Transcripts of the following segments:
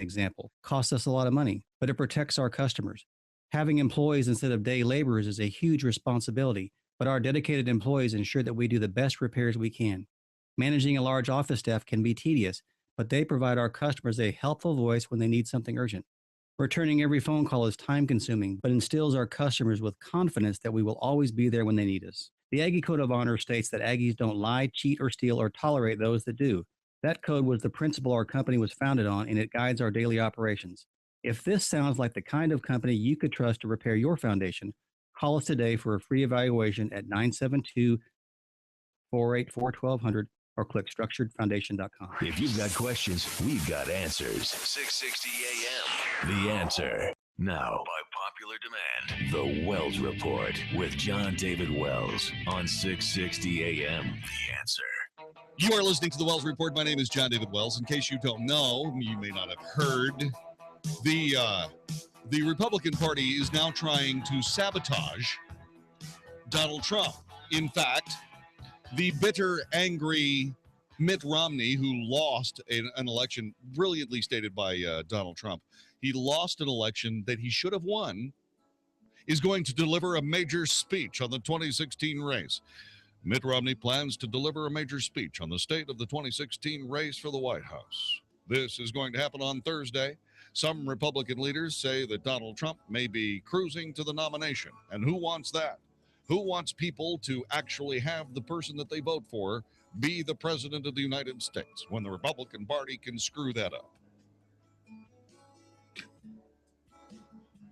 example, costs us a lot of money, but it protects our customers. Having employees instead of day laborers is a huge responsibility, but our dedicated employees ensure that we do the best repairs we can. Managing a large office staff can be tedious, but they provide our customers a helpful voice when they need something urgent. Returning every phone call is time-consuming, but instills our customers with confidence that we will always be there when they need us. The Aggie Code of Honor states that Aggies don't lie, cheat, or steal, or tolerate those that do. That code was the principle our company was founded on, and it guides our daily operations. If this sounds like the kind of company you could trust to repair your foundation, call us today for a free evaluation at 972-484-1200 or click structuredfoundation.com. If you've got questions, we've got answers. 660 AM. The Answer. Now, by popular demand, The Wells Report with Jon-David Wells on 660 AM. The Answer. You are listening to The Wells Report. My name is Jon-David Wells. In case you don't know, you may not have heard, the Republican Party is now trying to sabotage Donald Trump. In fact, the bitter, angry Mitt Romney, who lost an election brilliantly stated by Donald Trump, he lost an election that he should have won, is going to deliver a major speech on the 2016 race. Mitt Romney plans to deliver a major speech on the state of the 2016 race for the White House. This is going to happen on Thursday. Some Republican leaders say that Donald Trump may be cruising to the nomination. And who wants that? Who wants people to actually have the person that they vote for be the president of the United States when the Republican Party can screw that up?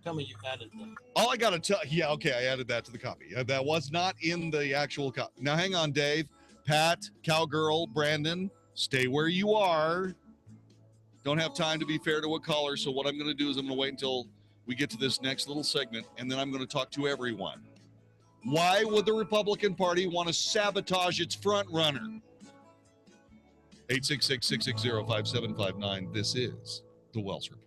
Tell me you added that. All I got to tell, yeah, okay, I added that to the copy. That was not in the actual copy. Now, hang on, Dave, Pat, Cowgirl, Brandon, stay where you are. Don't have time to be fair to a caller, so what I'm going to do is I'm going to wait until we get to this next little segment, and then I'm going to talk to everyone. Why would the Republican Party want to sabotage its front runner? 866-660-5759. This is The Wells Report.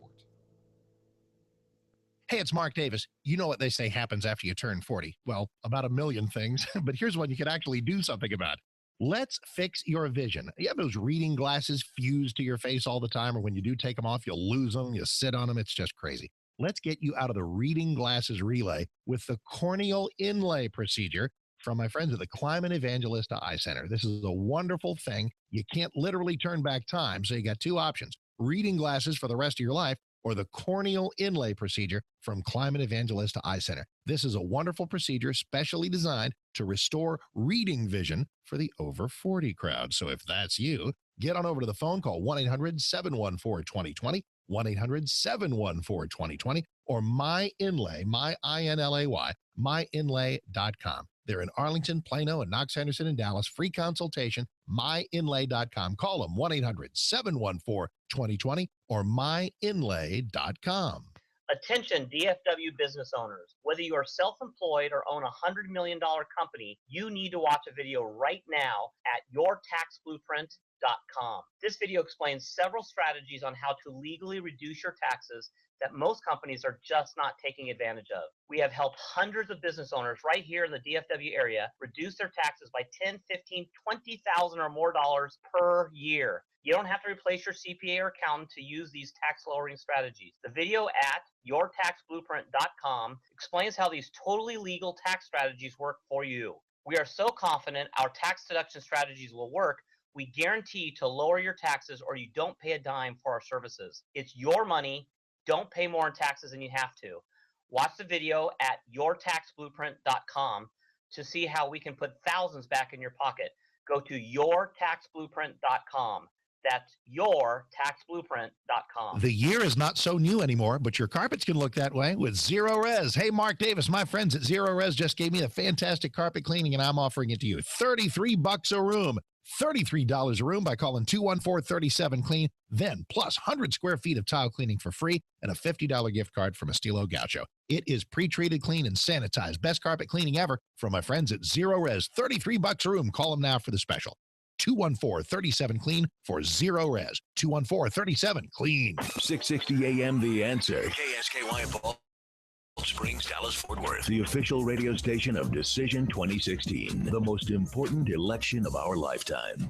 Hey, it's Mark Davis. You know what they say happens after you turn 40. Well, about a million things, but here's one you can actually do something about. Let's fix your vision. You have those reading glasses fused to your face all the time, or when you do take them off, you'll lose them, you sit on them, it's just crazy. Let's get you out of the reading glasses relay with the corneal inlay procedure from my friends at the Climate Evangelista Eye Center. This is a wonderful thing. You can't literally turn back time, so you got two options: reading glasses for the rest of your life, or the corneal inlay procedure from Climate Evangelista Eye Center. This is a wonderful procedure specially designed to restore reading vision for the over 40 crowd. So if that's you, get on over to the phone, call 1-800-714-2020, 1-800-714-2020, or MyInlay, MyInlay, myinlay.com. They're in Arlington, Plano, and Knox, Henderson, and Dallas. Free consultation, myinlay.com. Call them 1-800-714-2020 or myinlay.com. Attention DFW business owners. Whether you are self-employed or own a $100 million company, you need to watch a video right now at yourtaxblueprint.com. This video explains several strategies on how to legally reduce your taxes that most companies are just not taking advantage of. We have helped hundreds of business owners right here in the DFW area reduce their taxes by $10,000, $15,000, $20,000 or more dollars per year. You don't have to replace your CPA or accountant to use these tax lowering strategies. The video at yourtaxblueprint.com explains how these totally legal tax strategies work for you. We are so confident our tax deduction strategies will work, we guarantee to lower your taxes or you don't pay a dime for our services. It's your money. Don't pay more in taxes than you have to. Watch the video at yourtaxblueprint.com to see how we can put thousands back in your pocket. Go to yourtaxblueprint.com. That's yourtaxblueprint.com. The year is not so new anymore, but your carpets can look that way with Zero Res. Hey, Mark Davis, my friends at Zero Res just gave me a fantastic carpet cleaning, and I'm offering it to you. $33 a room. $33 a room by calling 214-37-CLEAN. Then, plus 100 square feet of tile cleaning for free and a $50 gift card from Estilo Gaucho. It is pre-treated, clean, and sanitized. Best carpet cleaning ever from my friends at Zero Res. $33 a room. Call them now for the special. 214-37-CLEAN for Zero Res. 214-37-CLEAN. 660 AM The Answer. KSKY Paul Springs, Dallas, Fort Worth. The official radio station of Decision 2016. The most important election of our lifetime.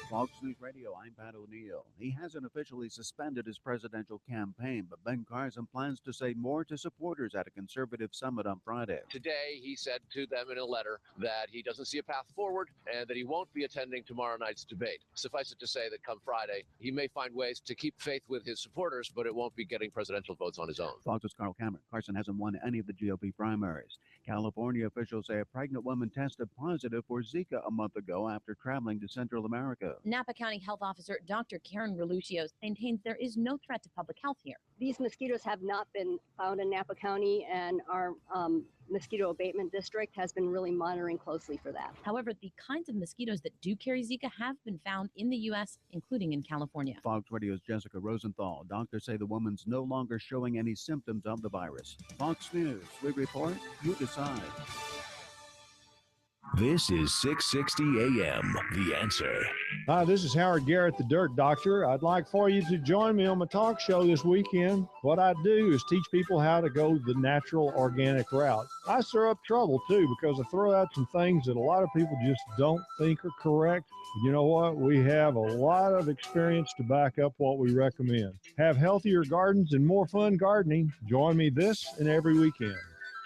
Fox News Radio, I'm Pat O'Neill. He hasn't officially suspended his presidential campaign, but Ben Carson plans to say more to supporters at a conservative summit on Friday. Today, he said to them in a letter that he doesn't see a path forward and that he won't be attending tomorrow night's debate. Suffice it to say that come Friday, he may find ways to keep faith with his supporters, but it won't be getting presidential votes on his own. Fox's Carl Cameron. Carson hasn't won any of the GOP primaries. California officials say a pregnant woman tested positive for Zika a month ago after traveling to Central America. Napa County Health Officer Dr. Karen Reluccio maintains there is no threat to public health here. These mosquitoes have not been found in Napa County, and our mosquito abatement district has been really monitoring closely for that. However, the kinds of mosquitoes that do carry Zika have been found in the U.S., including in California. Fox Radio's Jessica Rosenthal. Doctors say the woman's no longer showing any symptoms of the virus. Fox News, we report, you decide. This is 660 AM, The Answer. Hi, this is Howard Garrett, the Dirt Doctor. I'd like for you to join me on my talk show this weekend. What I do is teach people how to go the natural, organic route. I stir up trouble, too, because I throw out some things that a lot of people just don't think are correct. You know what? We have a lot of experience to back up what we recommend. Have healthier gardens and more fun gardening. Join me this and every weekend.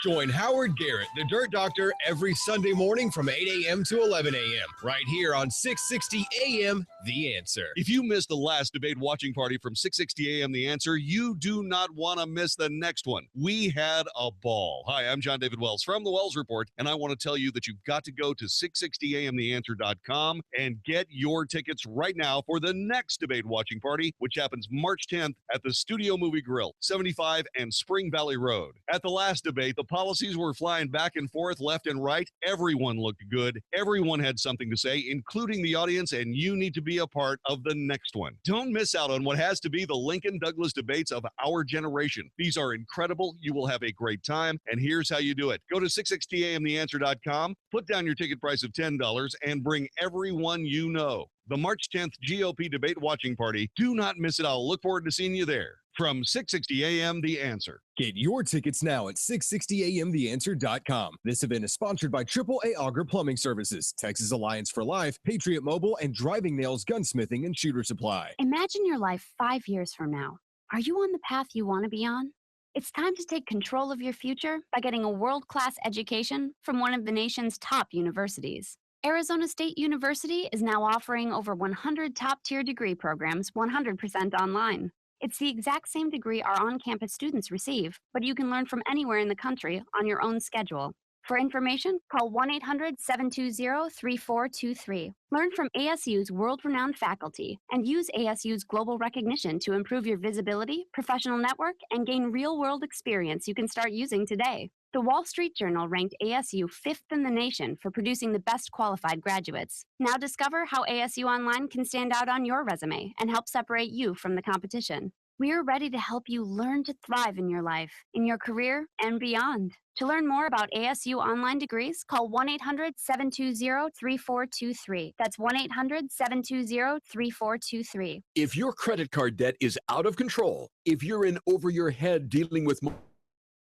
Join Howard Garrett, the Dirt Doctor, every Sunday morning from 8 a.m. to 11 a.m. right here on 660 a.m. The Answer. If you missed the last debate watching party from 660 a.m. The Answer, you do not want to miss the next one. We had a ball. Hi, I'm Jon-David Wells from the Wells Report, and I want to tell you that you've got to go to 660amtheanswer.com and get your tickets right now for the next debate watching party, which happens March 10th at the Studio Movie Grill, 75 and Spring Valley Road. At the last debate, the policies were flying back and forth, left and right. Everyone looked good. Everyone had something to say, including the audience, and you need to be a part of the next one. Don't miss out on what has to be the Lincoln Douglas debates of our generation. These are incredible. You will have a great time, and here's how you do it. Go to 660amtheanswer.com, put down your ticket price of $10, and bring everyone you know. The March 10th GOP debate watching party. Do not miss it. I'll look forward to seeing you there. From 660 AM, The Answer. Get your tickets now at 660amtheanswer.com. This event is sponsored by AAA Auger Plumbing Services, Texas Alliance for Life, Patriot Mobile, and Driving Nails Gunsmithing and Shooter Supply. Imagine your life 5 years from now. Are you on the path you want to be on? It's time to take control of your future by getting a world-class education from one of the nation's top universities. Arizona State University is now offering over 100 top-tier degree programs 100% online. It's the exact same degree our on-campus students receive, but you can learn from anywhere in the country on your own schedule. For information, call 1-800-720-3423. Learn from ASU's world-renowned faculty and use ASU's global recognition to improve your visibility, professional network, and gain real-world experience you can start using today. The Wall Street Journal ranked ASU 5th in the nation for producing the best qualified graduates. Now discover how ASU Online can stand out on your resume and help separate you from the competition. We are ready to help you learn to thrive in your life, in your career, and beyond. To learn more about ASU online degrees, call 1-800-720-3423. That's 1-800-720-3423. If your credit card debt is out of control, if you're in over your head dealing with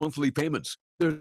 monthly payments, there's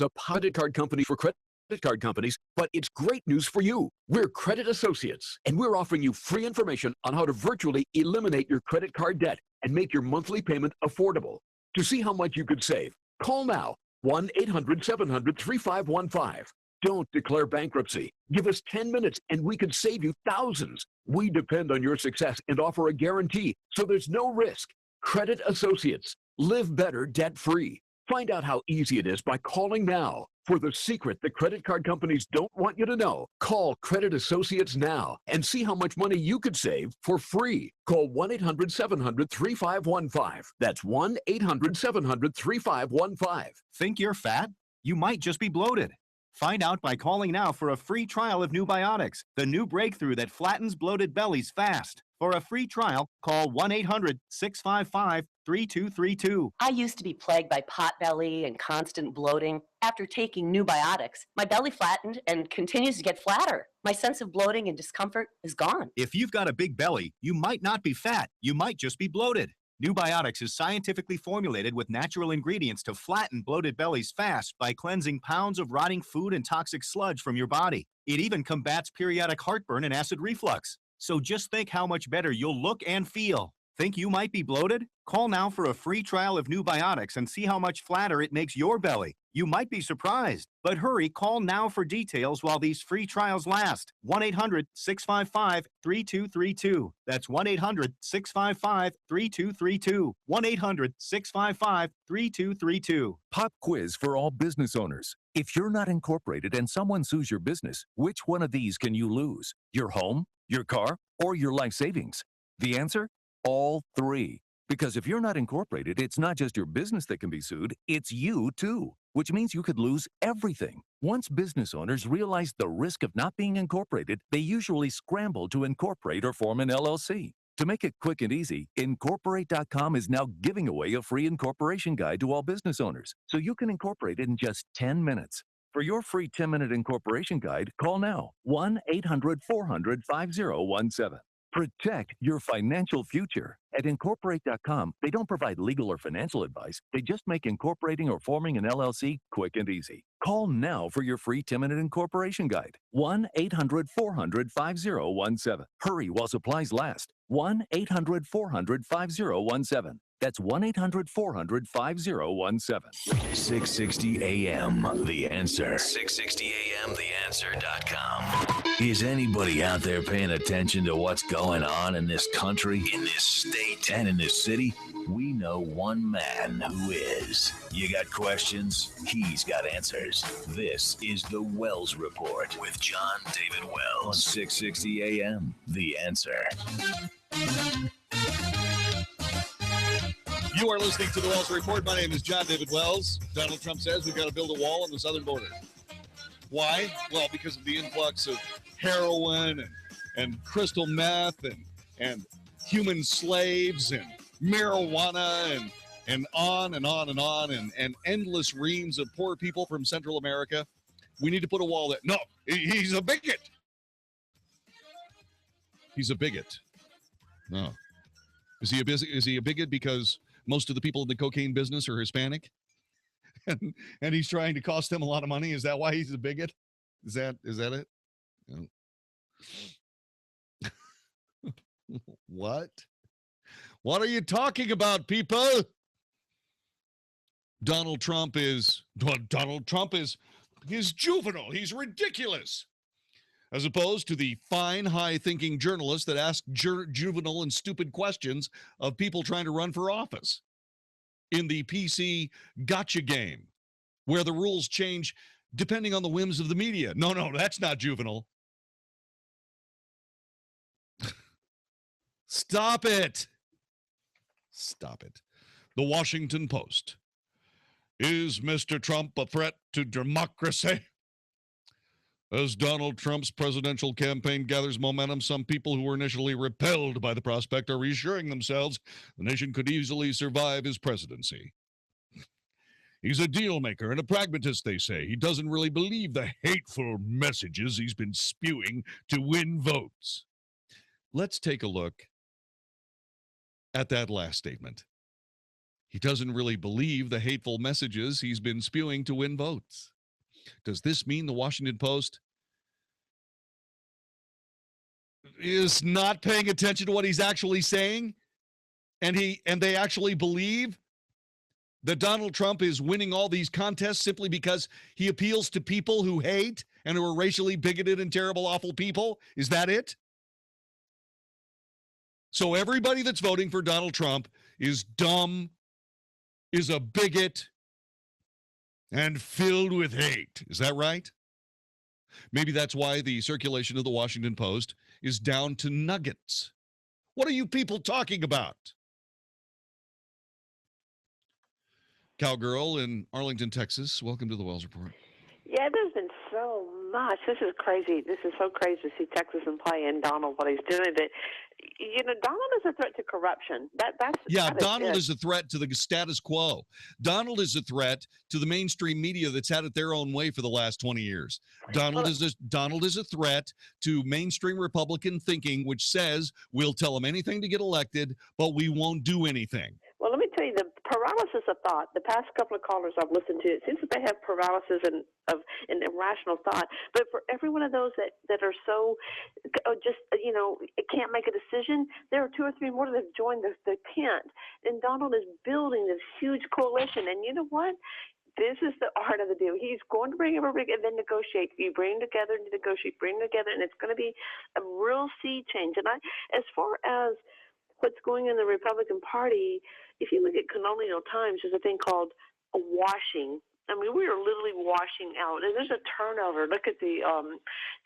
a credit card company for credit card companies, but it's great news for you. We're Credit Associates, and we're offering you free information on how to virtually eliminate your credit card debt and make your monthly payment affordable. To see how much you could save, call now, 1-800-700-3515. Don't declare bankruptcy. Give us 10 minutes and we could save you thousands. We depend on your success and offer a guarantee, so there's no risk. Credit Associates. Live better debt-free. Find out how easy it is by calling now. For the secret the credit card companies don't want you to know, call Credit Associates now and see how much money you could save for free. Call 1-800-700-3515. That's 1-800-700-3515. Think you're fat? You might just be bloated. Find out by calling now for a free trial of New Biotics, the new breakthrough that flattens bloated bellies fast. For a free trial, call 1-800-655-3232. I used to be plagued by pot belly and constant bloating. After taking New Biotics, my belly flattened and continues to get flatter. My sense of bloating and discomfort is gone. If you've got a big belly, you might not be fat. You might just be bloated. New Biotics is scientifically formulated with natural ingredients to flatten bloated bellies fast by cleansing pounds of rotting food and toxic sludge from your body. It even combats periodic heartburn and acid reflux. So just think how much better you'll look and feel. Think you might be bloated? Call now for a free trial of New Biotics and see how much flatter it makes your belly. You might be surprised. But hurry, call now for details while these free trials last. 1-800-655-3232. That's 1-800-655-3232. 1-800-655-3232. Pop quiz for all business owners. If you're not incorporated and someone sues your business, which one of these can you lose? Your home, your car, or your life savings? The answer? All three. Because if you're not incorporated, it's not just your business that can be sued, it's you too, which means you could lose everything. Once business owners realize the risk of not being incorporated, they usually scramble to incorporate or form an LLC. To make it quick and easy, Incorporate.com is now giving away a free incorporation guide to all business owners, so you can incorporate in just 10 minutes. For your free 10-minute incorporation guide, call now, 1-800-400-5017. Protect your financial future. At Incorporate.com, they don't provide legal or financial advice. They just make incorporating or forming an LLC quick and easy. Call now for your free 10-minute incorporation guide. 1-800-400-5017. Hurry while supplies last. 1-800-400-5017. That's 1-800-400-5017. 660 AM, The Answer. 660 AM, TheAnswer.com. Is anybody out there paying attention to what's going on in this country, in this state, and in this city? We know one man who is. You got questions? He's got answers. This is The Wells Report with Jon-David Wells on 660 AM, The Answer. You are listening to The Wells Report. My name is Jon-David Wells. Donald Trump says we've got to build a wall on the southern border. Why? Well, because of the influx of heroin and crystal meth and human slaves and marijuana and on and on and on and endless reams of poor people from Central America. We need to put a wall there. No, he's a bigot. He's a bigot. No. Is he a bigot because most of the people in the cocaine business are Hispanic? and he's trying to cost them a lot of money? Is that why he's a bigot? Is that it? No. What? What are you talking about, people? Donald Trump is he's juvenile. He's ridiculous. As opposed to the fine, high-thinking journalists that ask juvenile and stupid questions of people trying to run for office in the PC gotcha game, where the rules change depending on the whims of the media. No, that's not juvenile. Stop it. Stop it. The Washington Post. Is Mr. Trump a threat to democracy? As Donald Trump's presidential campaign gathers momentum, some people who were initially repelled by the prospect are reassuring themselves the nation could easily survive his presidency. He's a deal maker and a pragmatist, they say. He doesn't really believe the hateful messages he's been spewing to win votes. Let's take a look at that last statement. He doesn't really believe the hateful messages he's been spewing to win votes. Does this mean the Washington Post is not paying attention to what he's actually saying? And they actually believe that Donald Trump is winning all these contests simply because he appeals to people who hate and who are racially bigoted and terrible, awful people? Is that it? So everybody that's voting for Donald Trump is dumb, is a bigot, and filled with hate. Is that right? Maybe that's why the circulation of the Washington Post is down to nuggets. What are you people talking about? Cowgirl in Arlington, Texas. Welcome to the Wells Report. Yeah, there's been so much. This is crazy. This is so crazy to see Texas and play and Donald what he's doing. But Donald is a threat to corruption. Donald is a threat to the status quo. Donald is a threat to the mainstream media that's had it their own way for the last 20 years. Donald is a threat to mainstream Republican thinking, which says we'll tell them anything to get elected, but we won't do anything. Well, let me tell you, the paralysis of thought, the past couple of callers I've listened to, it seems that they have paralysis and irrational thought. But for every one of those that are so can't make a decision, there are 2 or 3 more that have joined the tent. And Donald is building this huge coalition. And you know what? This is the art of the deal. He's going to bring everybody and then negotiate. You bring them together and negotiate, bring them together, and it's going to be a real sea change. And as far as what's going in the Republican Party, if you look at colonial times, there's a thing called a washing. I mean, we are literally washing out. And there's a turnover. Look at the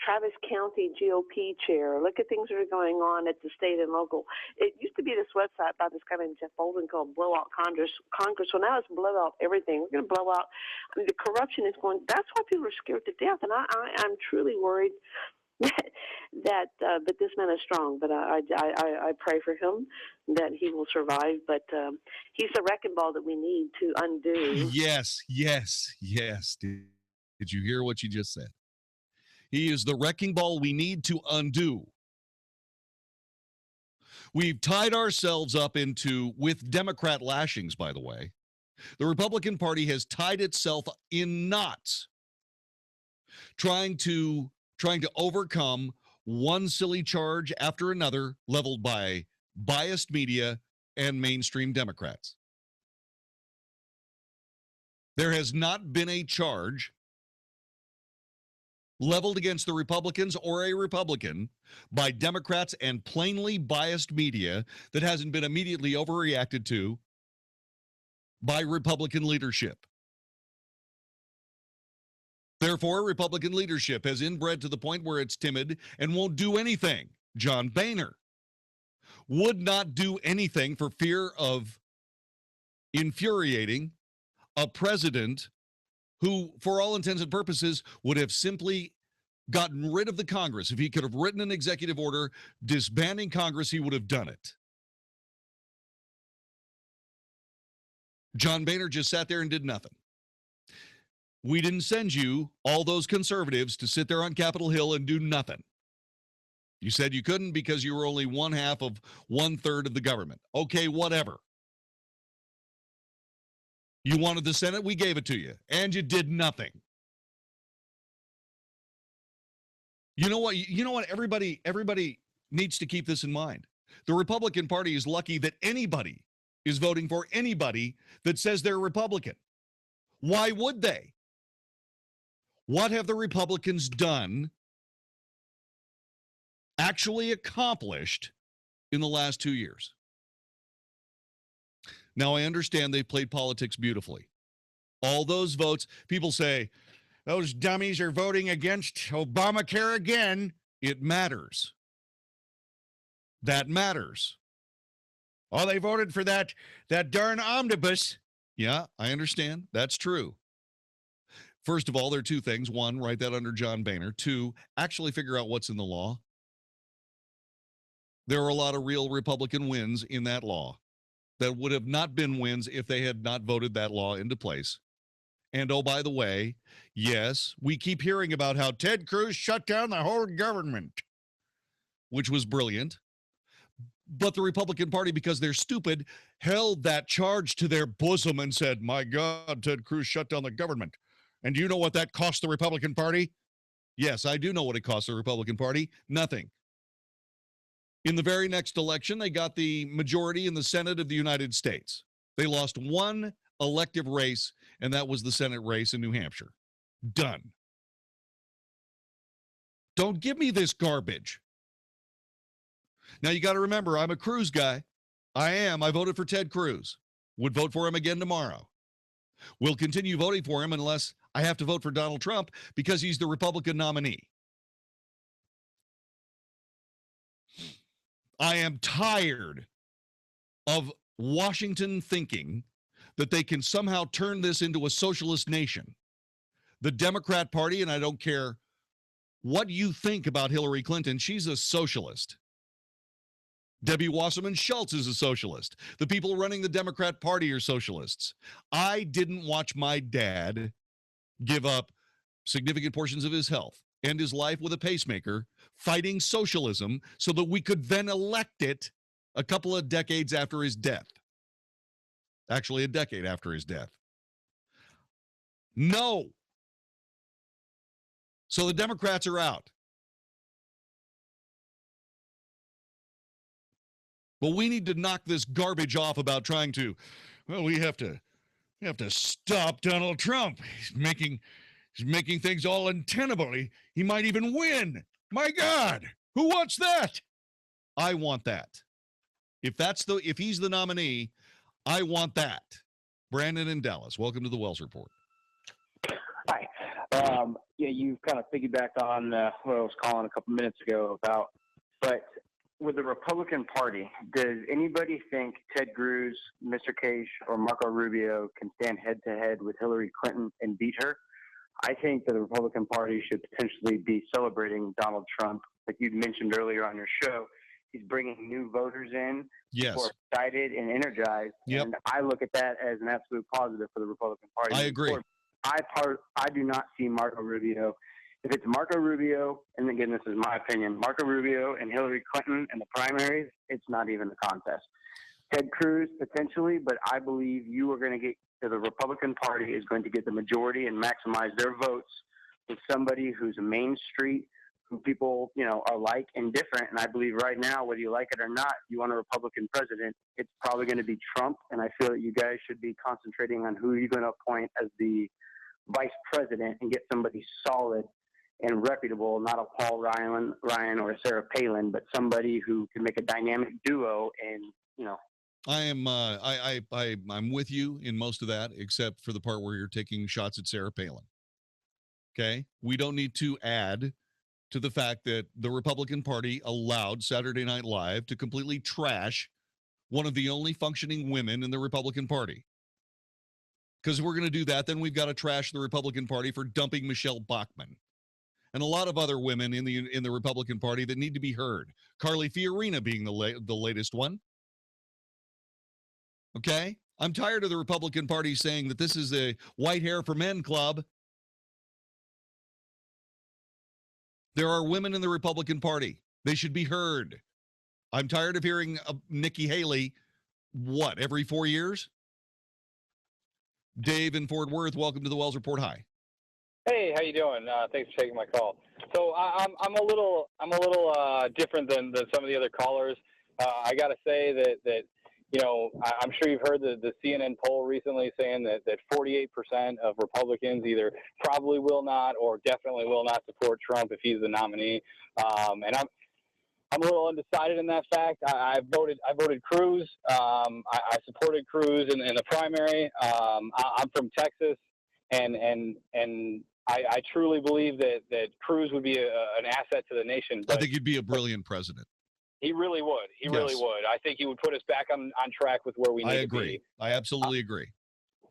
Travis County GOP chair. Look at things that are going on at the state and local. It used to be this website by this guy named Jeff Bolden called Blow Out Congress. Well, now it's blow out everything. We're going to blow out. I mean, the corruption is going. That's why people are scared to death. And I'm truly worried but this man is strong. But I pray for him that he will survive. But he's the wrecking ball that we need to undo. Yes. Did you hear what you just said? He is the wrecking ball we need to undo. We've tied ourselves up with Democrat lashings, by the way. The Republican Party has tied itself in knots, trying to overcome one silly charge after another leveled by biased media and mainstream Democrats. There has not been a charge leveled against the Republicans or a Republican by Democrats and plainly biased media that hasn't been immediately overreacted to by Republican leadership. Therefore, Republican leadership has inbred to the point where it's timid and won't do anything. John Boehner would not do anything for fear of infuriating a president who, for all intents and purposes, would have simply gotten rid of the Congress. If he could have written an executive order disbanding Congress, he would have done it. John Boehner just sat there and did nothing. We didn't send you, all those conservatives, to sit there on Capitol Hill and do nothing. You said you couldn't because you were only 1/2 of 1/3 of the government. Okay, whatever. You wanted the Senate, we gave it to you, and you did nothing. You know what? Everybody needs to keep this in mind. The Republican Party is lucky that anybody is voting for anybody that says they're Republican. Why would they? What have the Republicans done, actually accomplished, in the last 2 years? Now, I understand they played politics beautifully. All those votes, people say, those dummies are voting against Obamacare again. It matters. That matters. Oh, they voted for that darn omnibus. Yeah, I understand. That's true. First of all, there are 2 things. 1, write that under John Boehner. 2, actually figure out what's in the law. There are a lot of real Republican wins in that law that would have not been wins if they had not voted that law into place. And oh, by the way, yes, we keep hearing about how Ted Cruz shut down the whole government, which was brilliant. But the Republican Party, because they're stupid, held that charge to their bosom and said, my God, Ted Cruz shut down the government. And do you know what that cost the Republican Party? Yes, I do know what it cost the Republican Party. Nothing. In the very next election, they got the majority in the Senate of the United States. They lost 1 elective race, and that was the Senate race in New Hampshire. Done. Don't give me this garbage. Now, you got to remember, I'm a Cruz guy. I am. I voted for Ted Cruz. Would vote for him again tomorrow. Will continue voting for him unless I have to vote for Donald Trump because he's the Republican nominee. I am tired of Washington thinking that they can somehow turn this into a socialist nation. The Democrat Party, and I don't care what you think about Hillary Clinton, she's a socialist. Debbie Wasserman Schultz is a socialist. The people running the Democrat Party are socialists. I didn't watch my dad give up significant portions of his health and his life with a pacemaker fighting socialism so that we could then elect it a couple of decades after his death. Actually, a decade after his death. No. So the Democrats are out. But we need to knock this garbage off about trying to, well, we have to stop Donald Trump. He's making things all untenable. He might even win. My God, who wants that? I want that. If he's the nominee, I want that. Brandon in Dallas, welcome to the Wells Report. Hi. Yeah, you kind of piggybacked on what I was calling a couple minutes ago about, but with the Republican Party, does anybody think Ted Cruz, Mr. Cage, or Marco Rubio can stand head-to-head with Hillary Clinton and beat her? I think that the Republican Party should potentially be celebrating Donald Trump. Like you mentioned earlier on your show, he's bringing new voters in. Yes. People are excited and energized. Yep. And I look at that as an absolute positive for the Republican Party. I agree. I do not see Marco Rubio. If it's Marco Rubio, and again, this is my opinion, Marco Rubio and Hillary Clinton in the primaries, it's not even a contest. Ted Cruz, potentially, but I believe you are going to get to the Republican Party is going to get the majority and maximize their votes with somebody who's a Main Street, who people, are like and different. And I believe right now, whether you like it or not, if you want a Republican president, it's probably going to be Trump. And I feel that you guys should be concentrating on who you're going to appoint as the vice president and get somebody solid and reputable, not a Paul Ryan or a Sarah Palin, but somebody who can make a dynamic duo. And I'm with you in most of that, except for the part where you're taking shots at Sarah Palin. Okay, we don't need to add to the fact that the Republican Party allowed Saturday Night Live to completely trash one of the only functioning women in the Republican Party. Because if we're going to do that, then we've got to trash the Republican Party for dumping Michelle Bachmann and a lot of other women in the Republican Party that need to be heard. Carly Fiorina being the latest one. Okay? I'm tired of the Republican Party saying that this is a white hair for men club. There are women in the Republican Party. They should be heard. I'm tired of hearing Nikki Haley, every 4 years? Dave in Fort Worth, welcome to the Wells Report. Hi. Hey, how you doing? Thanks for taking my call. So I'm a little different than some of the other callers. I got to say that I'm sure you've heard the CNN poll recently saying that 48% of Republicans either probably will not or definitely will not support Trump if he's the nominee. And I'm a little undecided in that fact. I voted Cruz. I supported Cruz in the primary. I'm from Texas, and I truly believe that Cruz would be an asset to the nation. I think he'd be a brilliant president. He really would. He really would. I think he would put us back on track with where we need to be. I agree. I absolutely agree.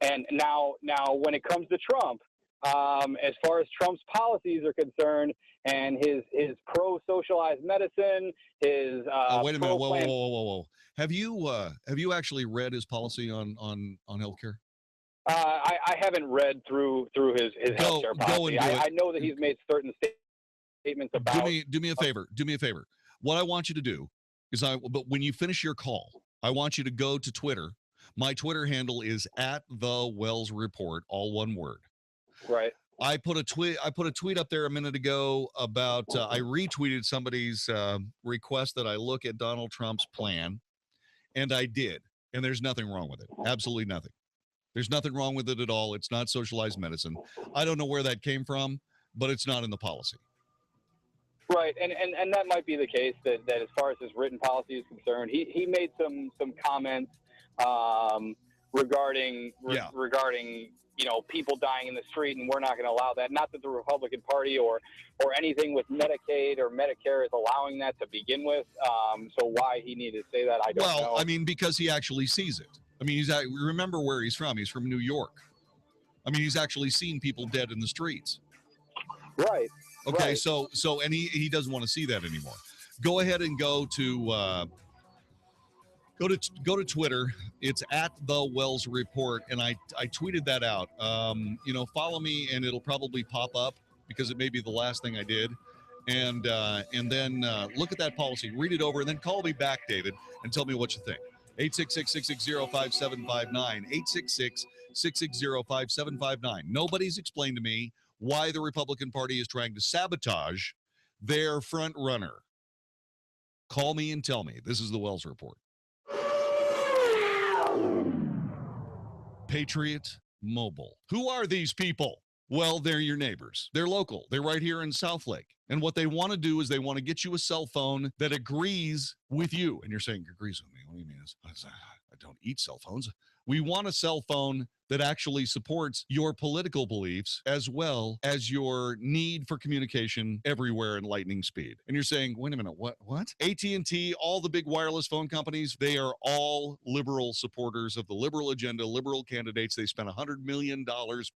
And now when it comes to Trump, as far as Trump's policies are concerned, and his pro-socialized medicine, his wait a minute, whoa. Have you actually read his policy on healthcare? I haven't read through his healthcare policy. I know that he's made certain statements about. Do me a favor. What I want you to do is but when you finish your call, I want you to go to Twitter. My Twitter handle is @TheWellsReport, all one word. Right. I put a tweet up there a minute ago about I retweeted somebody's request that I look at Donald Trump's plan, and I did. And there's nothing wrong with it. Absolutely nothing. There's nothing wrong with it at all. It's not socialized medicine. I don't know where that came from, but it's not in the policy. Right, and that might be the case that as far as his written policy is concerned, he made some comments regarding people dying in the street, and we're not going to allow that. Not that the Republican Party or anything with Medicaid or Medicare is allowing that to begin with. So why he needed to say that, I don't know. Well, I mean, because he actually sees it. I mean, remember where he's from. He's from New York. I mean, he's actually seen people dead in the streets. Right. Okay, right. so and he doesn't want to see that anymore. Go ahead and go to Twitter. It's at the Wells Report, and I tweeted that out. Follow me, and it'll probably pop up because it may be the last thing I did. And then look at that policy, read it over, and then call me back, David, and tell me what you think. 866-660-5759. 866-660-5759. Nobody's explained to me why the Republican Party is trying to sabotage their front runner. Call me and tell me. This is the Wells Report. Patriot Mobile. Who are these people? Well, they're your neighbors. They're local. They're right here in Southlake. And what they want to do is they want to get you a cell phone that agrees with you. And you're saying, agrees with me? What do you mean? I don't eat cell phones. We want a cell phone that actually supports your political beliefs as well as your need for communication everywhere in lightning speed. And you're saying, wait a minute, what? AT&T, all the big wireless phone companies, they are all liberal supporters of the liberal agenda, liberal candidates. They spent $100 million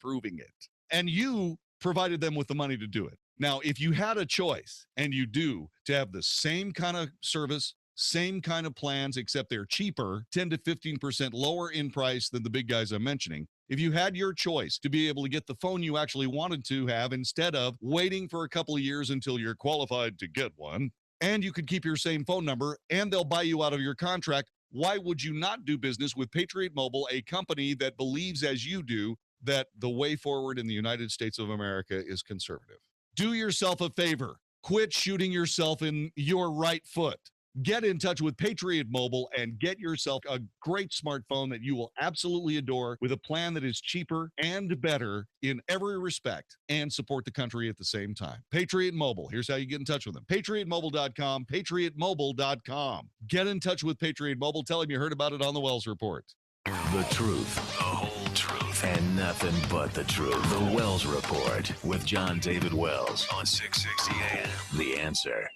proving it. And you provided them with the money to do it. Now, if you had a choice, and you do, to have the same kind of service, same kind of plans, except they're cheaper, 10 to 15% lower in price than the big guys I'm mentioning. If you had your choice to be able to get the phone you actually wanted to have instead of waiting for a couple of years until you're qualified to get one, and you could keep your same phone number and they'll buy you out of your contract, why would you not do business with Patriot Mobile, a company that believes as you do that the way forward in the United States of America is conservative? Do yourself a favor. Quit shooting yourself in your right foot. Get in touch with Patriot Mobile and get yourself a great smartphone that you will absolutely adore with a plan that is cheaper and better in every respect and support the country at the same time. Patriot Mobile. Here's how you get in touch with them. PatriotMobile.com. PatriotMobile.com. Get in touch with Patriot Mobile. Tell them you heard about it on the Wells Report. The truth, the whole truth, and nothing but the truth. The Wells Report with Jon-David Wells on 660 AM. The Answer.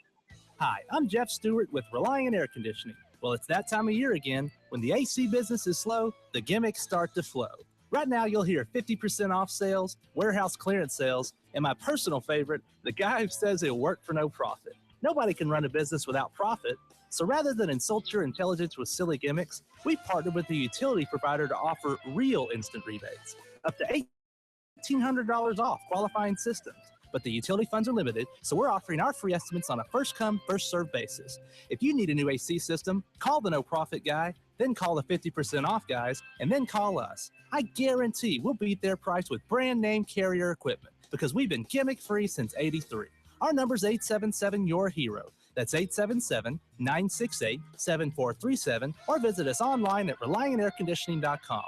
Hi, I'm Jeff Stewart with Reliant Air Conditioning. Well, it's that time of year again. When the AC business is slow, the gimmicks start to flow. Right now, you'll hear 50% off sales, warehouse clearance sales, and my personal favorite, the guy who says it'll work for no profit. Nobody can run a business without profit. So rather than insult your intelligence with silly gimmicks, we partnered with the utility provider to offer real instant rebates, up to $1,800 off qualifying systems. But the utility funds are limited, so we're offering our free estimates on a first-come, first-served basis. If you need a new AC system, call the no-profit guy, then call the 50% off guys, and then call us. I guarantee we'll beat their price with brand-name Carrier equipment because we've been gimmick-free since '83. Our number's 877-YOUR-HERO. That's 877-968-7437, or visit us online at ReliantAirConditioning.com.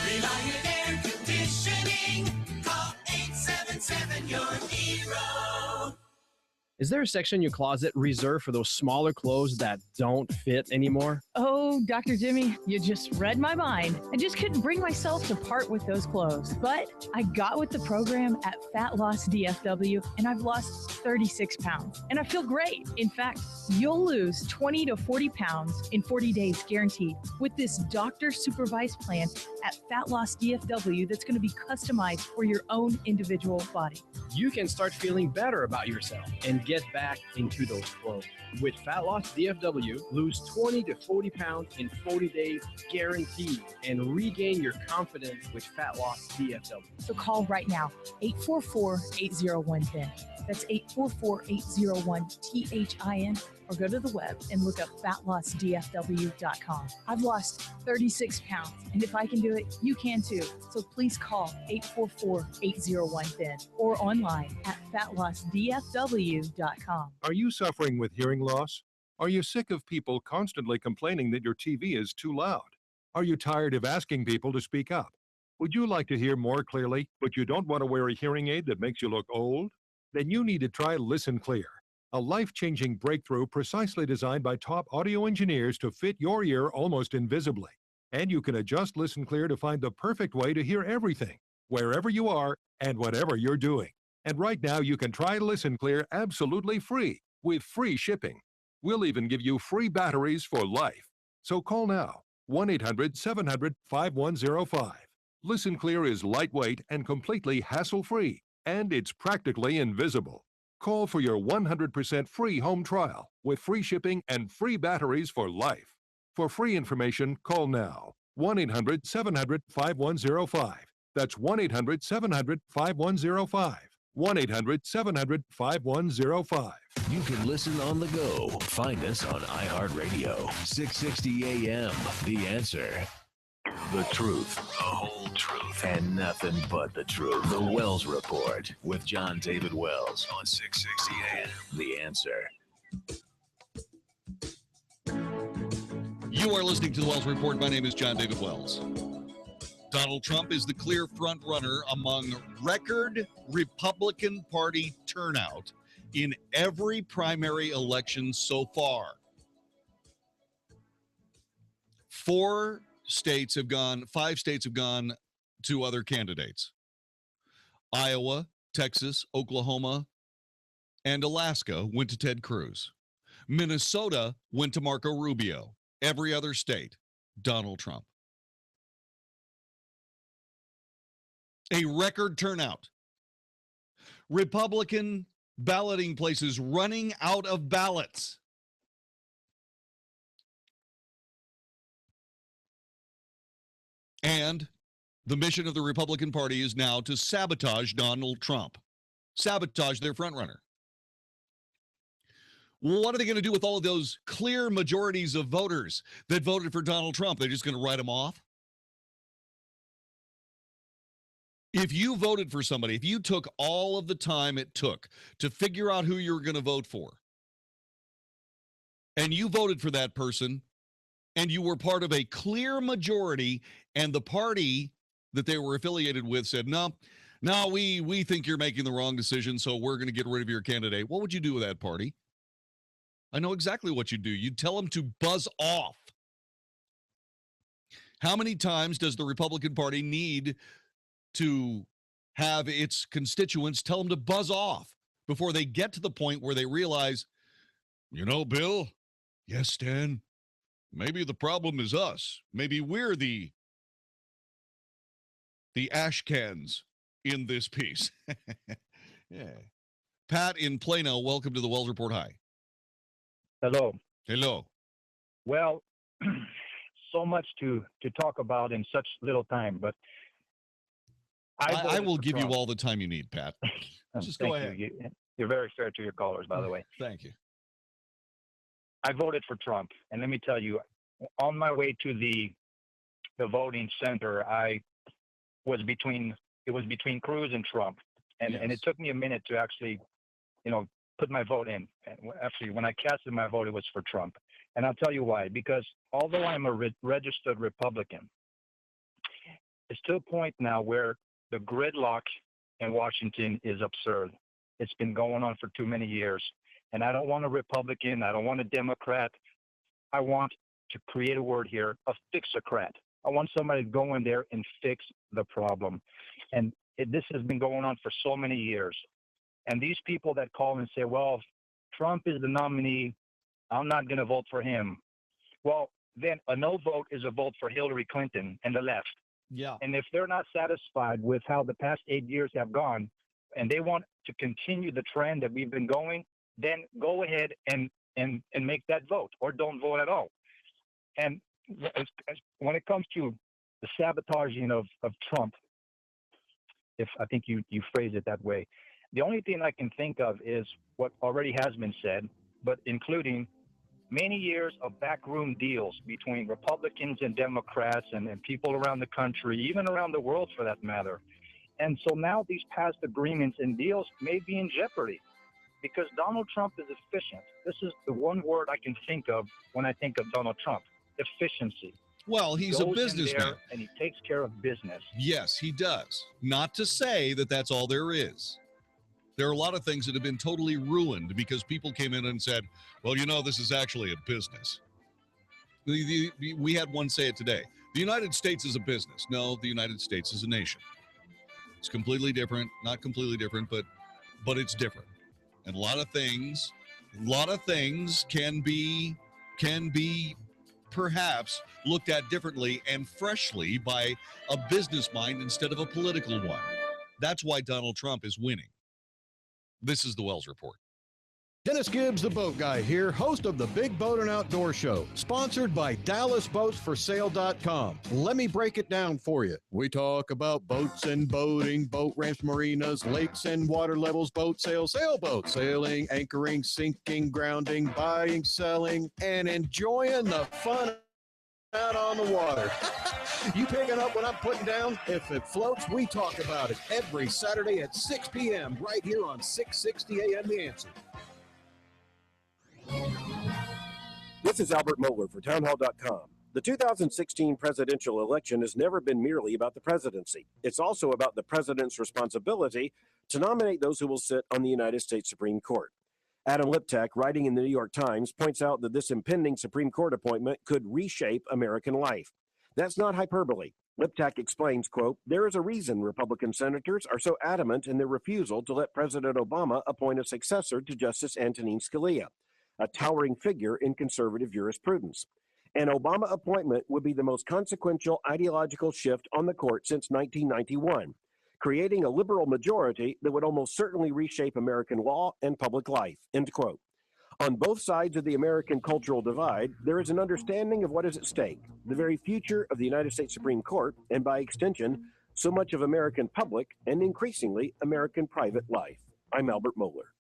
Reliant Air Conditioning. Call 877-YOUR-HERO. Is there a section in your closet reserved for those smaller clothes that don't fit anymore? Oh, Dr. Jimmy, you just read my mind. I just couldn't bring myself to part with those clothes. But I got with the program at Fat Loss DFW, and I've lost 36 pounds. And I feel great. In fact, you'll lose 20 to 40 pounds in 40 days guaranteed with this doctor-supervised plan at Fat Loss DFW that's going to be customized for your own individual body. You can start feeling better about yourself and get back into those clothes. With Fat Loss DFW, lose 20 to 40 pounds in 40 days guaranteed and regain your confidence with Fat Loss DFW. So call right now, 844-801-THIN. That's 844-801-THIN, or go to the web and look up fatlossdfw.com. I've lost 36 pounds, and if I can do it, you can too. So please call 844-801-THIN or online at fatlossdfw.com. Are you suffering with hearing loss? Are you sick of people constantly complaining that your TV is too loud? Are you tired of asking people to speak up? Would you like to hear more clearly, but you don't want to wear a hearing aid that makes you look old? Then you need to try Listen Clear, a life-changing breakthrough precisely designed by top audio engineers to fit your ear almost invisibly. And you can adjust Listen Clear to find the perfect way to hear everything, wherever you are and whatever you're doing. And right now you can try Listen Clear absolutely free with free shipping. We'll even give you free batteries for life. So call now, 1-800-700-5105. Listen Clear is lightweight and completely hassle-free, and it's practically invisible. Call for your 100% free home trial with free shipping and free batteries for life. For free information, call now. 1-800-700-5105. That's 1-800-700-5105. 1-800-700-5105. You can listen on the go. Find us on iHeartRadio. 660 AM. The Answer. The truth, the whole truth, and nothing but the truth. The Wells Report with Jon-David Wells on 660 AM. The Answer. You are listening to the Wells Report. My name is Jon-David Wells. Donald Trump is the clear front runner among record Republican Party turnout in every primary election so far. 5 states have gone to other candidates. Iowa, Texas, Oklahoma, and Alaska went to Ted Cruz. Minnesota went to Marco Rubio. Every other state, Donald Trump. A record turnout. Republican balloting places running out of ballots. And the mission of the Republican Party is now to sabotage Donald Trump, sabotage their frontrunner. What are they going to do with all of those clear majorities of voters that voted for Donald Trump? They're just going to write them off? If you voted for somebody, if you took all of the time it took to figure out who you were going to vote for, and you voted for that person, and you were part of a clear majority, and the party that they were affiliated with said, no, we think you're making the wrong decision, so we're going to get rid of your candidate. What would you do with that party? I know exactly what you'd do. You'd tell them to buzz off. How many times does the Republican Party need to have its constituents tell them to buzz off before they get to the point where they realize, you know, Bill, yes, Stan, maybe the problem is us. Maybe we're the ash cans in this piece. Yeah. Pat in Plano, welcome to the Wells Report. Hi. Hello. Hello. Well, so much to talk about in such little time, but I will give you all the time you need, Pat. Just go ahead. You're very fair to your callers, by the way. Thank you. I voted for Trump, and let me tell you, on my way to the voting center, it was between Cruz and Trump, and it took me a minute to actually, put my vote in. And actually, when I casted my vote, it was for Trump, and I'll tell you why. Because although I'm a registered Republican, it's to a point now where the gridlock in Washington is absurd. It's been going on for too many years. And I don't want a Republican. I don't want a Democrat. I want to create a word here, a fixocrat. I want somebody to go in there and fix the problem. And this has been going on for so many years. And these people that call and say, well, Trump is the nominee, I'm not going to vote for him. Well, then a no vote is a vote for Hillary Clinton and the left. Yeah. And if they're not satisfied with how the past 8 years have gone, and they want to continue the trend that we've been going, then go ahead and make that vote, or don't vote at all. And when it comes to the sabotaging of Trump, if I think you phrase it that way, the only thing I can think of is what already has been said, but including many years of backroom deals between Republicans and Democrats and people around the country, even around the world for that matter. And so now these past agreements and deals may be in jeopardy because Donald Trump is efficient. This is the one word I can think of when I think of Donald Trump: efficiency. Well, he's a businessman. And he takes care of business. Yes, he does. Not to say that that's all there is. There are a lot of things that have been totally ruined because people came in and said, well, this is actually a business. We had one say it today. The United States is a business. No, the United States is a nation. It's completely different. Not completely different, but it's different. And a lot of things can be perhaps looked at differently and freshly by a business mind instead of a political one. That's why Donald Trump is winning. This is the Wells Report. Dennis Gibbs, the boat guy here, host of the Big Boat and Outdoor Show, sponsored by DallasBoatsForSale.com. Let me break it down for you. We talk about boats and boating, boat ramps, marinas, lakes and water levels, boat sales, sailboats, sailing, anchoring, sinking, grounding, buying, selling, and enjoying the fun out on the water. You picking up what I'm putting down? If it floats, we talk about it every Saturday at 6 p.m. right here on 660 AM The Answer. This is Albert Mohler for townhall.com. The 2016 presidential election has never been merely about the presidency. It's also about the president's responsibility to nominate those who will sit on the United States Supreme Court. Adam Liptak, writing in the New York Times, points out that this impending Supreme Court appointment could reshape American life. That's not hyperbole. Liptak explains, quote, "There is a reason Republican senators are so adamant in their refusal to let President Obama appoint a successor to Justice Antonin Scalia, a towering figure in conservative jurisprudence. An Obama appointment would be the most consequential ideological shift on the court since 1991, creating a liberal majority that would almost certainly reshape American law and public life," end quote. On both sides of the American cultural divide, there is an understanding of what is at stake, the very future of the United States Supreme Court, and by extension, so much of American public and increasingly American private life. I'm Albert Mohler.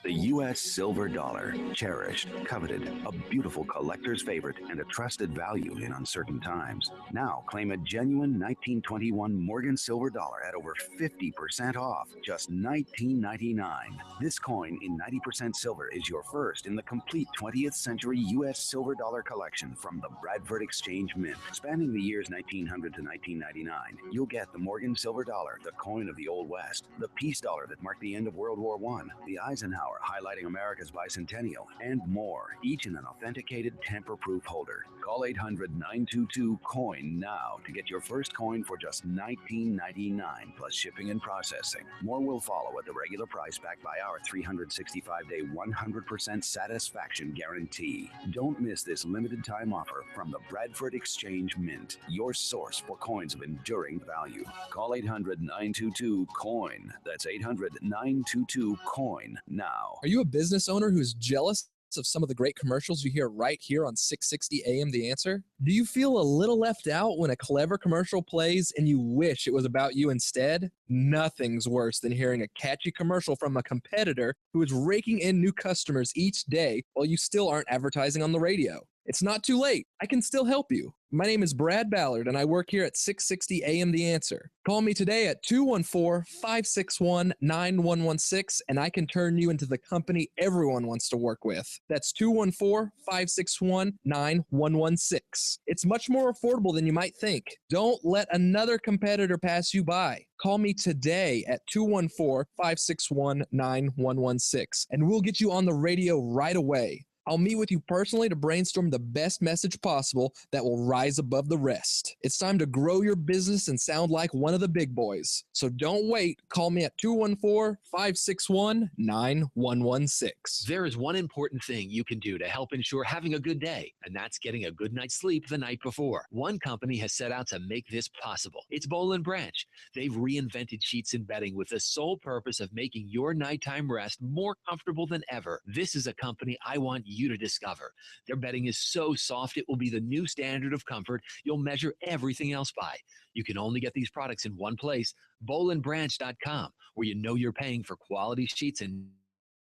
The U.S. silver dollar, cherished, coveted, a beautiful collector's favorite, and a trusted value in uncertain times. Now claim a genuine 1921 Morgan silver dollar at over 50% off, just $19.99. This coin in 90% silver is your first in the complete 20th century U.S. silver dollar collection from the Bradford Exchange Mint. Spanning the years 1900 to 1999, you'll get the Morgan silver dollar, the coin of the Old West, the peace dollar that marked the end of World War I, the Eisenhower highlighting America's bicentennial, and more, each in an authenticated tamper-proof holder. Call 800-922-COIN now to get your first coin for just $19.99 plus shipping and processing. More will follow at the regular price backed by our 365-day 100% satisfaction guarantee. Don't miss this limited time offer from the Bradford Exchange Mint, your source for coins of enduring value. Call 800-922-COIN. That's 800-922-COIN now. Are you a business owner who's jealous of some of the great commercials you hear right here on 660 AM The Answer? Do you feel a little left out when a clever commercial plays and you wish it was about you instead? Nothing's worse than hearing a catchy commercial from a competitor who is raking in new customers each day while you still aren't advertising on the radio. It's not too late. I can still help you. My name is Brad Ballard, and I work here at 660 AM The Answer. Call me today at 214-561-9116, and I can turn you into the company everyone wants to work with. That's 214-561-9116. It's much more affordable than you might think. Don't let another competitor pass you by. Call me today at 214-561-9116, and we'll get you on the radio right away. I'll meet with you personally to brainstorm the best message possible that will rise above the rest. It's time to grow your business and sound like one of the big boys. So don't wait. Call me at 214-561-9116. There is one important thing you can do to help ensure having a good day, and that's getting a good night's sleep the night before. One company has set out to make this possible. It's Boll & Branch. They've reinvented sheets and bedding with the sole purpose of making your nighttime rest more comfortable than ever. This is a company I want you to discover. Their bedding is so soft it will be the new standard of comfort you'll measure everything else by. You can only get these products in one place, bollandbranch.com, where you know you're paying for quality sheets and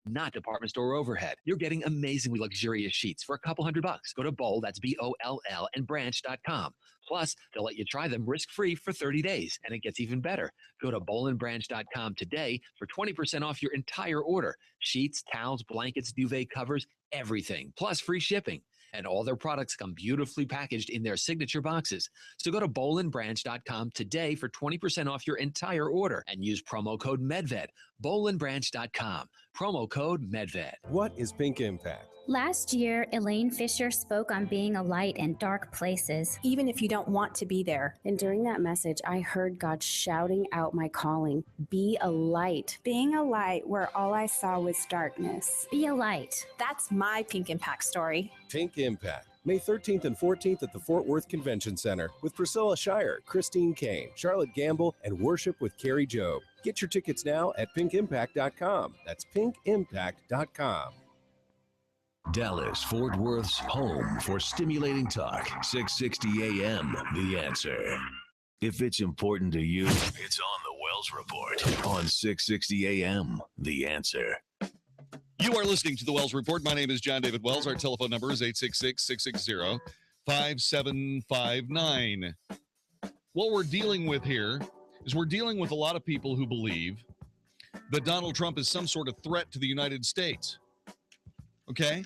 not department store overhead. You're getting amazingly luxurious sheets for a couple $100. Go to Boll, that's B-O-L-L, and branch.com. Plus, they'll let you try them risk-free for 30 days. And it gets even better. Go to bollandbranch.com today for 20% off your entire order. Sheets, towels, blankets, duvet covers, everything. Plus free shipping. And all their products come beautifully packaged in their signature boxes. So go to bollandbranch.com today for 20% off your entire order and use promo code MEDVED. bollandbranch.com. Promo code MEDVED. What is Pink Impact? Last year, Elaine Fisher spoke on being a light in dark places. Even if you don't want to be there. And during that message, I heard God shouting out my calling. Be a light. Being a light where all I saw was darkness. Be a light. That's my Pink Impact story. Pink Impact, May 13th and 14th at the Fort Worth Convention Center with Priscilla Shire, Christine Kane, Charlotte Gamble, and Worship with Carrie Job. Get your tickets now at pinkimpact.com. That's pinkimpact.com. Dallas, Fort Worth's home for stimulating talk. 660 AM, The Answer. If it's important to you, it's on the Wells Report on 660 AM, The Answer. You are listening to the Wells Report. My name is Jon-David Wells. Our telephone number is 866-660-5759. What we're dealing with here is we're dealing with a lot of people who believe that Donald Trump is some sort of threat to the United States. Okay?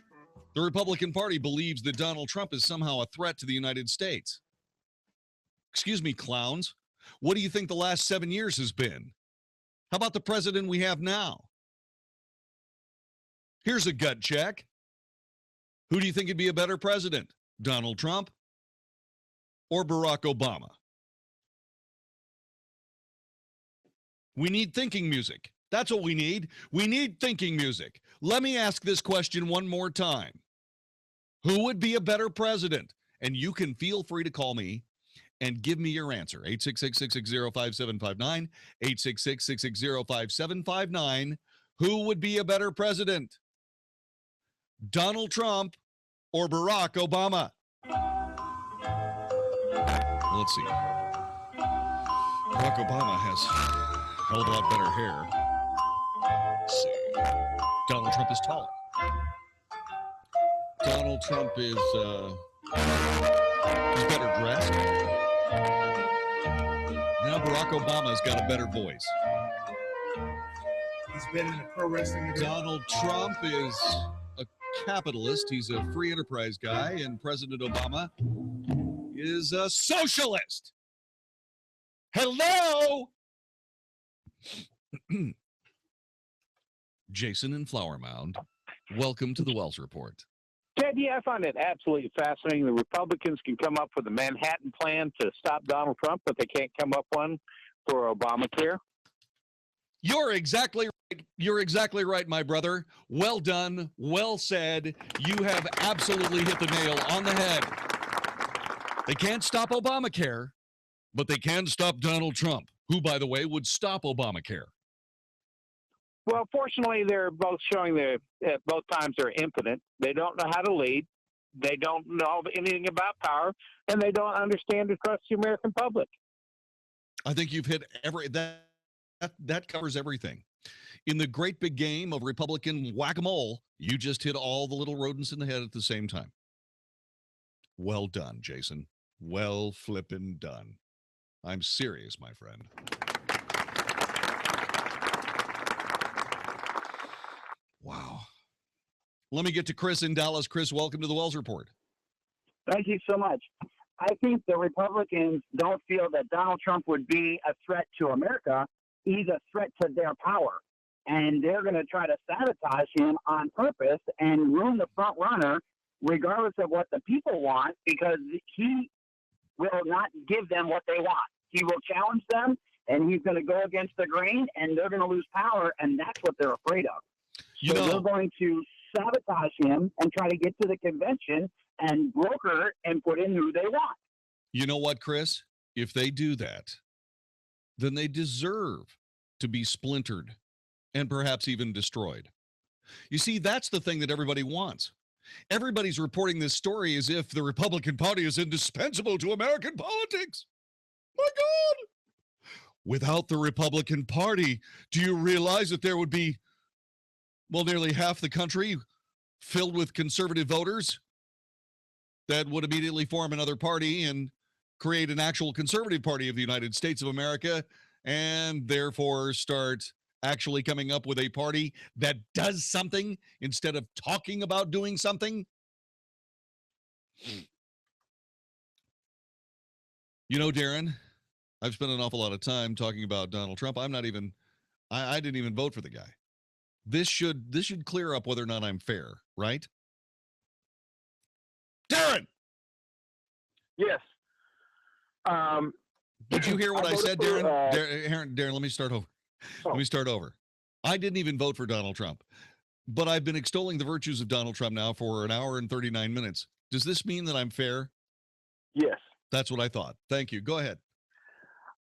The Republican Party believes that Donald Trump is somehow a threat to the United States. Excuse me, clowns. What do you think the last 7 years has been? How about the president we have now? Here's a gut check. Who do you think would be a better president? Donald Trump or Barack Obama? We need thinking music. That's what we need. We need thinking music. Let me ask this question one more time. Who would be a better president? And you can feel free to call me and give me your answer. 866-660-5759, 866-660-5759. Who would be a better president? Donald Trump or Barack Obama? Let's see. Barack Obama has a hell of a lot better hair. Let's see. Donald Trump is taller. Donald Trump is he's better dressed. Now Barack Obama's got a better voice. He's been in the pro wrestling. Donald Trump is a capitalist. He's a free enterprise guy, and President Obama is a socialist. Hello? Jason in Flower Mound, welcome to the Wells Report. Ted, I find it absolutely fascinating. The Republicans can come up with a Manhattan plan to stop Donald Trump, but they can't come up one for Obamacare. You're exactly right. You're exactly right, my brother. Well done. Well said. You have absolutely hit the nail on the head. They can't stop Obamacare, but they can stop Donald Trump, who, by the way, would stop Obamacare. Well, fortunately, they're both showing that at both times they're impotent. They don't know how to lead. They don't know anything about power, and they don't understand or trust the American public. I think you've hit that covers everything. In the great big game of Republican whack-a-mole, you just hit all the little rodents in the head at the same time. Well done, Jason. Well flippin' done. I'm serious, my friend. Wow. Let me get to Chris in Dallas. Chris, welcome to the Wells Report. Thank you so much. I think the Republicans don't feel that Donald Trump would be a threat to America. He's a threat to their power. And they're going to try to sabotage him on purpose and ruin the front runner, regardless of what the people want, because he will not give them what they want. He will challenge them, and he's going to go against the grain, and they're going to lose power, and that's what they're afraid of. So they're going to sabotage him and try to get to the convention and broker and put in who they want. You know what, Chris? If they do that, then they deserve to be splintered and perhaps even destroyed. You see, that's the thing that everybody wants. Everybody's reporting this story as if the Republican Party is indispensable to American politics. My God! Without the Republican Party, do you realize that there would be, well, nearly half the country filled with conservative voters that would immediately form another party and create an actual conservative party of the United States of America, and therefore start actually coming up with a party that does something instead of talking about doing something? You know, Darren, I've spent an awful lot of time talking about Donald Trump. I didn't even vote for the guy. This should clear up whether or not I'm fair, right? Darren. Yes. Did you hear what I said, for, Darren? Darren, let me start over. Oh. Let me start over. I didn't even vote for Donald Trump, but I've been extolling the virtues of Donald Trump now for an hour and 39 minutes. Does this mean that I'm fair? Yes. That's what I thought. Thank you. Go ahead.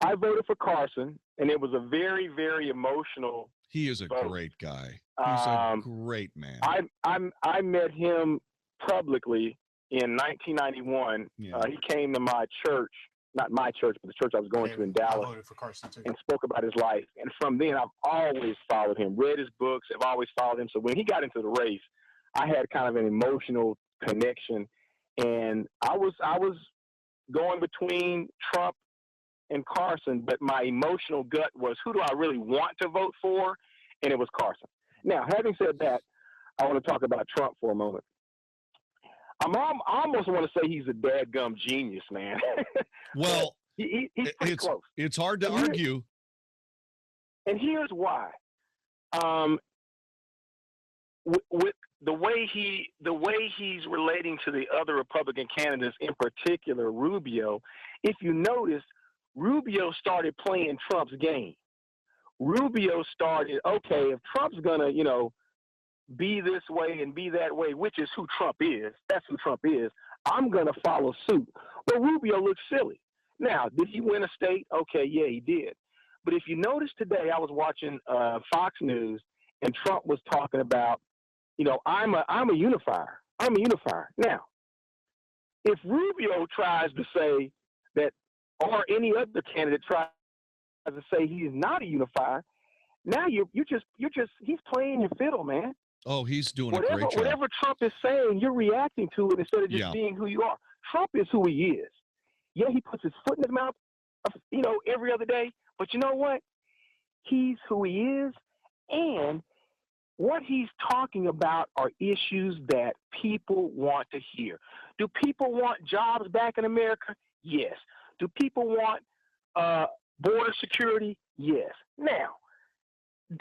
I voted for Carson, and it was a very, very emotional. He is a vote. great guy. He's a great man. I met him publicly in 1991. Yeah. He came to my church, not my church, but the church I was going to in Dallas. I voted for Carson too. And spoke about his life. And from then, I've always followed him, read his books, have always followed him. So when he got into the race, I had kind of an emotional connection. And I was going between Trump and Carson, but my emotional gut was, who do I really want to vote for? And it was Carson. Now, having said that, I want to talk about Trump for a moment. I almost want to say he's a dadgum genius, man. Well, he's pretty close. It's hard to argue. And here's why. With the way he's relating to the other Republican candidates, in particular Rubio, if you notice, Rubio started playing Trump's game. Rubio started, okay, if Trump's gonna, be this way and be that way, which is who Trump is. That's who Trump is. I'm gonna follow suit. But Rubio looks silly. Now, did he win a state? Okay, yeah, he did. But if you notice today, I was watching Fox News, and Trump was talking about, I'm a unifier. I'm a unifier. Now, if Rubio tries to say that, or any other candidate tries to say he's not a unifier, now he's playing your fiddle, man. Oh, he's doing a great job. Whatever Trump is saying, you're reacting to it instead of just being who you are. Trump is who he is. Yeah, he puts his foot in his mouth, every other day. But you know what? He's who he is, and what he's talking about are issues that people want to hear. Do people want jobs back in America? Yes. Do people want border security? Yes. Now,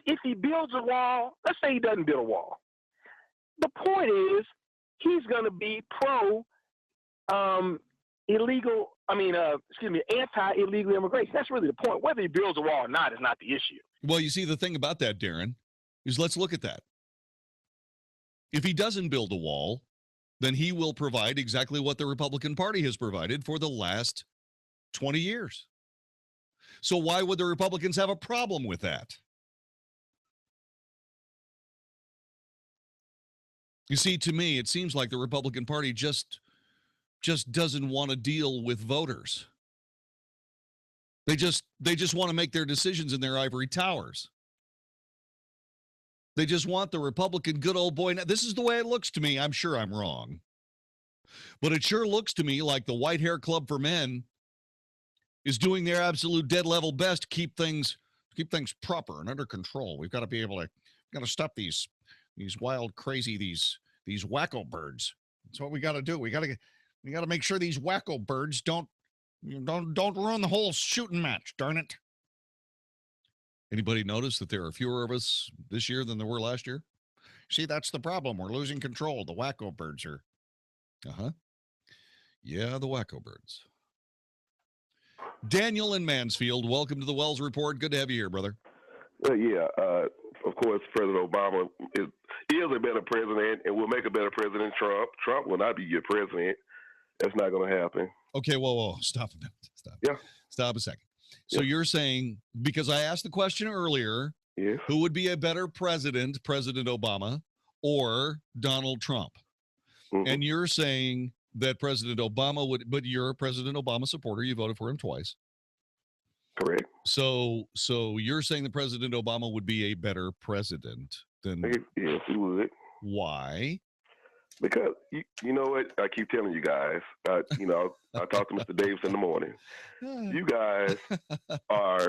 if he builds a wall, let's say he doesn't build a wall. The point is, he's going to be anti-illegal immigration. That's really the point. Whether he builds a wall or not is not the issue. Well, you see, the thing about that, Darren, is let's look at that. If he doesn't build a wall, then he will provide exactly what the Republican Party has provided for the last 20 years. So why would the Republicans have a problem with that? You see, to me, it seems like the Republican Party just doesn't want to deal with voters. They just want to make their decisions in their ivory towers. They just want the Republican good old boy. Now, this is the way it looks to me. I'm sure I'm wrong. But it sure looks to me like the White Hair Club for Men is doing their absolute dead level best to keep things proper and under control. We've got to be able to stop these wild, crazy, these wacko birds. That's what we got to do. We got to make sure these wacko birds don't ruin the whole shooting match. Darn it! Anybody notice that there are fewer of us this year than there were last year? See, that's the problem. We're losing control. The wacko birds are. Yeah, the wacko birds. Daniel in Mansfield, welcome to the Wells Report. Good to have you here, brother. Well, yeah. Of course, President Obama is a better president and will make a better president than Trump. Trump will not be your president. That's not going to happen. Okay, whoa. Stop a minute. Stop a second. So you're saying, because I asked the question earlier, who would be a better president, President Obama or Donald Trump? Mm-hmm. And you're saying that President Obama would, but you're a President Obama supporter. You voted for him twice. Correct. So you're saying that President Obama would be a better president than... Yes, he would. Why? Because, you know what? I keep telling you guys, I talk to Mr. Davis in the morning. You guys are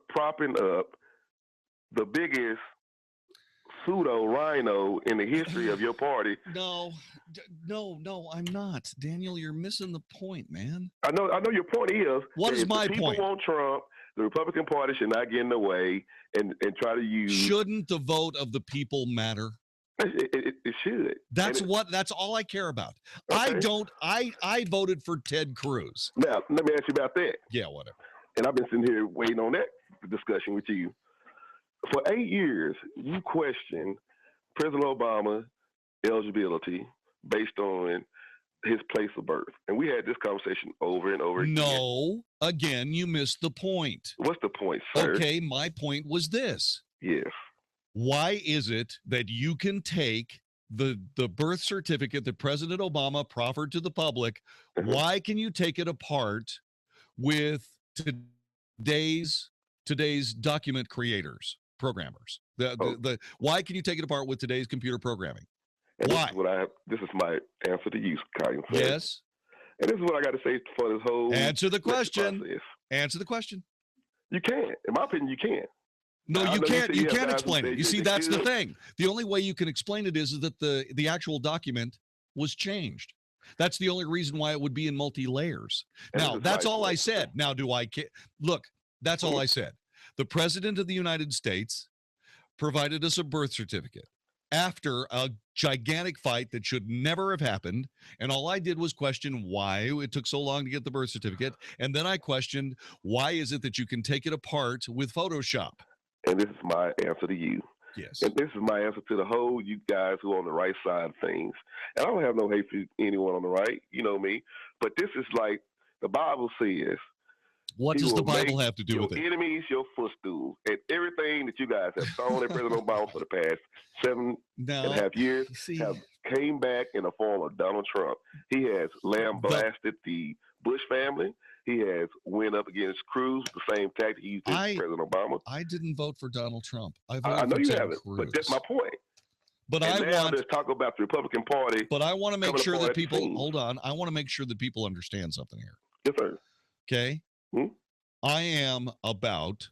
propping up the biggest pseudo rhino in the history of your party. No, I'm not. Daniel, you're missing the point, man. I know your point is. What is my point? People want Trump. The Republican Party should not get in the way and try to use. Shouldn't the vote of the people matter? It should. That's all I care about. Okay. I voted for Ted Cruz. Now, let me ask you about that. Yeah, whatever. And I've been sitting here waiting on that discussion with you. For 8 years, you questioned President Obama eligibility based on his place of birth. And we had this conversation over and over again. No, again, you missed the point. What's the point, sir? Okay, my point was this. Yes. Why is it that you can take the birth certificate that President Obama proffered to the public? Why can you take it apart with today's document creators, programmers? Why can you take it apart with today's computer programming? And Why? This is my answer to you, Kyle. Yes. And this is what I got to say for this whole Answer the question. process. Answer the question. You can't. In my opinion, you can't. No, I you know can't. say You have can't guys who explain say it. You see, they that's the could. thing. The only way you can explain it is that the actual document was changed. That's the only reason why it would be in multi-layers. And Now, this is that's my all I point. said. Now, look, that's all I said. The President of the United States provided us a birth certificate after a gigantic fight that should never have happened. And all I did was question why it took so long to get the birth certificate. And then I questioned, why is it that you can take it apart with Photoshop? And this is my answer to you. Yes. And this is my answer to the whole you guys who are on the right side of things. And I don't have no hate for anyone on the right. You know me. But this is like the Bible says. What He does the will Bible make have to do your with it? enemies your footstools. And everything that you guys have thrown at President Obama for the past 7.5 years have came back in the form of Donald Trump. He has lambasted the Bush family. He has went up against Cruz, the same tactic he used against President Obama. I didn't vote for Donald Trump. I I voted know for you Ted haven't, Cruz. but that's my point. But and I now want. There's talk about the Republican Party. But I want to make coming sure upon that at the people scene. hold on. I want to make sure that people understand something here. Yes, sir. Okay. I am about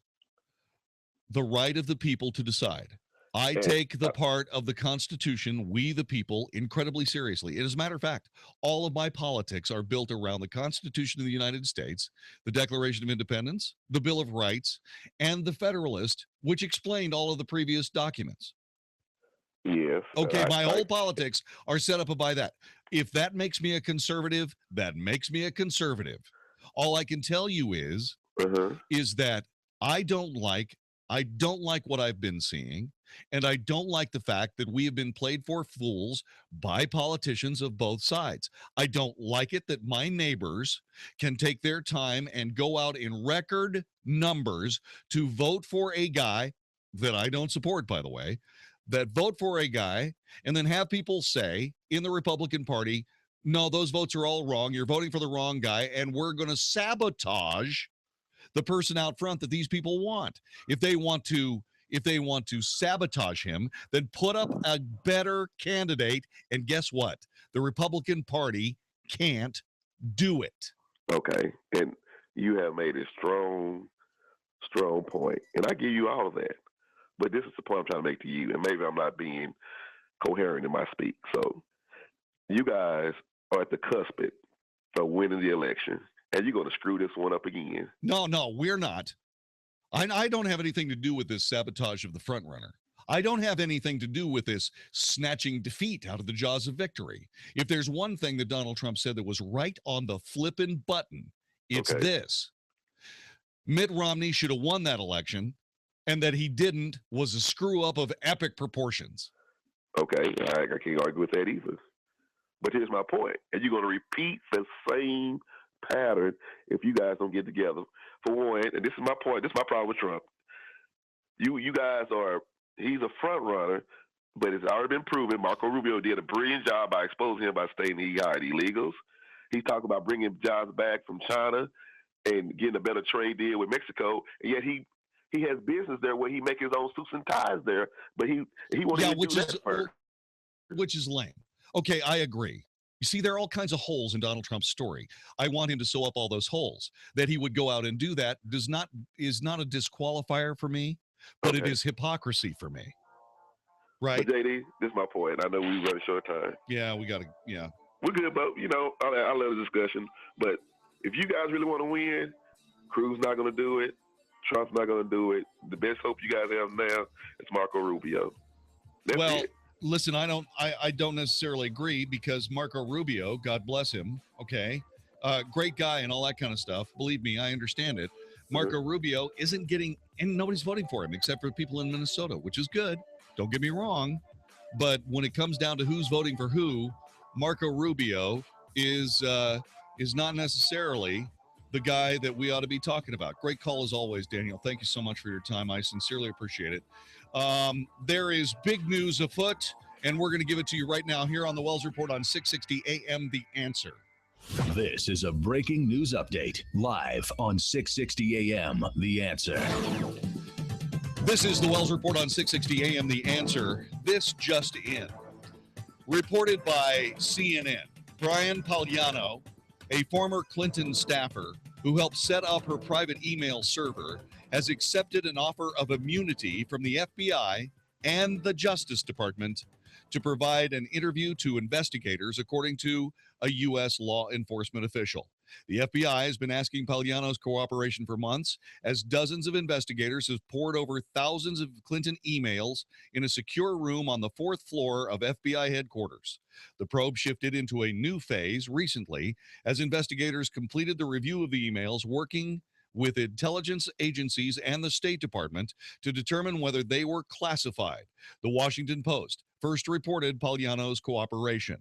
the right of the people to decide. I take the part of the Constitution, we the people, incredibly seriously. As a matter of fact, all of my politics are built around the Constitution of the United States, the Declaration of Independence, the Bill of Rights, and the Federalist, which explained all of the previous documents. Yes. Okay, my whole politics are set up by that. If that makes me a conservative, that makes me a conservative. All I can tell you is that I don't like what I've been seeing, and I don't like the fact that we have been played for fools by politicians of both sides. I don't like it that my neighbors can take their time and go out in record numbers to vote for a guy that I don't support, by the way, that vote for a guy and then have people say in the Republican Party, no, those votes are all wrong. You're voting for the wrong guy, and we're going to sabotage the person out front that these people want. If they want to sabotage him, then put up a better candidate. And guess what? The Republican Party can't do it. Okay. And you have made a strong point. And I give you all of that. But this is the point I'm trying to make to you. And maybe I'm not being coherent in my speak. So you guys are at the cusp of winning the election. And you're going to screw this one up again. No, we're not. I don't have anything to do with this sabotage of the front runner. I don't have anything to do with this snatching defeat out of the jaws of victory. If there's one thing that Donald Trump said that was right on the flippin' button, it's this. Mitt Romney should have won that election, and that he didn't was a screw up of epic proportions. Okay, I can't argue with that either. But here's my point. And you're going to repeat the same pattern if you guys don't get together. For one, and this is my point, this is my problem with Trump. You guys he's a front runner, but it's already been proven. Marco Rubio did a brilliant job by exposing him by stating he hired illegals. He talked about bringing jobs back from China and getting a better trade deal with Mexico, and yet he has business there where he make his own suits and ties there, but he won't even do that first. Which is lame. Okay, I agree. You see, there are all kinds of holes in Donald Trump's story. I want him to sew up all those holes. That he would go out and do that is not a disqualifier for me, but it is hypocrisy for me. Right? But JD, this is my point. I know we run a short time. Yeah, we got to, yeah. We're good, but, I love the discussion. But if you guys really want to win, Cruz not going to do it. Trump's not going to do it. The best hope you guys have now is Marco Rubio. That's it. Listen, I don't necessarily agree because Marco Rubio, God bless him, okay, great guy and all that kind of stuff. Believe me, I understand it. Marco Rubio isn't getting, and nobody's voting for him except for people in Minnesota, which is good. Don't get me wrong, but when it comes down to who's voting for who, Marco Rubio is not necessarily the guy that we ought to be talking about. Great call as always, Daniel. Thank you so much for your time. I sincerely appreciate it. There is big news afoot, and we're going to give it to you right now here on the Wells Report on 660 AM The Answer. This is a breaking news update live on 660 AM The Answer. This is the Wells Report on 660 AM The Answer. This just in. Reported by CNN, Brian Pagliano, a former Clinton staffer who helped set up her private email server, has accepted an offer of immunity from the FBI and the Justice Department to provide an interview to investigators, according to a U.S. law enforcement official. The FBI has been asking Pagliano's cooperation for months, as dozens of investigators have pored over thousands of Clinton emails in a secure room on the 4th floor of FBI headquarters. The probe shifted into a new phase recently as investigators completed the review of the emails, working with intelligence agencies and the State Department to determine whether they were classified. The Washington Post first reported Pagliano's cooperation.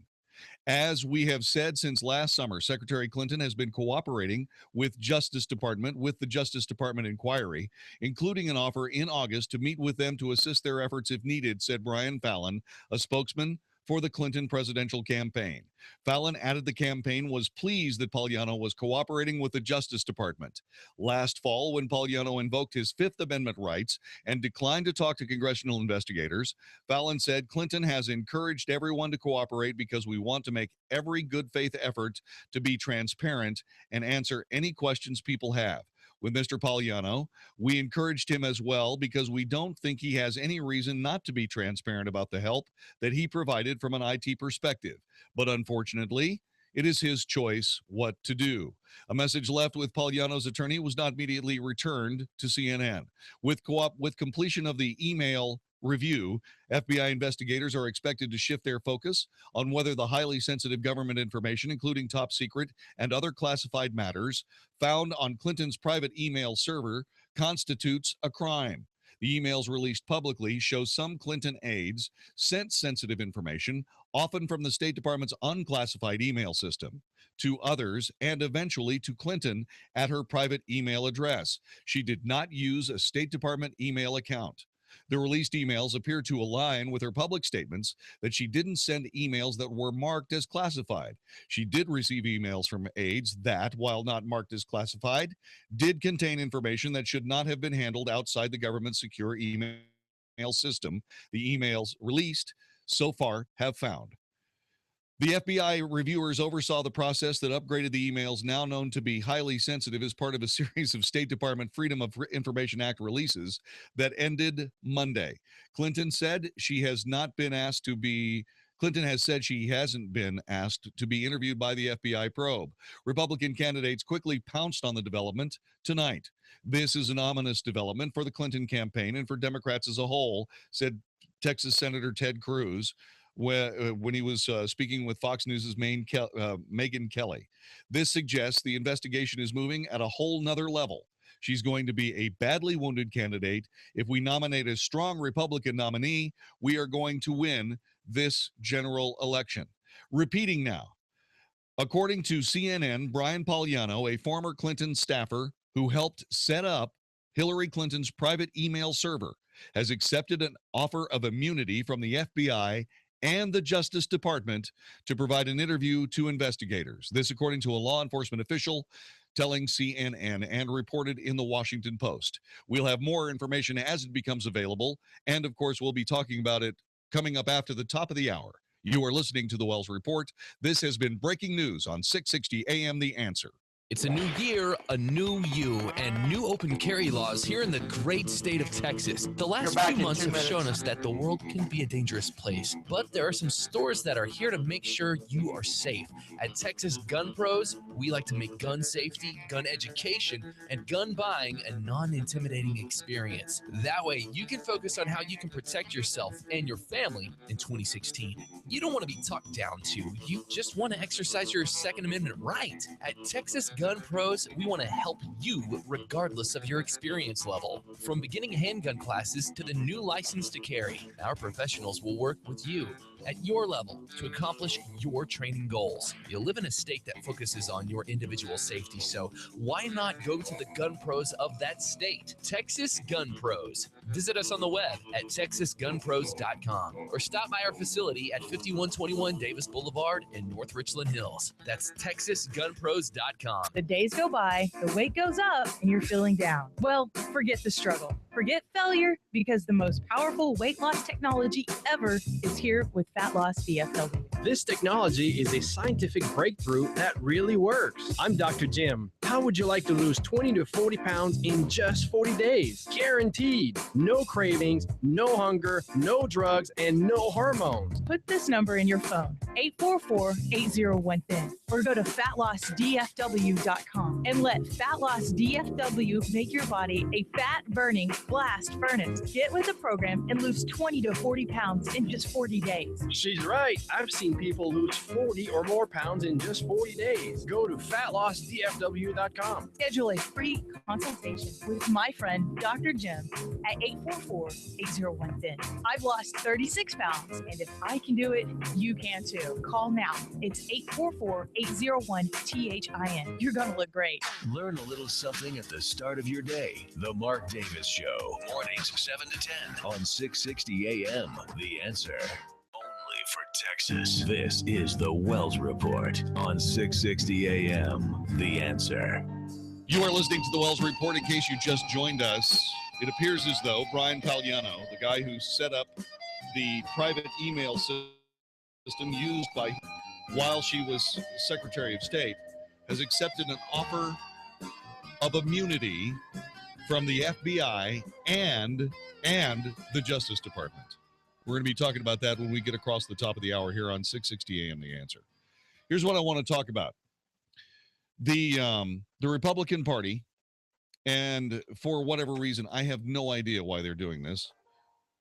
As we have said since last summer, Secretary Clinton has been cooperating with the Justice Department inquiry, including an offer in August to meet with them to assist their efforts if needed, said Brian Fallon, a spokesman for the Clinton presidential campaign. Fallon added the campaign was pleased that Pagliano was cooperating with the Justice Department. Last fall, when Pagliano invoked his Fifth Amendment rights and declined to talk to congressional investigators, Fallon said Clinton has encouraged everyone to cooperate because we want to make every good faith effort to be transparent and answer any questions people have. With Mr. Pagliano, we encouraged him as well because we don't think he has any reason not to be transparent about the help that he provided from an IT perspective. But unfortunately, it is his choice what to do. A message left with Pagliano's attorney was not immediately returned to CNN. With completion of the email review, FBI investigators are expected to shift their focus on whether the highly sensitive government information, including top secret and other classified matters found on Clinton's private email server, constitutes a crime. The emails released publicly show some Clinton aides sent sensitive information, often from the State Department's unclassified email system, to others and eventually to Clinton at her private email address. She did not use a State Department email account. The released emails appear to align with her public statements that she didn't send emails that were marked as classified. She did receive emails from aides that, while not marked as classified, did contain information that should not have been handled outside the government's secure email system. The emails released so far have found. The FBI reviewers oversaw the process that upgraded the emails now known to be highly sensitive as part of a series of State Department Freedom of Information Act releases that ended Monday. Clinton has said she hasn't been asked to be interviewed by the FBI probe. Republican candidates quickly pounced on the development tonight. This is an ominous development for the Clinton campaign and for Democrats as a whole, said Texas Senator Ted Cruz when he was speaking with Fox News' Megyn Kelly. This suggests the investigation is moving at a whole nother level. She's going to be a badly wounded candidate. If we nominate a strong Republican nominee, we are going to win this general election. Repeating now, according to CNN, Brian Pagliano, a former Clinton staffer who helped set up Hillary Clinton's private email server, has accepted an offer of immunity from the FBI and the Justice Department to provide an interview to investigators. This, according to a law enforcement official telling CNN and reported in the Washington Post. We'll have more information as it becomes available, and of course, we'll be talking about it coming up after the top of the hour. You are listening to the Wells Report. This has been breaking news on 660 AM The Answer. It's a new year, a new you, and new open carry laws here in the great state of Texas. The last few months have shown us that the world can be a dangerous place, but there are some stores that are here to make sure you are safe. At Texas Gun Pros, we like to make gun safety, gun education, and gun buying a non-intimidating experience. That way, you can focus on how you can protect yourself and your family in 2016. You don't want to be talked down to. You just want to exercise your Second Amendment right. At Texas Gun Pros, we want to help you regardless of your experience level. From beginning handgun classes to the new license to carry, our professionals will work with you at your level to accomplish your training goals. You live in a state that focuses on your individual safety, so why not go to the gun pros of that state? Texas Gun Pros. Visit us on the web at texasgunpros.com or stop by our facility at 5121 Davis Boulevard in North Richland Hills. That's texasgunpros.com. The days go by, the weight goes up, and you're feeling down. Well, forget the struggle. Forget failure, because the most powerful weight loss technology ever is here with Fat Loss DFW. This technology is a scientific breakthrough that really works. I'm Dr. Jim. How would you like to lose 20 to 40 pounds in just 40 days? Guaranteed. No cravings, no hunger, no drugs, and no hormones. Put this number in your phone, 844-801-THIN, or go to fatlossdfw.com and let Fat Loss DFW make your body a fat-burning blast furnace. Get with the program and lose 20 to 40 pounds in just 40 days. She's right. I've seen people lose 40 or more pounds in just 40 days. Go to fatlossdfw.com. Schedule a free consultation with my friend, Dr. Jim, at 844-801-THIN. I've lost 36 pounds, and if I can do it, you can too. Call now. It's 844-801-THIN. You're going to look great. Learn a little something at the start of your day. The Mark Davis Show. Mornings 7 to 10 on 660 AM. The Answer. Only for Texas. This is the Wells Report on 660 AM. The Answer. You are listening to the Wells Report. In case you just joined us, it appears as though Brian Pagliano, the guy who set up the private email system used by while she was Secretary of State, has accepted an offer of immunity from the FBI and the Justice Department. We're going to be talking about that when we get across the top of the hour here on 660 AM The Answer. Here's what I want to talk about. The Republican Party, and for whatever reason, I have no idea why they're doing this,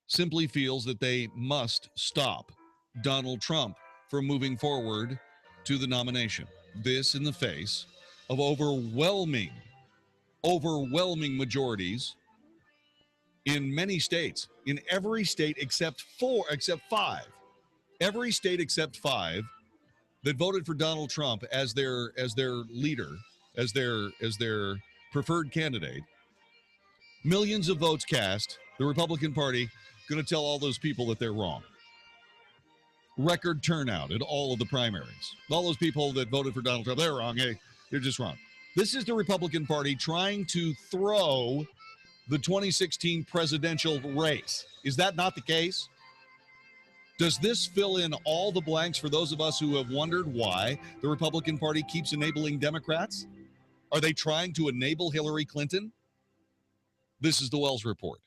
simply feels that they must stop Donald Trump from moving forward to the nomination. This in the face of overwhelming majorities in many states, in every state except five. Every state except five that voted for Donald Trump as their leader, as their preferred candidate. Millions of votes cast. The Republican Party going to tell all those people that they're wrong. Record turnout at all of the primaries. All those people that voted for Donald Trump, they're wrong. Hey, they're just wrong. This is the Republican Party trying to throw the 2016 presidential race. Is that not the case? Does this fill in all the blanks for those of us who have wondered why the Republican Party keeps enabling Democrats? Are they trying to enable Hillary Clinton? This is the Wells Report.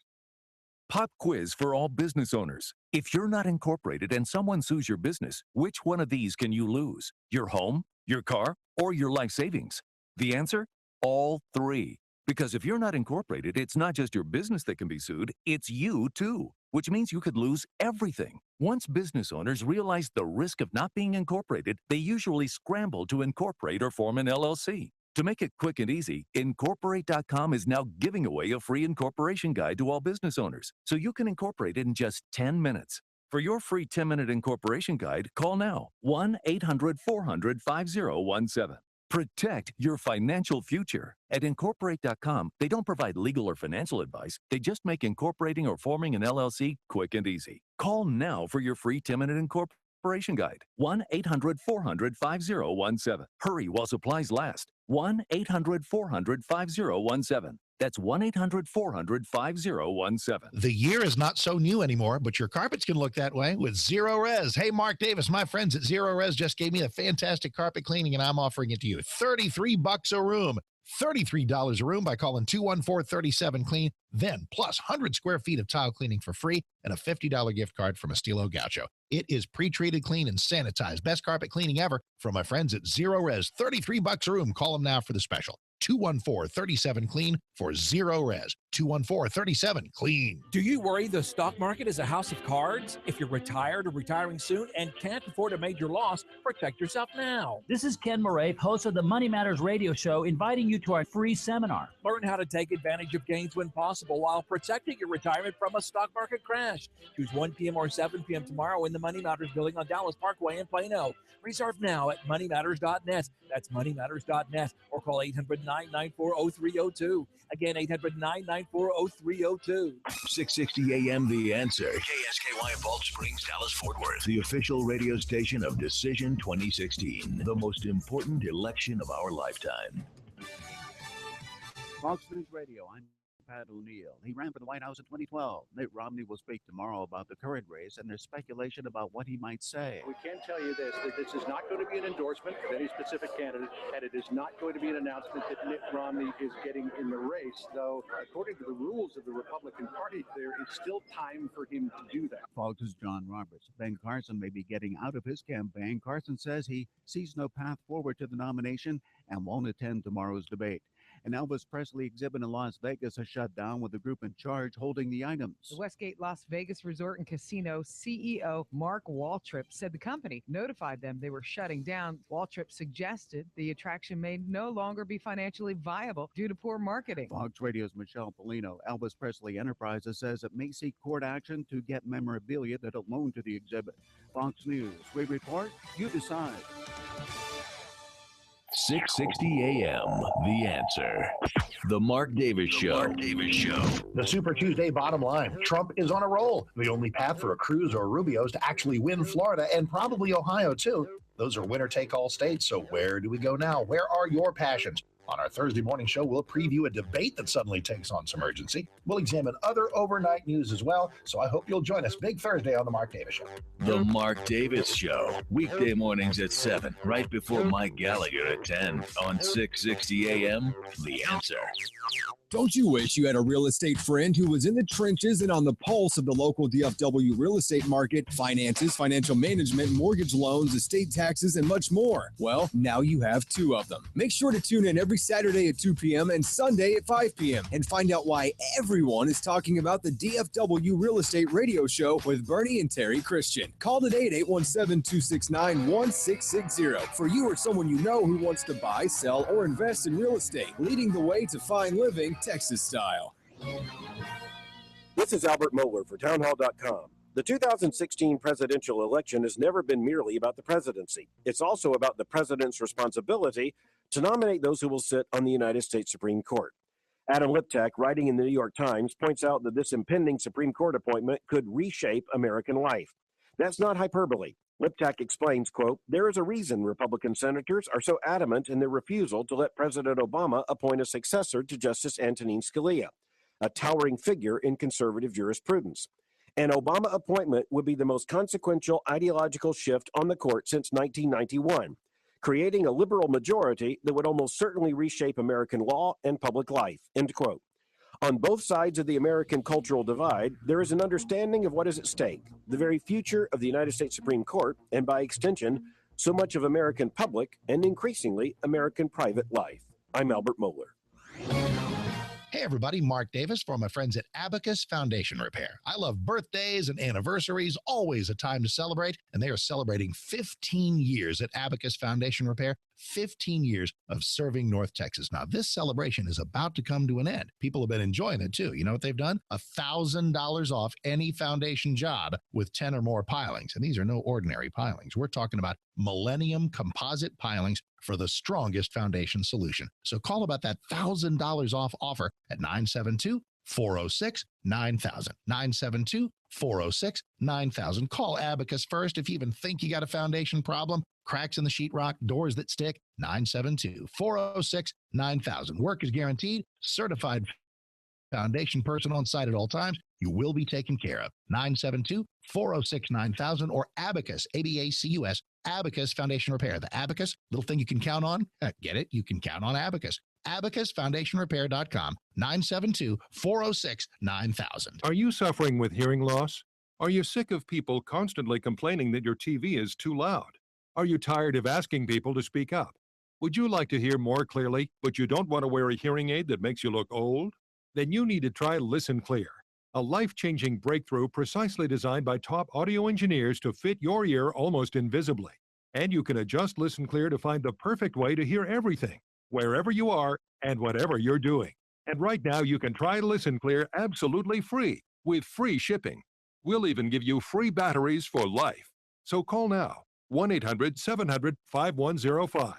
Pop quiz for all business owners. If you're not incorporated and someone sues your business, which one of these can you lose? Your home, your car, or your life savings? The answer? All three. Because if you're not incorporated, it's not just your business that can be sued, it's you too, which means you could lose everything. Once business owners realize the risk of not being incorporated, they usually scramble to incorporate or form an LLC. To make it quick and easy, Incorporate.com is now giving away a free incorporation guide to all business owners, so you can incorporate in just 10 minutes. For your free 10-minute incorporation guide, call now, 1-800-400-5017. Protect your financial future. At Incorporate.com, they don't provide legal or financial advice. They just make incorporating or forming an LLC quick and easy. Call now for your free 10-minute incorporation guide, 1-800-400-5017. Hurry while supplies last. 1-800-400-5017. That's 1-800-400-5017. The year is not so new anymore, but your carpets can look that way with Zero Res. Hey, Mark Davis, my friends at Zero Res just gave me a fantastic carpet cleaning, and I'm offering it to you. $33 a room. $33 a room by calling 214-37-CLEAN. Then, plus 100 square feet of tile cleaning for free and a $50 gift card from Estilo Gaucho. It is pre-treated, clean, and sanitized. Best carpet cleaning ever from my friends at Zero Res. $33 a room. Call them now for the special. 214-37-CLEAN for Zero Res. 214-37-CLEAN. Do you worry the stock market is a house of cards? If you're retired or retiring soon and can't afford a major loss, protect yourself now. This is Ken Moraif, host of the Money Matters radio show, inviting you to our free seminar. Learn how to take advantage of gains when possible while protecting your retirement from a stock market crash. Choose 1 p.m. or 7 p.m. tomorrow in the Money Matters building on Dallas Parkway in Plano. Reserve now at moneymatters.net. That's moneymatters.net, or call 800-994-0302. Again, 800-994-0302. 660 AM The Answer. KSKY Balch Springs, Dallas, Fort Worth. The official radio station of Decision 2016. The most important election of our lifetime. Fox News Radio, I'm Pat O'Neill. He ran for the White House in 2012. Mitt Romney will speak tomorrow about the current race, and there's speculation about what he might say. We can tell you this, that this is not going to be an endorsement of any specific candidate, and it is not going to be an announcement that Mitt Romney is getting in the race, though, according to the rules of the Republican Party, there is still time for him to do that. Fox's John Roberts. Ben Carson may be getting out of his campaign. Carson says he sees no path forward to the nomination and won't attend tomorrow's debate. An Elvis Presley exhibit in Las Vegas is shut down with the group in charge holding the items. The Westgate Las Vegas Resort and Casino CEO Mark Waltrip said the company notified them they were shutting down. Waltrip suggested the attraction may no longer be financially viable due to poor marketing. Fox Radio's Michelle Polino. Elvis Presley Enterprises says it may seek court action to get memorabilia that it loaned to the exhibit. Fox News. We report, you decide. 660 AM The Answer. The Mark Davis Show. The Super Tuesday bottom line. Trump is on a roll. The only path for a Cruz or Rubio is to actually win Florida and probably Ohio, too. Those are winner-take-all states, so where do we go now? Where are your passions? On our Thursday morning show, we'll preview a debate that suddenly takes on some urgency. We'll examine other overnight news as well, so I hope you'll join us big Thursday on The Mark Davis Show. The Mark Davis Show. Weekday mornings at 7, right before Mike Gallagher at 10 on 660 AM The Answer. Don't you wish you had a real estate friend who was in the trenches and on the pulse of the local DFW real estate market, finances, financial management, mortgage loans, estate taxes, and much more? Well, now you have two of them. Make sure to tune in every Saturday at 2 p.m. and Sunday at 5 p.m. and find out why everyone is talking about the DFW Real Estate Radio Show with Bernie and Terry Christian. Call today at 817-269-1660 for you or someone you know who wants to buy, sell, or invest in real estate, leading the way to fine living Texas style. This is Albert Mohler for townhall.com. The 2016 presidential election has never been merely about the presidency. It's also about the president's responsibility to nominate those who will sit on the United States Supreme Court. Adam Liptak, writing in the New York Times, points out that this impending Supreme Court appointment could reshape American life. That's not hyperbole. Liptak explains, quote, "There is a reason Republican senators are so adamant in their refusal to let President Obama appoint a successor to Justice Antonin Scalia, a towering figure in conservative jurisprudence. An Obama appointment would be the most consequential ideological shift on the court since 1991, creating a liberal majority that would almost certainly reshape American law and public life," end quote. On both sides of the American cultural divide, there is an understanding of what is at stake, the very future of the United States Supreme Court, and by extension, so much of American public and increasingly American private life. I'm Albert Mohler. Hey everybody, Mark Davis for my friends at Abacus Foundation Repair. I love birthdays and anniversaries, always a time to celebrate, and they are celebrating 15 years at Abacus Foundation Repair, 15 years of serving North Texas. Now, this celebration is about to come to an end. People have been enjoying it too. You know what they've done? $1,000 off any foundation job with 10 or more pilings, and these are no ordinary pilings. We're talking about Millennium composite pilings for the strongest foundation solution. So call about that $1,000 off offer at 972-406-9000. 972-406-9000. Call Abacus first if you even think you got a foundation problem. Cracks in the sheetrock, doors that stick, 972-406-9000. Work is guaranteed, certified Foundation person on site at all times. You will be taken care of. 972-406-9000 or Abacus, ABACUS, Abacus Foundation Repair. The Abacus, little thing you can count on. Get it? You can count on Abacus. AbacusFoundationRepair.com, 972-406-9000. Are you suffering with hearing loss? Are you sick of people constantly complaining that your TV is too loud? Are you tired of asking people to speak up? Would you like to hear more clearly, but you don't want to wear a hearing aid that makes you look old? Then you need to try Listen Clear, a life-changing breakthrough precisely designed by top audio engineers to fit your ear almost invisibly. And you can adjust Listen Clear to find the perfect way to hear everything, wherever you are and whatever you're doing. And right now you can try Listen Clear absolutely free with free shipping. We'll even give you free batteries for life. So call now, 1-800-700-5105.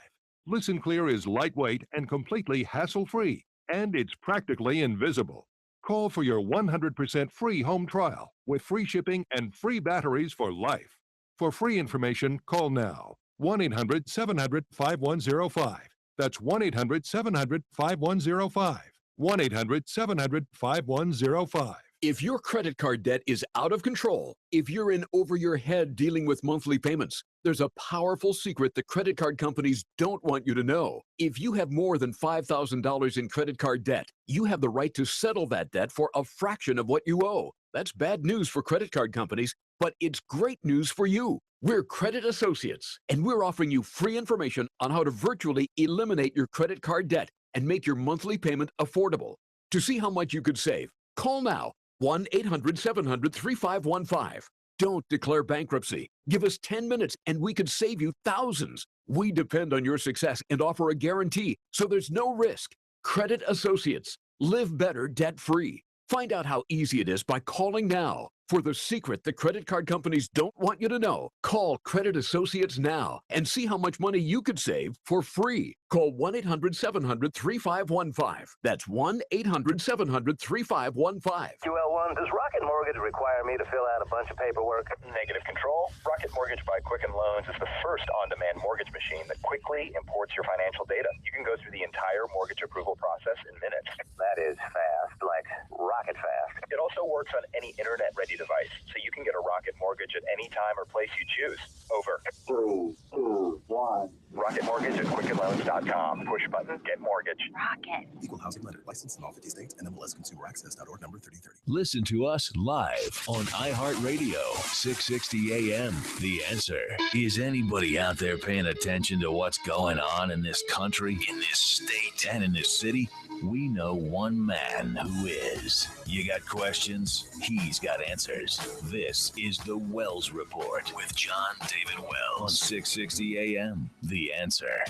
Listen Clear is lightweight and completely hassle-free, and it's practically invisible. Call for your 100% free home trial with free shipping and free batteries for life. For free information, call now, 1-800-700-5105. That's 1-800-700-5105. 1-800-700-5105. If your credit card debt is out of control, if you're in over your head dealing with monthly payments, there's a powerful secret the credit card companies don't want you to know. If you have more than $5,000 in credit card debt, you have the right to settle that debt for a fraction of what you owe. That's bad news for credit card companies, but it's great news for you. We're Credit Associates, and we're offering you free information on how to virtually eliminate your credit card debt and make your monthly payment affordable. To see how much you could save, call now, 1-800-700-3515. Don't declare bankruptcy. Give us 10 minutes and we could save you thousands. We depend on your success and offer a guarantee, so there's no risk. Credit Associates. Live better debt-free. Find out how easy it is by calling now. For the secret the credit card companies don't want you to know, call Credit Associates now and see how much money you could save for free. Call 1-800-700-3515. That's 1-800-700-3515. QL1, does Rocket Mortgage require me to fill out a bunch of paperwork? Negative control. Rocket Mortgage by Quicken Loans is the first on-demand mortgage machine that quickly imports your financial data. You can go through the entire mortgage approval process in minutes. That is fast, like rocket fast. It also works on any internet-ready device, so you can get a Rocket Mortgage at any time or place you choose. Over. 3, 2, 1. Rocket Mortgage at QuickenLoans.com. Push button, get mortgage. Rocket. Equal housing lender. Licensed in all 50 states. NMLSConsumerAccess.org number 3030. Listen to us live on iHeartRadio, 660 AM. The Answer. Is anybody out there paying attention to what's going on in this country, in this state, and in this city? We know one man who is. You got questions? He's got answers. This is the Wells Report with Jon-David Wells on 660 AM. The Answer.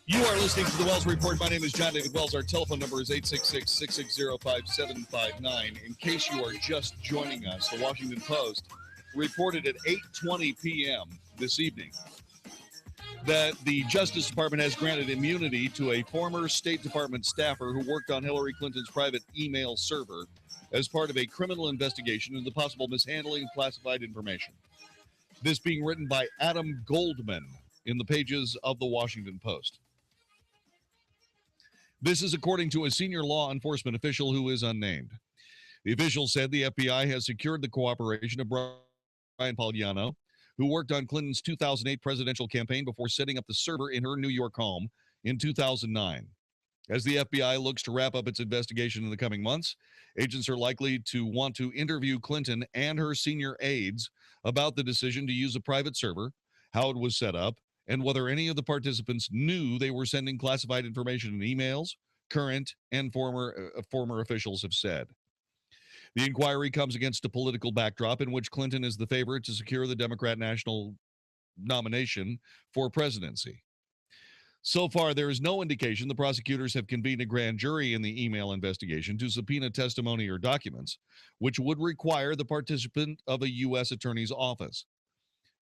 You are listening to the Wells Report. My name is Jon-David Wells. Our telephone number is 866-660-5759. In case you are just joining us, the Washington Post reported at 8:20 p.m. this evening that the Justice Department has granted immunity to a former State Department staffer who worked on Hillary Clinton's private email server as part of a criminal investigation into the possible mishandling of classified information. This being written by Adam Goldman in the pages of the Washington Post. This is according to a senior law enforcement official who is unnamed. The official said the FBI has secured the cooperation of Brian Pagliano, who worked on Clinton's 2008 presidential campaign before setting up the server in her New York home in 2009. As the FBI looks to wrap up its investigation in the coming months, agents are likely to want to interview Clinton and her senior aides about the decision to use a private server, how it was set up, and whether any of the participants knew they were sending classified information in emails, current and former officials have said. The inquiry comes against a political backdrop in which Clinton is the favorite to secure the Democrat national nomination for presidency. So far, there is no indication the prosecutors have convened a grand jury in the email investigation to subpoena testimony or documents, which would require the participant of a U.S. attorney's office.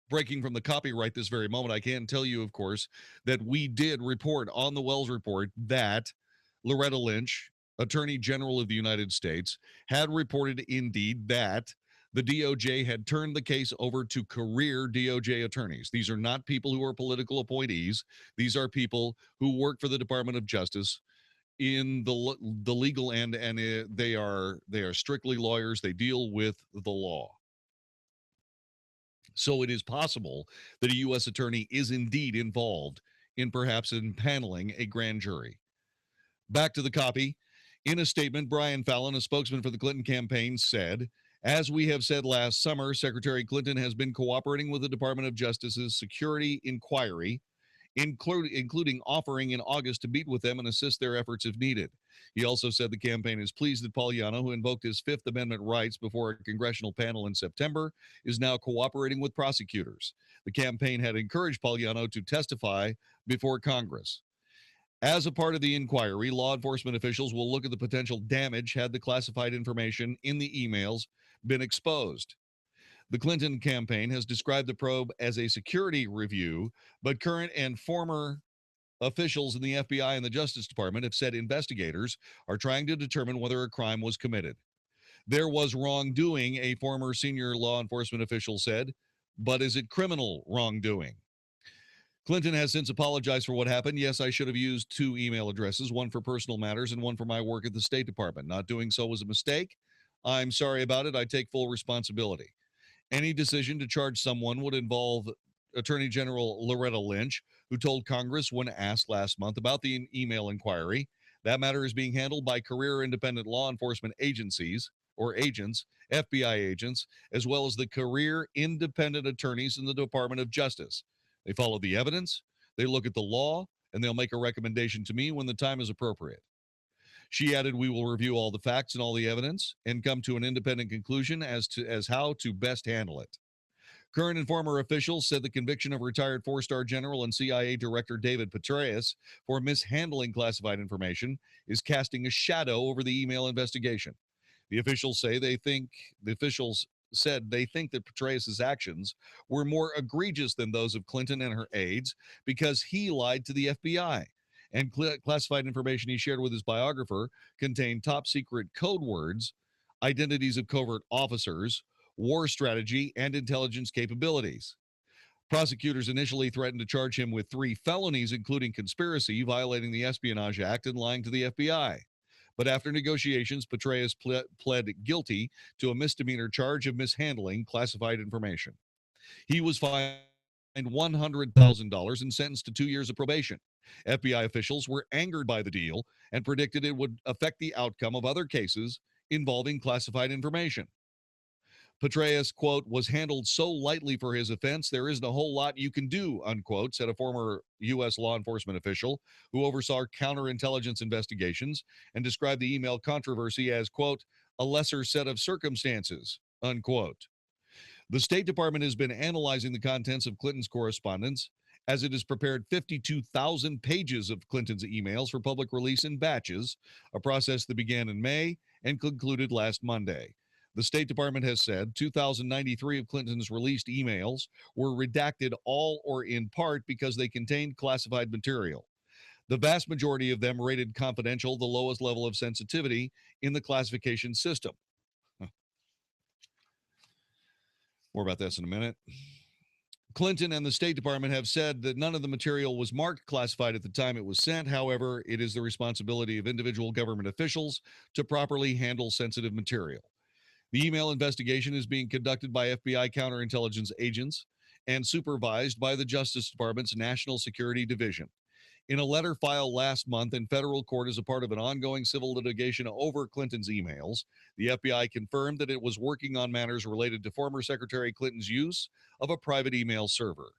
Breaking from the copyright this very moment, I can tell you, of course, that we did report on the Wells Report that Loretta Lynch, Attorney General of the United States, had reported indeed that the DOJ had turned the case over to career DOJ attorneys. These are not people who are political appointees. These are people who work for the Department of Justice in the legal end, and they are strictly lawyers. They deal with the law. So it is possible that a U.S. attorney is indeed involved in perhaps impaneling a grand jury. Back to the copy. In a statement, Brian Fallon, a spokesman for the Clinton campaign, said, "As we have said last summer, Secretary Clinton has been cooperating with the Department of Justice's security inquiry, including offering in August to meet with them and assist their efforts if needed." He also said the campaign is pleased that Poliano, who invoked his Fifth Amendment rights before a congressional panel in September, is now cooperating with prosecutors. The campaign had encouraged Poliano to testify before Congress. As a part of the inquiry, law enforcement officials will look at the potential damage had the classified information in the emails been exposed. The Clinton campaign has described the probe as a security review, but current and former officials in the FBI and the Justice Department have said investigators are trying to determine whether a crime was committed. There was wrongdoing, a former senior law enforcement official said, but is it criminal wrongdoing? Clinton has since apologized for what happened. "Yes, I should have used 2 email addresses, one for personal matters and one for my work at the State Department. Not doing so was a mistake. I'm sorry about it. I take full responsibility." Any decision to charge someone would involve Attorney General Loretta Lynch, who told Congress when asked last month about the email inquiry, that matter is being handled by career independent law enforcement agencies or agents, FBI agents, as well as the career independent attorneys in the Department of Justice. They follow the evidence, they look at the law, and they'll make a recommendation to me when the time is appropriate. She added, "We will review all the facts and all the evidence and come to an independent conclusion as how to best handle it." Current and former officials said the conviction of retired 4-star general and CIA Director David Petraeus for mishandling classified information is casting a shadow over the email investigation. The officials said they think that Petraeus' actions were more egregious than those of Clinton and her aides because he lied to the FBI. And classified information he shared with his biographer contained top secret code words, identities of covert officers, war strategy, and intelligence capabilities. Prosecutors initially threatened to charge him with 3 felonies, including conspiracy, violating the Espionage Act, and lying to the FBI. But after negotiations, Petraeus pled guilty to a misdemeanor charge of mishandling classified information. He was fined $100,000 and sentenced to 2 years of probation. FBI officials were angered by the deal and predicted it would affect the outcome of other cases involving classified information. Petraeus, quote, "was handled so lightly for his offense, there isn't a whole lot you can do," unquote, said a former U.S. law enforcement official who oversaw counterintelligence investigations and described the email controversy as, quote, "a lesser set of circumstances," unquote. The State Department has been analyzing the contents of Clinton's correspondence as it has prepared 52,000 pages of Clinton's emails for public release in batches, a process that began in May and concluded last Monday. The State Department has said 2,093 of Clinton's released emails were redacted all or in part because they contained classified material. The vast majority of them rated confidential, the lowest level of sensitivity in the classification system. More about this in a minute. Clinton and the State Department have said that none of the material was marked classified at the time it was sent. However, it is the responsibility of individual government officials to properly handle sensitive material. The email investigation is being conducted by FBI counterintelligence agents and supervised by the Justice Department's National Security Division. In a letter filed last month in federal court as a part of an ongoing civil litigation over Clinton's emails, the FBI confirmed that it was working on matters related to former Secretary Clinton's use of a private email server.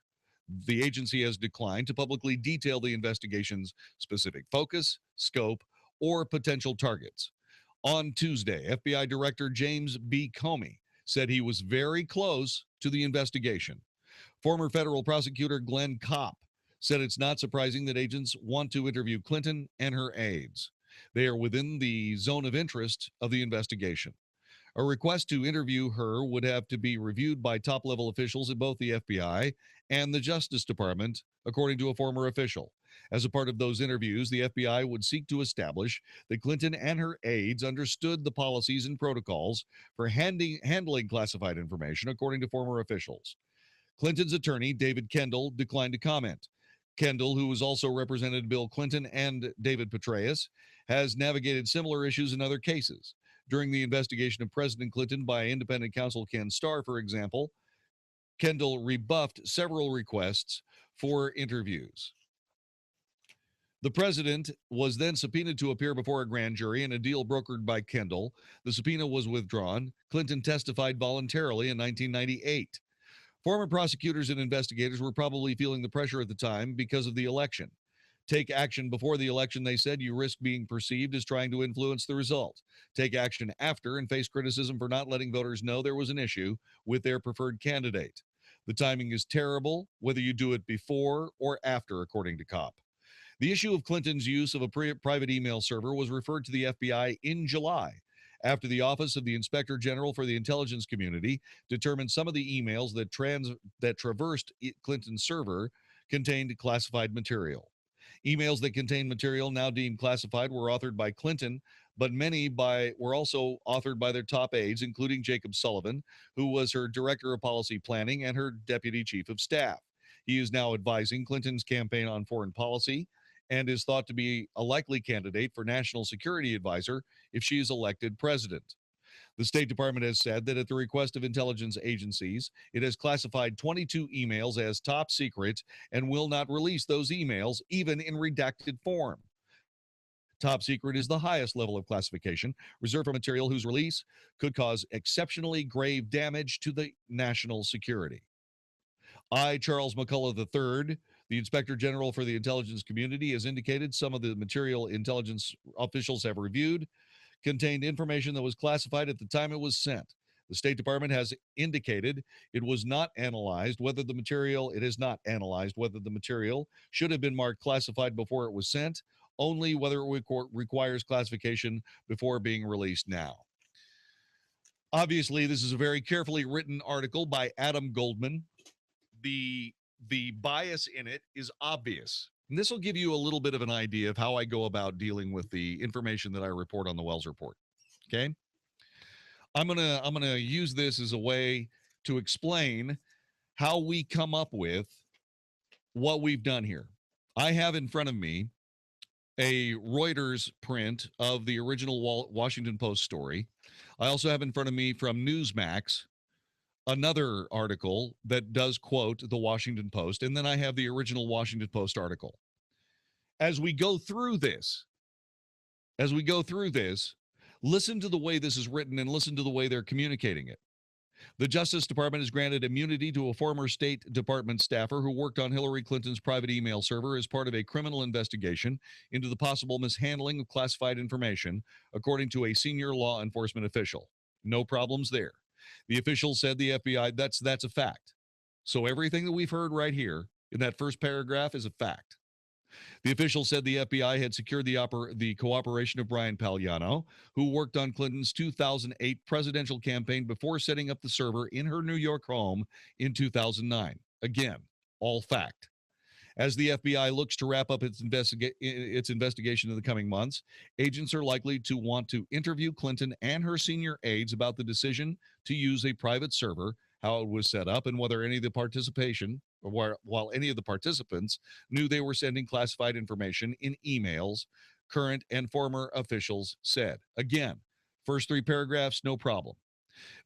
The agency has declined to publicly detail the investigation's specific focus, scope, or potential targets. On Tuesday, FBI Director James B. Comey said he was very close to the investigation. Former federal prosecutor Glenn Kopp said it's not surprising that agents want to interview Clinton and her aides. They are within the zone of interest of the investigation. A request to interview her would have to be reviewed by top-level officials at both the FBI and the Justice Department, according to a former official. As a part of those interviews, the FBI would seek to establish that Clinton and her aides understood the policies and protocols for handling classified information, according to former officials. Clinton's attorney, David Kendall, declined to comment. Kendall, who has also represented Bill Clinton and David Petraeus, has navigated similar issues in other cases. During the investigation of President Clinton by independent counsel Ken Starr, for example, Kendall rebuffed several requests for interviews. The president was then subpoenaed to appear before a grand jury in a deal brokered by Kendall. The subpoena was withdrawn. Clinton testified voluntarily in 1998. Former prosecutors and investigators were probably feeling the pressure at the time because of the election. Take action before the election, they said. You risk being perceived as trying to influence the result. Take action after and face criticism for not letting voters know there was an issue with their preferred candidate. The timing is terrible, whether you do it before or after, according to Kopp. The issue of Clinton's use of a private email server was referred to the FBI in July, after the Office of the Inspector General for the Intelligence Community determined some of the emails that traversed Clinton's server contained classified material. Emails that contained material now deemed classified were authored by Clinton, but many were also authored by their top aides, including Jacob Sullivan, who was her director of policy planning and her deputy chief of staff. He is now advising Clinton's campaign on foreign policy and is thought to be a likely candidate for national security advisor if she is elected president. The State Department has said that at the request of intelligence agencies, it has classified 22 emails as top secret and will not release those emails, even in redacted form. Top secret is the highest level of classification, reserved for material whose release could cause exceptionally grave damage to the national security. I, Charles McCullough III, the Inspector General for the Intelligence Community, has indicated some of the material intelligence officials have reviewed contained information that was classified at the time it was sent. The State Department has indicated it has not analyzed whether the material should have been marked classified before it was sent, only whether it requires classification before being released now. Obviously, this is a very carefully written article by Adam Goldman. The bias in it is obvious. And this will give you a little bit of an idea of how I go about dealing with the information that I report on the Wells Report. Okay? I'm gonna use this as a way to explain how we come up with what we've done here. I have in front of me a Reuters print of the original Washington Post story. I also have in front of me from Newsmax another article that does quote the Washington Post, and then I have the original Washington Post article. As we go through this, listen to the way this is written and listen to the way they're communicating it. The Justice Department has granted immunity to a former State Department staffer who worked on Hillary Clinton's private email server as part of a criminal investigation into the possible mishandling of classified information, according to a senior law enforcement official. No problems there. The official said the FBI, that's a fact. So everything that we've heard right here in that first paragraph is a fact. The official said the FBI had secured the cooperation of Brian Palliano, who worked on Clinton's 2008 presidential campaign before setting up the server in her New York home in 2009. Again, all fact. As the FBI looks to wrap up its investigation in the coming months, agents are likely to want to interview Clinton and her senior aides about the decision to use a private server, how it was set up, and whether any of the while any of the participants knew they were sending classified information in emails, current and former officials said. Again, first three paragraphs, no problem.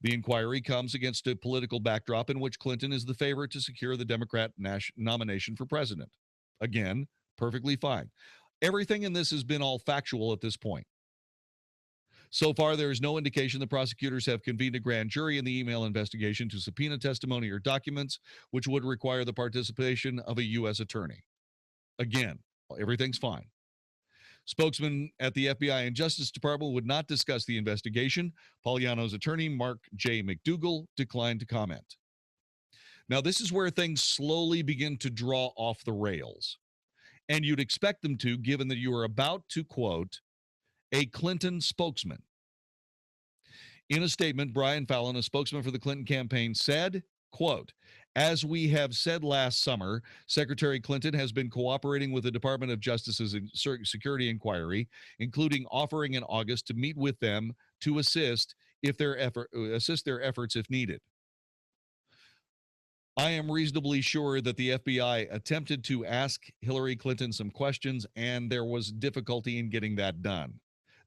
The inquiry comes against a political backdrop in which Clinton is the favorite to secure the Democrat nomination for president. Again, perfectly fine. Everything in this has been all factual at this point. So far, there is no indication the prosecutors have convened a grand jury in the email investigation to subpoena testimony or documents, which would require the participation of a U.S. attorney. Again, everything's fine. Spokesman at the FBI and Justice Department would not discuss the investigation. Palliano's attorney, Mark J. McDougal, declined to comment. Now, this is where things slowly begin to draw off the rails. And you'd expect them to, given that you are about to quote a Clinton spokesman. In a statement, Brian Fallon, a spokesman for the Clinton campaign, said, quote, As we have said last summer, Secretary Clinton has been cooperating with the Department of Justice's security inquiry, including offering in August to meet with them to assist their efforts if needed. I am reasonably sure that the FBI attempted to ask Hillary Clinton some questions, and there was difficulty in getting that done.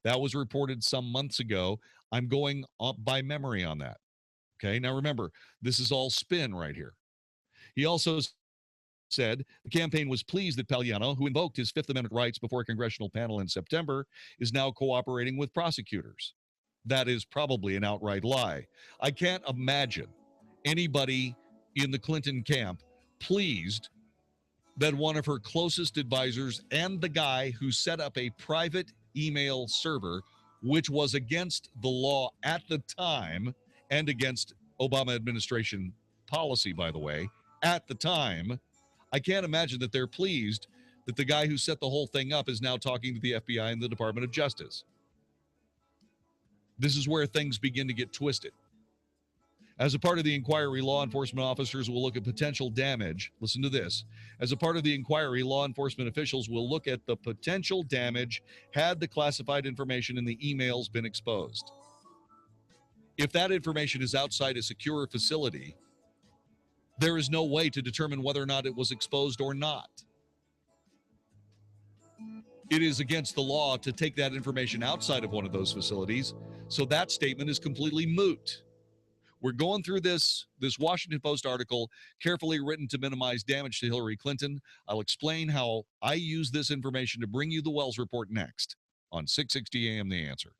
That was reported some months ago. I'm going by memory on that. Okay, now remember, this is all spin right here. He also said the campaign was pleased that Paliano, who invoked his Fifth Amendment rights before a congressional panel in September, is now cooperating with prosecutors. That is probably an outright lie. I can't imagine anybody in the Clinton camp pleased that one of her closest advisors and the guy who set up a private email server, which was against the law at the time and against Obama administration policy, by the way, at the time, I can't imagine that they're pleased that the guy who set the whole thing up is now talking to the FBI and the Department of Justice. This is where things begin to get twisted. As a part of the inquiry, law enforcement officers will look at potential damage. Listen to this. As a part of the inquiry, law enforcement officials will look at the potential damage had the classified information in the emails been exposed. If that information is outside a secure facility, there is no way to determine whether or not it was exposed or not. It is against the law to take that information outside of one of those facilities, so that statement is completely moot. We're going through this Washington Post article, carefully written to minimize damage to Hillary Clinton. I'll explain how I use this information to bring you the Wells Report next on 660 AM The Answer.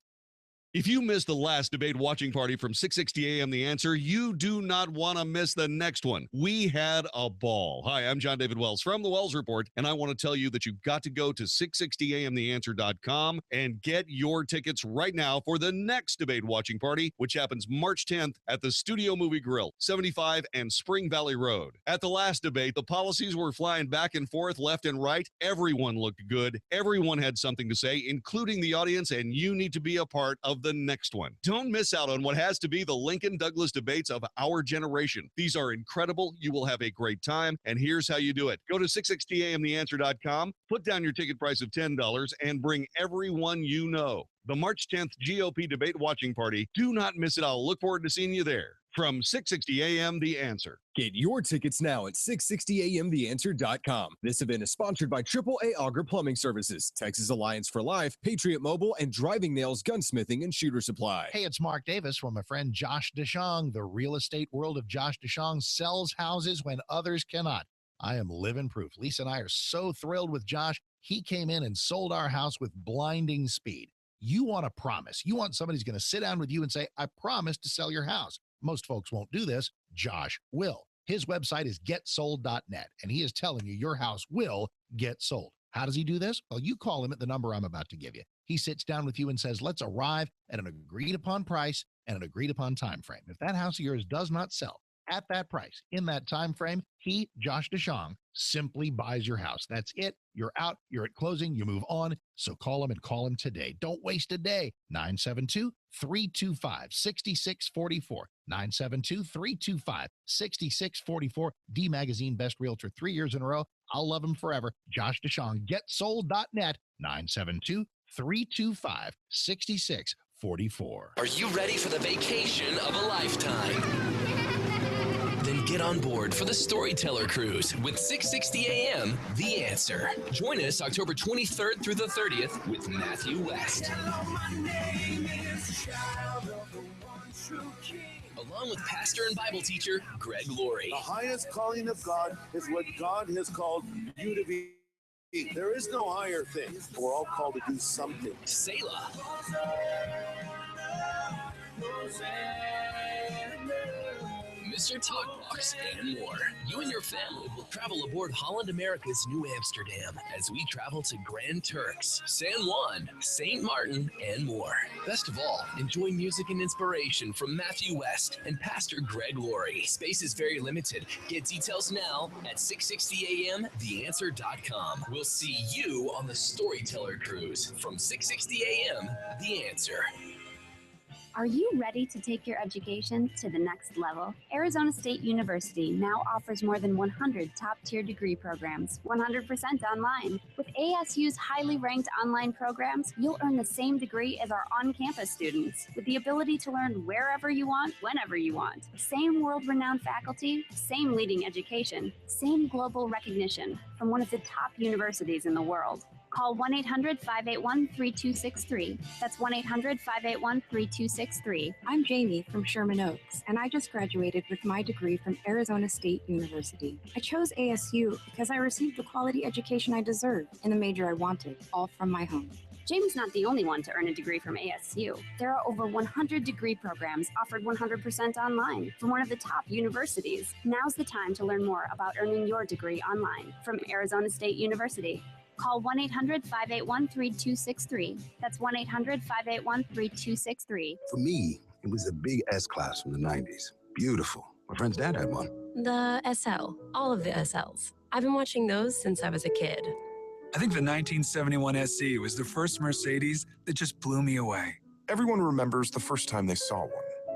If you missed the last debate watching party from 660 AM The Answer, you do not want to miss the next one. We had a ball. Hi, I'm Jon-David Wells from the Wells Report, and I want to tell you that you've got to go to 660amtheanswer.com and get your tickets right now for the next debate watching party, which happens March 10th at the Studio Movie Grill, 75 and Spring Valley Road. At the last debate, the policies were flying back and forth, left and right. Everyone looked good. Everyone had something to say, including the audience, and you need to be a part of the next one. Don't miss out on what has to be the Lincoln Douglas debates of our generation. These are incredible. You will have a great time, and here's how you do it. Go to 660amtheanswer.com, put down your ticket price of $10, and bring everyone you know. The March 10th GOP debate watching party. Do not miss it. I'll look forward to seeing you there. From 660 AM The Answer. Get your tickets now at 660amtheanswer.com. This event is sponsored by AAA Auger Plumbing Services, Texas Alliance for Life, Patriot Mobile, and Driving Nails Gunsmithing and Shooter Supply. Hey, it's Mark Davis from my friend Josh DeShong. The real estate world of Josh DeShong sells houses when others cannot. I am living proof. Lisa and I are so thrilled with Josh. He came in and sold our house with blinding speed. You want a promise. You want somebody who's going to sit down with you and say, I promise to sell your house. Most folks won't do this. Josh will. His website is getsold.net, and he is telling you your house will get sold. How does he do this? Well, you call him at the number I'm about to give you. He sits down with you and says, let's arrive at an agreed upon price and an agreed upon time frame. If that house of yours does not sell at that price in that time frame, he, Josh DeShong, simply buys your house. That's it. You're out. You're at closing. You move on. So call him and call him today. Don't waste a day. 972-325-6644. 972-325-6644. D Magazine Best Realtor 3 years in a row. I'll love him forever. Josh DeShong, getsold.net. 972-325-6644. Are you ready for the vacation of a lifetime? Then get on board for the Storyteller Cruise with 660 AM The Answer. Join us October 23rd through the 30th with Matthew West. Along with pastor and Bible teacher Greg Laurie. The highest calling of God is what God has called you to be. There is no higher thing. We're all called to do something. Selah. Mr. Talkbox, and more. You and your family will travel aboard Holland America's New Amsterdam as we travel to Grand Turks, San Juan, St. Martin, and more. Best of all, enjoy music and inspiration from Matthew West and Pastor Greg Laurie. Space is very limited. Get details now at 660amtheanswer.com. We'll see you on the Storyteller Cruise from 660 AM The Answer. Are you ready to take your education to the next level? Arizona State University now offers more than 100 top-tier degree programs, 100% online. With ASU's highly ranked online programs, you'll earn the same degree as our on-campus students, with the ability to learn wherever you want, whenever you want. Same world-renowned faculty, same leading education, same global recognition from one of the top universities in the world. Call 1-800-581-3263. That's 1-800-581-3263. I'm Jamie from Sherman Oaks, and I just graduated with my degree from Arizona State University. I chose ASU because I received the quality education I deserve in the major I wanted, all from my home. Jamie's not the only one to earn a degree from ASU. There are over 100 degree programs offered 100% online from one of the top universities. Now's the time to learn more about earning your degree online from Arizona State University. Call 1-800-581-3263. That's 1-800-581-3263. For me, it was the big S-Class from the 90s. Beautiful. My friend's dad had one. The SL, all of the SLs. I've been watching those since I was a kid. I think the 1971 SC was the first Mercedes that just blew me away. Everyone remembers the first time they saw one,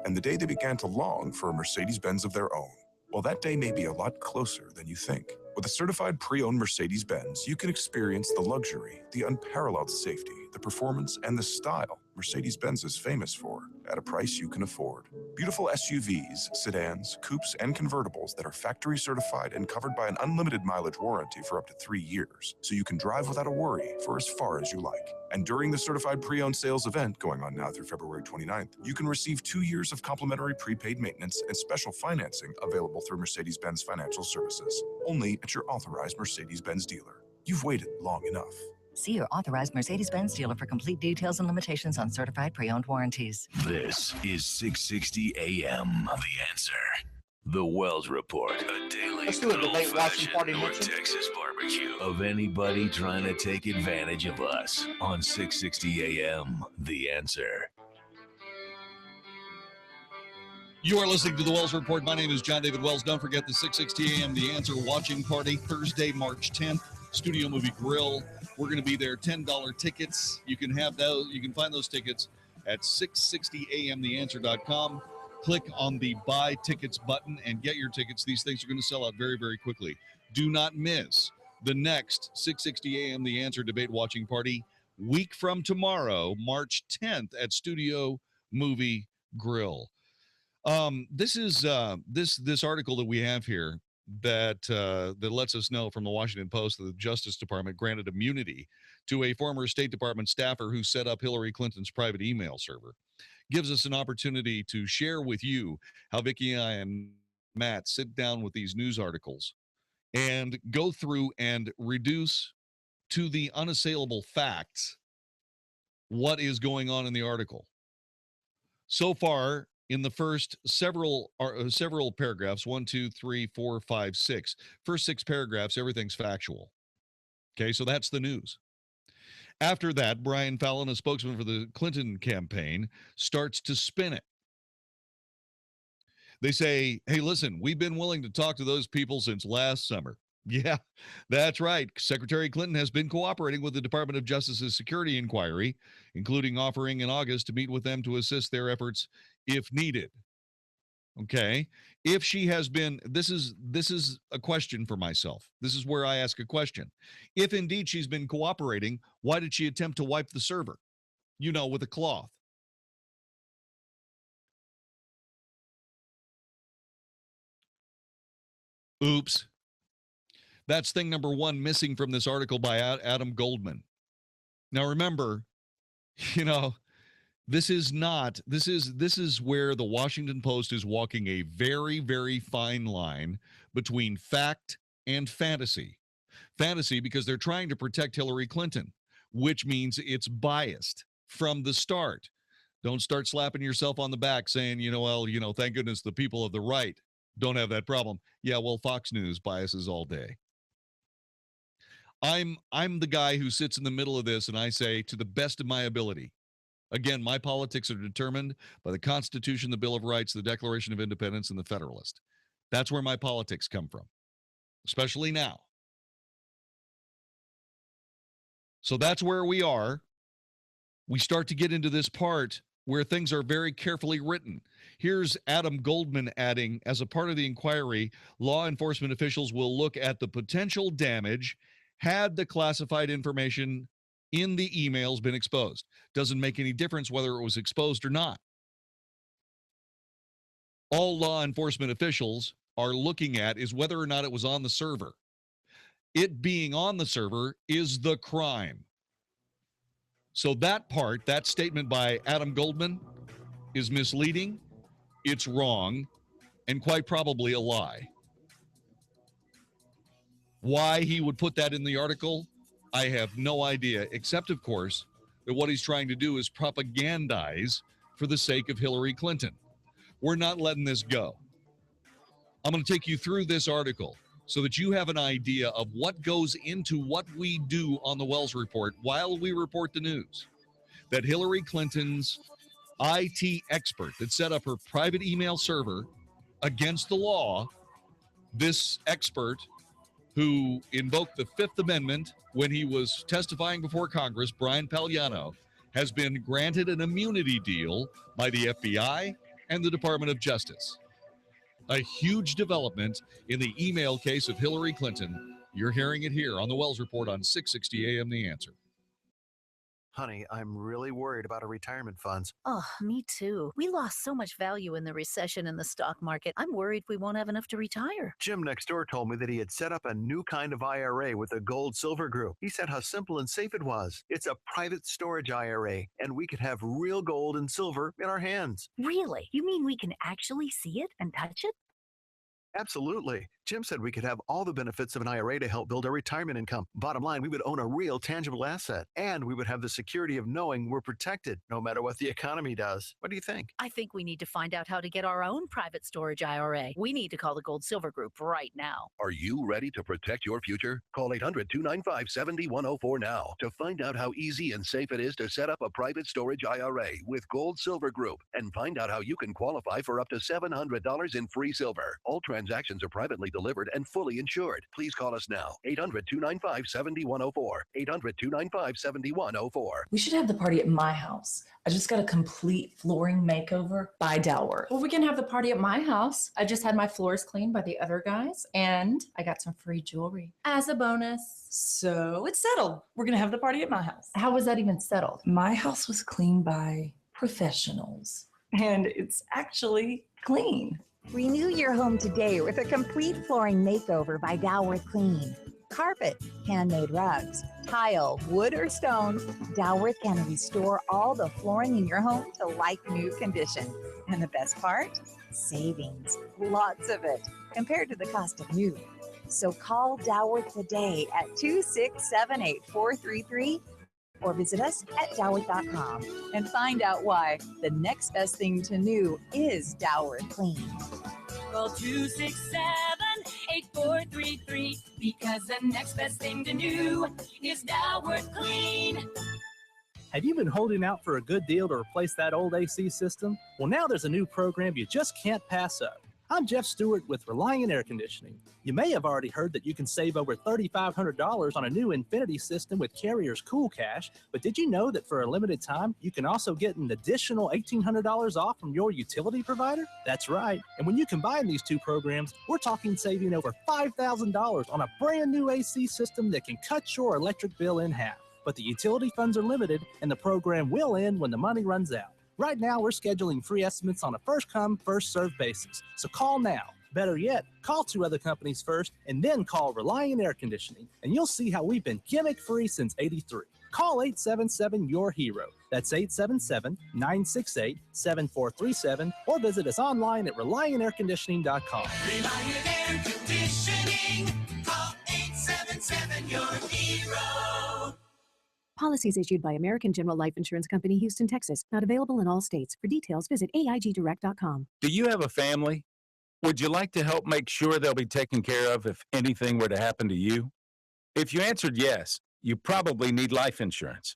and the day they began to long for a Mercedes-Benz of their own. Well, that day may be a lot closer than you think. With a certified pre-owned Mercedes-Benz, you can experience the luxury, the unparalleled safety, the performance, and the style Mercedes-Benz is famous for at a price you can afford. Beautiful SUVs, sedans, coupes, and convertibles that are factory certified and covered by an unlimited mileage warranty for up to 3 years, so you can drive without a worry for as far as you like. And during the certified pre-owned sales event going on now through February 29th, you can receive 2 years of complimentary prepaid maintenance and special financing available through Mercedes-Benz Financial Services, only at your authorized Mercedes-Benz dealer. You've waited long enough. See your authorized Mercedes-Benz dealer for complete details and limitations on certified pre-owned warranties. This is 660 AM. The Answer. The Wells Report, a daily Let's do a debate watching party North mixing. Texas barbecue of anybody trying to take advantage of us on 660 AM. The Answer. You are listening to the Wells Report. My name is Jon-David Wells. Don't forget the 660 AM The Answer watching party Thursday, March 10th. Studio Movie Grill. We're going to be there. $10 tickets. You can have those. You can find those tickets at 660amtheanswer.com. Click on the buy tickets button and get your tickets. These things are going to sell out very, very quickly. Do not miss the next 660 AM The Answer debate watching party week from tomorrow, March 10th at Studio Movie Grill. This is this article that we have here that lets us know from the Washington Post that the Justice Department granted immunity to a former State Department staffer who set up Hillary Clinton's private email server. Gives us an opportunity to share with you how Vicki and I and Matt sit down with these news articles and go through and reduce to the unassailable facts what is going on in the article. So far, in the first several paragraphs, 1, 2, 3, 4, 5, 6. First 6 paragraphs, everything's factual. Okay, so that's the news. After that, Brian Fallon, a spokesman for the Clinton campaign, starts to spin it. They say, hey, listen, we've been willing to talk to those people since last summer. Yeah, that's right. Secretary Clinton has been cooperating with the Department of Justice's security inquiry, including offering in August to meet with them to assist their efforts if needed. Okay. If she has been, this is a question for myself. This is where I ask a question. If indeed she's been cooperating, why did she attempt to wipe the server? You know, with a cloth. Oops. That's thing number 1 missing from this article by Adam Goldman. Now remember, you know, this is where the Washington Post is walking a very, very fine line between fact and fantasy. Fantasy because they're trying to protect Hillary Clinton, which means it's biased from the start. Don't start slapping yourself on the back saying, thank goodness the people of the right don't have that problem. Yeah, well, Fox News biases all day. I'm the guy who sits in the middle of this and I say, to the best of my ability. Again, my politics are determined by the Constitution, the Bill of Rights, the Declaration of Independence, and the Federalist. That's where my politics come from, especially now. So that's where we are. We start to get into this part where things are very carefully written. Here's Adam Goldman adding, as a part of the inquiry, law enforcement officials will look at the potential damage had the classified information in the emails been exposed. Doesn't make any difference whether it was exposed or not. All law enforcement officials are looking at is whether or not it was on the server. It being on the server is the crime. So that part, that statement by Adam Goldman, is misleading, it's wrong, and quite probably a lie. Why he would put that in the article, I have no idea, except, of course, that what he's trying to do is propagandize for the sake of Hillary Clinton. We're not letting this go. I'm going to take you through this article so that you have an idea of what goes into what we do on the Wells Report while we report the news. That Hillary Clinton's IT expert that set up her private email server against the law, this expert who invoked the Fifth Amendment when he was testifying before Congress, Brian Pagliano, has been granted an immunity deal by the FBI and the Department of Justice. A huge development in the email case of Hillary Clinton. You're hearing it here on the Wells Report on 660 AM The Answer. Honey, I'm really worried about our retirement funds. Oh, me too. We lost so much value in the recession in the stock market. I'm worried we won't have enough to retire. Jim next door told me that he had set up a new kind of IRA with the Gold Silver Group. He said how simple and safe it was. It's a private storage IRA, and we could have real gold and silver in our hands. Really? You mean we can actually see it and touch it? Absolutely. Jim said we could have all the benefits of an IRA to help build our retirement income. Bottom line, we would own a real tangible asset, and we would have the security of knowing we're protected no matter what the economy does. What do you think? I think we need to find out how to get our own private storage IRA. We need to call the Gold Silver Group right now. Are you ready to protect your future? Call 800-295-7104 now to find out how easy and safe it is to set up a private storage IRA with Gold Silver Group, and find out how you can qualify for up to $700 in free silver. All transactions are privately delivered and fully insured. Please call us now. 800-295-7104. 800-295-7104. We should have the party at my house. I just got a complete flooring makeover by Dalworth. Well, we can have the party at my house. I just had my floors cleaned by the other guys, and I got some free jewelry as a bonus. So it's settled. We're going to have the party at my house. How was that even settled? My house was cleaned by professionals, and it's actually clean. Renew your home today with a complete flooring makeover by Dalworth Clean. Carpet, handmade rugs, tile, wood or stone, Dalworth can restore all the flooring in your home to like new condition. And the best part? Savings. Lots of it compared to the cost of new. So call Dalworth today at 267-8433 or visit us at Dalworth.com and find out why the next best thing to new is Dalworth Clean. Call 267-8433 because the next best thing to new is Dalworth Clean. Have you been holding out for a good deal to replace that old AC system? Well, now there's a new program you just can't pass up. I'm Jeff Stewart with Reliant Air Conditioning. You may have already heard that you can save over $3,500 on a new Infinity system with Carrier's Cool Cash, but did you know that for a limited time, you can also get an additional $1,800 off from your utility provider? That's right. And when you combine these two programs, we're talking saving over $5,000 on a brand new AC system that can cut your electric bill in half. But the utility funds are limited, and the program will end when the money runs out. Right now, we're scheduling free estimates on a first-come, first-served basis. So call now. Better yet, call 2 other companies first, and then call Reliant Air Conditioning, and you'll see how we've been gimmick-free since '83. Call 877-YOUR-HERO. That's 877-968-7437, or visit us online at ReliantAirConditioning.com. Reliant Air Conditioning. Call 877-YOUR-HERO. Policies issued by American General Life Insurance Company, Houston, Texas. Not available in all states. For details, visit AIGdirect.com. Do you have a family? Would you like to help make sure they'll be taken care of if anything were to happen to you? If you answered yes, you probably need life insurance.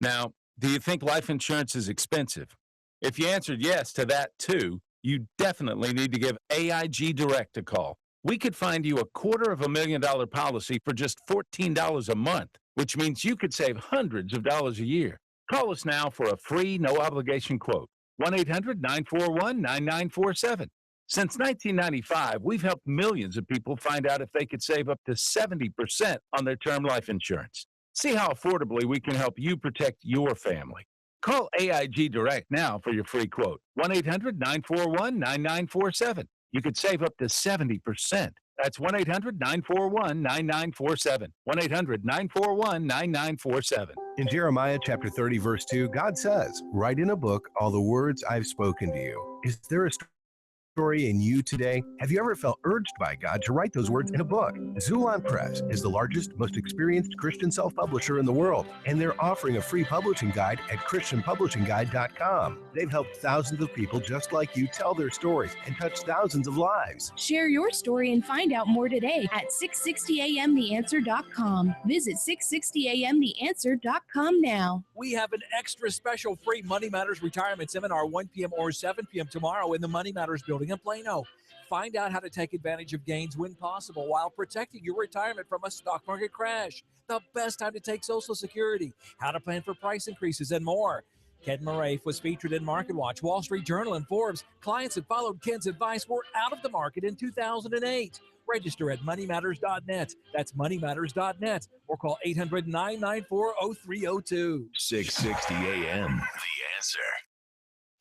Now, do you think life insurance is expensive? If you answered yes to that too, you definitely need to give AIG Direct a call. We could find you a $250,000 policy for just $14 a month, which means you could save hundreds of dollars a year. Call us now for a free, no-obligation quote. 1-800-941-9947. Since 1995, we've helped millions of people find out if they could save up to 70% on their term life insurance. See how affordably we can help you protect your family. Call AIG Direct now for your free quote. 1-800-941-9947. You could save up to 70%. That's 1-800-941-9947. 1-800-941-9947. In Jeremiah chapter 30, verse 2, God says, "Write in a book all the words I've spoken to you." Is there a story in you today? Have you ever felt urged by God to write those words in a book? Zulon Press is the largest, most experienced Christian self-publisher in the world, and they're offering a free publishing guide at christianpublishingguide.com. They've helped thousands of people just like you tell their stories and touch thousands of lives. Share your story and find out more today at 660amtheanswer.com. Visit 660amtheanswer.com now. We have an extra special free Money Matters retirement seminar 1 p.m. or 7 p.m. tomorrow in the Money Matters building in Plano. Find out how to take advantage of gains when possible while protecting your retirement from a stock market crash. The best time to take Social Security, how to plan for price increases, and more. Ken Moraif was featured in MarketWatch, Wall Street Journal, and Forbes. Clients that followed Ken's advice were out of the market in 2008. Register at moneymatters.net. That's moneymatters.net. Or call 800-994-0302. 660 AM. The Answer.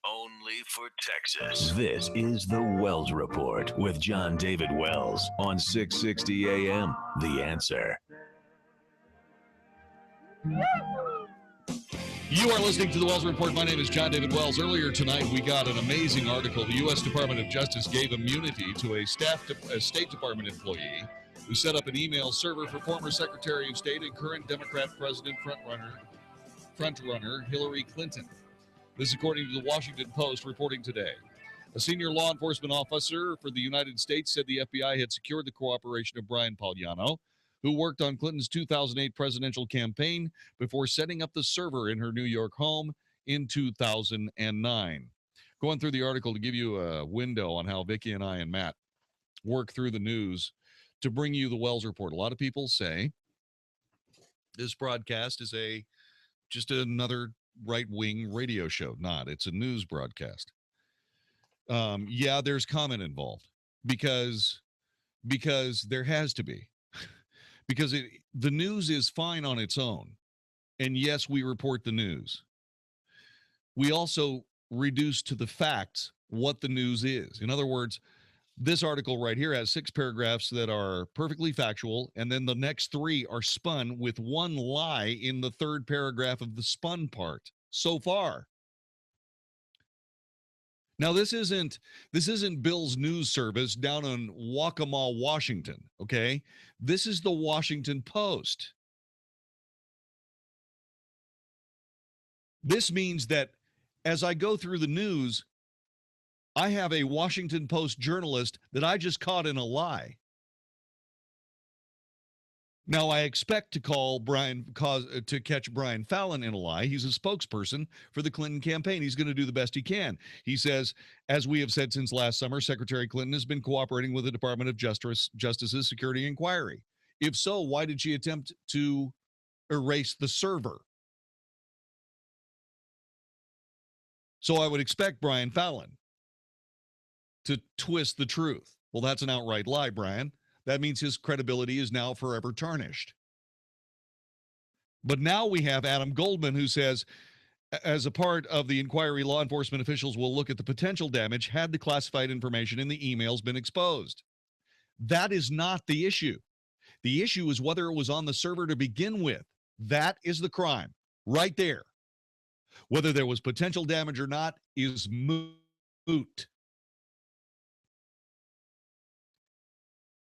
Only for Texas. This is the Wells Report with Jon-David Wells on 660 AM. The Answer. You are listening to the Wells Report. My name is Jon-David Wells. Earlier tonight, we got an amazing article. The U.S. Department of Justice gave immunity to a State Department employee who set up an email server for former Secretary of State and current Democrat President frontrunner Hillary Clinton. This is according to the Washington Post reporting today. A senior law enforcement officer for the United States said the FBI had secured the cooperation of Brian Pagliano, who worked on Clinton's 2008 presidential campaign before setting up the server in her New York home in 2009. Going through the article to give you a window on how Vicki and I and Matt work through the news to bring you the Wells Report. A lot of people say this broadcast is just another right-wing radio show. Not. It's a news broadcast. Yeah, there's comment involved because there has to be. Because the news is fine on its own. And yes, we report the news. We also reduce to the facts what the news is. In other words, this article right here has 6 paragraphs that are perfectly factual, and then the next 3 are spun with one lie in the 3rd paragraph of the spun part so far. Now, this isn't Bill's News Service down in Waccamaw, Washington, okay? This is the Washington Post. This means that as I go through the news, I have a Washington Post journalist that I just caught in a lie. Now, I expect to catch Brian Fallon in a lie. He's a spokesperson for the Clinton campaign. He's going to do the best he can. He says, as we have said since last summer, Secretary Clinton has been cooperating with the Department of Justice's security inquiry. If so, why did she attempt to erase the server? So I would expect Brian Fallon to twist the truth. Well, that's an outright lie, Brian. That means his credibility is now forever tarnished. But now we have Adam Goldman, who says, as a part of the inquiry, law enforcement officials will look at the potential damage had the classified information in the emails been exposed. That is not the issue. The issue is whether it was on the server to begin with. That is the crime right there. Whether there was potential damage or not is moot.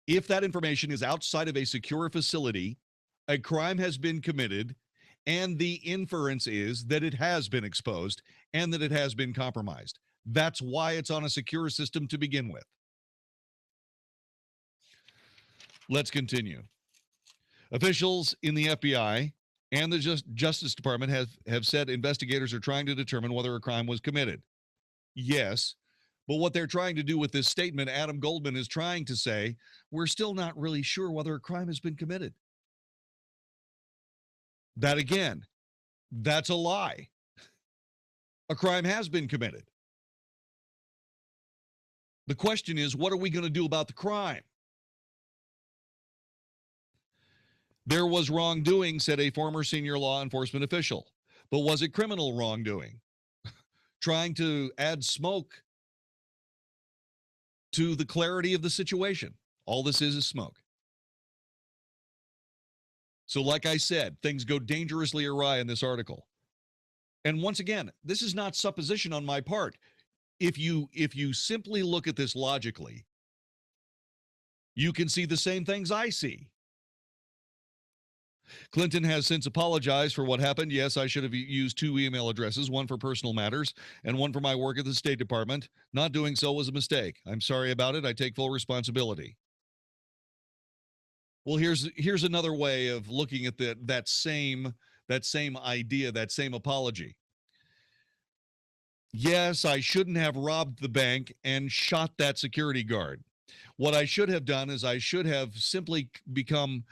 If that information is outside of a secure facility, a crime has been committed, and the inference is that it has been exposed and that it has been compromised. That's why it's on a secure system to begin with. Let's continue. Officials in the FBI and the Justice Department have said investigators are trying to determine whether a crime was committed. Yes. But what they're trying to do with this statement, Adam Goldman is trying to say, we're still not really sure whether a crime has been committed. That again, that's a lie. A crime has been committed. The question is, what are we going to do about the crime? There was wrongdoing, said a former senior law enforcement official. But was it criminal wrongdoing? Trying to add smoke to the clarity of the situation. All this is smoke. So like I said, things go dangerously awry in this article. And once again, this is not supposition on my part. If you simply look at this logically, you can see the same things I see. Clinton has since apologized for what happened. Yes, I should have used 2 email addresses, one for personal matters and one for my work at the State Department. Not doing so was a mistake. I'm sorry about it. I take full responsibility. Well, here's another way of looking at that same idea, that same apology. Yes, I shouldn't have robbed the bank and shot that security guard. What I should have done is I should have simply come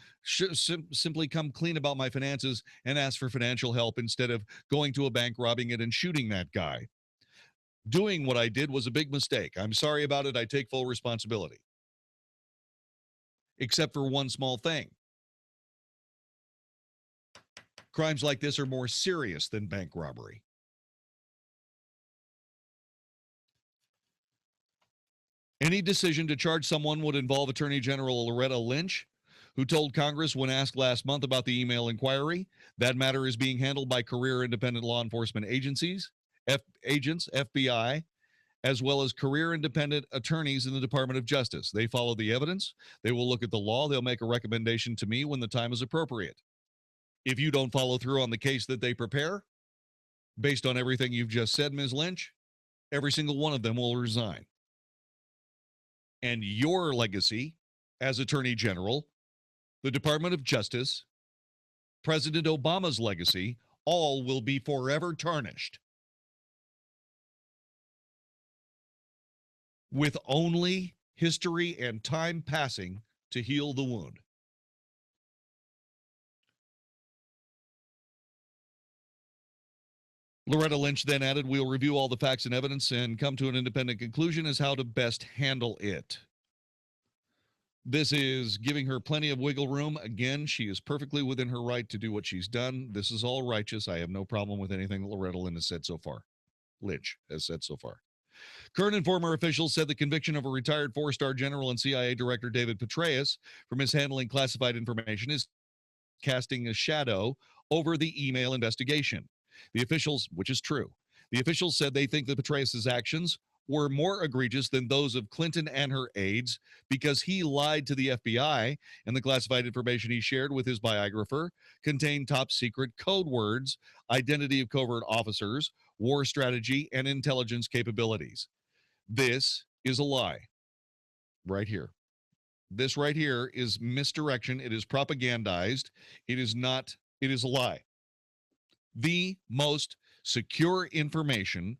clean about my finances and asked for financial help instead of going to a bank, robbing it, and shooting that guy. Doing what I did was a big mistake. I'm sorry about it. I take full responsibility. Except for one small thing. Crimes like this are more serious than bank robbery. Any decision to charge someone would involve Attorney General Loretta Lynch, who told Congress when asked last month about the email inquiry, that matter is being handled by career independent law enforcement agencies, agents, FBI, as well as career independent attorneys in the Department of Justice. They follow the evidence. They will look at the law. They'll make a recommendation to me when the time is appropriate. If you don't follow through on the case that they prepare, based on everything you've just said, Ms. Lynch, every single one of them will resign. And your legacy as Attorney General, the Department of Justice, President Obama's legacy, all will be forever tarnished. With only history and time passing to heal the wound. Loretta Lynch then added, we'll review all the facts and evidence and come to an independent conclusion as how to best handle it. This is giving her plenty of wiggle room. Again, she is perfectly within her right to do what she's done. This is all righteous. I have no problem with anything that Loretta Lynch has said so far. Lynch has said so far. Current and former officials said the conviction of a retired 4-star general and CIA Director David Petraeus for mishandling classified information is casting a shadow over the email investigation. The officials, which is true, the officials said they think that Petraeus' actions were more egregious than those of Clinton and her aides because he lied to the FBI and the classified information he shared with his biographer contained top secret code words, identity of covert officers, war strategy, and intelligence capabilities. This is a lie right here. This right here is misdirection. It is propagandized. It is not, it is a lie. The most secure information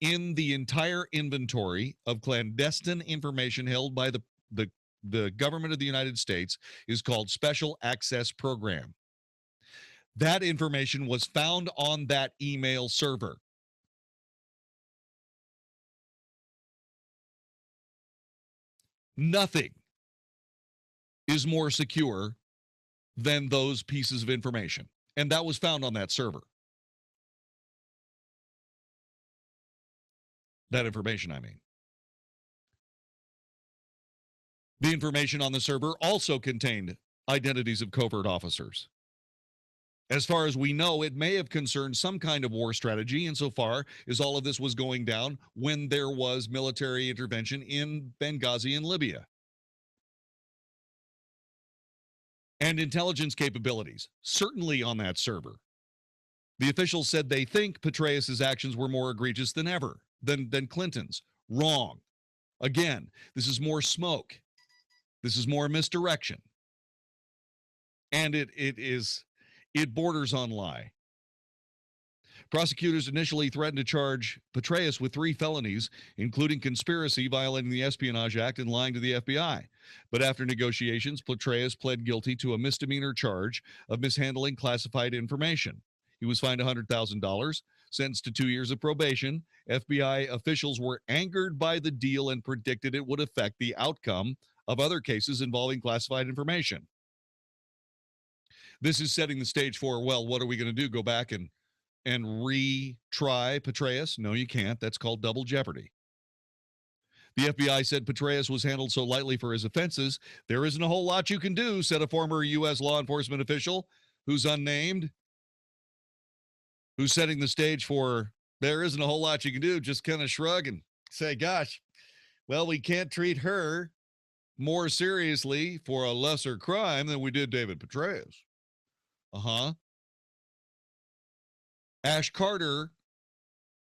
in the entire inventory of clandestine information held by the government of the United States is called Special Access Program. That information was found on that email server. Nothing is more secure than those pieces of information. And that was found on that server. That information, I mean. The information on the server also contained identities of covert officers. As far as we know, it may have concerned some kind of war strategy insofar as all of this was going down when there was military intervention in Benghazi and Libya. And intelligence capabilities, certainly on that server. The officials said they think Petraeus' actions were more egregious than ever, than Clinton's. Wrong. Again, this is more smoke. This is more misdirection. And it borders on lie. Prosecutors initially threatened to charge Petraeus with 3 felonies, including conspiracy, violating the Espionage Act, and lying to the FBI. But after negotiations, Petraeus pled guilty to a misdemeanor charge of mishandling classified information. He was fined $100,000, sentenced to 2 years of probation. FBI officials were angered by the deal and predicted it would affect the outcome of other cases involving classified information. This is setting the stage for, well, what are we going to do? Go back and retry Petraeus? No, you can't. That's called double jeopardy. The FBI said Petraeus was handled so lightly for his offenses, there isn't a whole lot you can do, said a former U.S. law enforcement official who's unnamed, who's setting the stage for there isn't a whole lot you can do, just kind of shrug and say, gosh, well, we can't treat her more seriously for a lesser crime than we did David Petraeus. Ash Carter,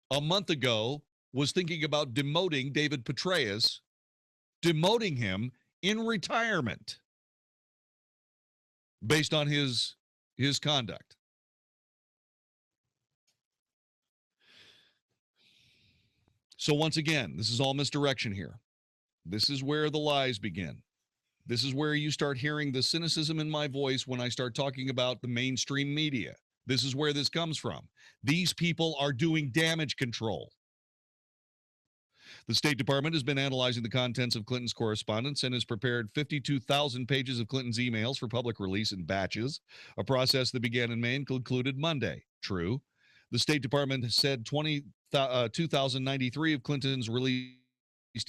a month ago, was thinking about demoting David Petraeus, demoting him in retirement based on his conduct. So once again, this is all misdirection here. This is where the lies begin. This is where you start hearing the cynicism in my voice when I start talking about the mainstream media. This is where this comes from. These people are doing damage control. The State Department has been analyzing the contents of Clinton's correspondence and has prepared 52,000 pages of Clinton's emails for public release in batches, a process that began in May and concluded Monday. True. The State Department has said 2,093 of Clinton's released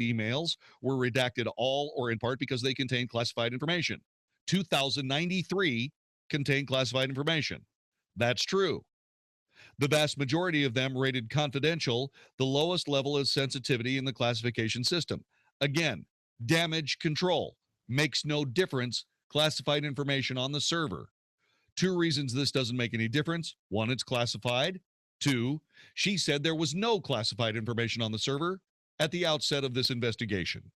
emails were redacted all or in part because they contain classified information. 2,093 contain classified information. That's true. The vast majority of them rated confidential, the lowest level of sensitivity in the classification system. Again, damage control makes no difference. Classified information on the server. 2 reasons this doesn't make any difference. 1, it's classified. 2, she said there was no classified information on the server at the outset of this investigation.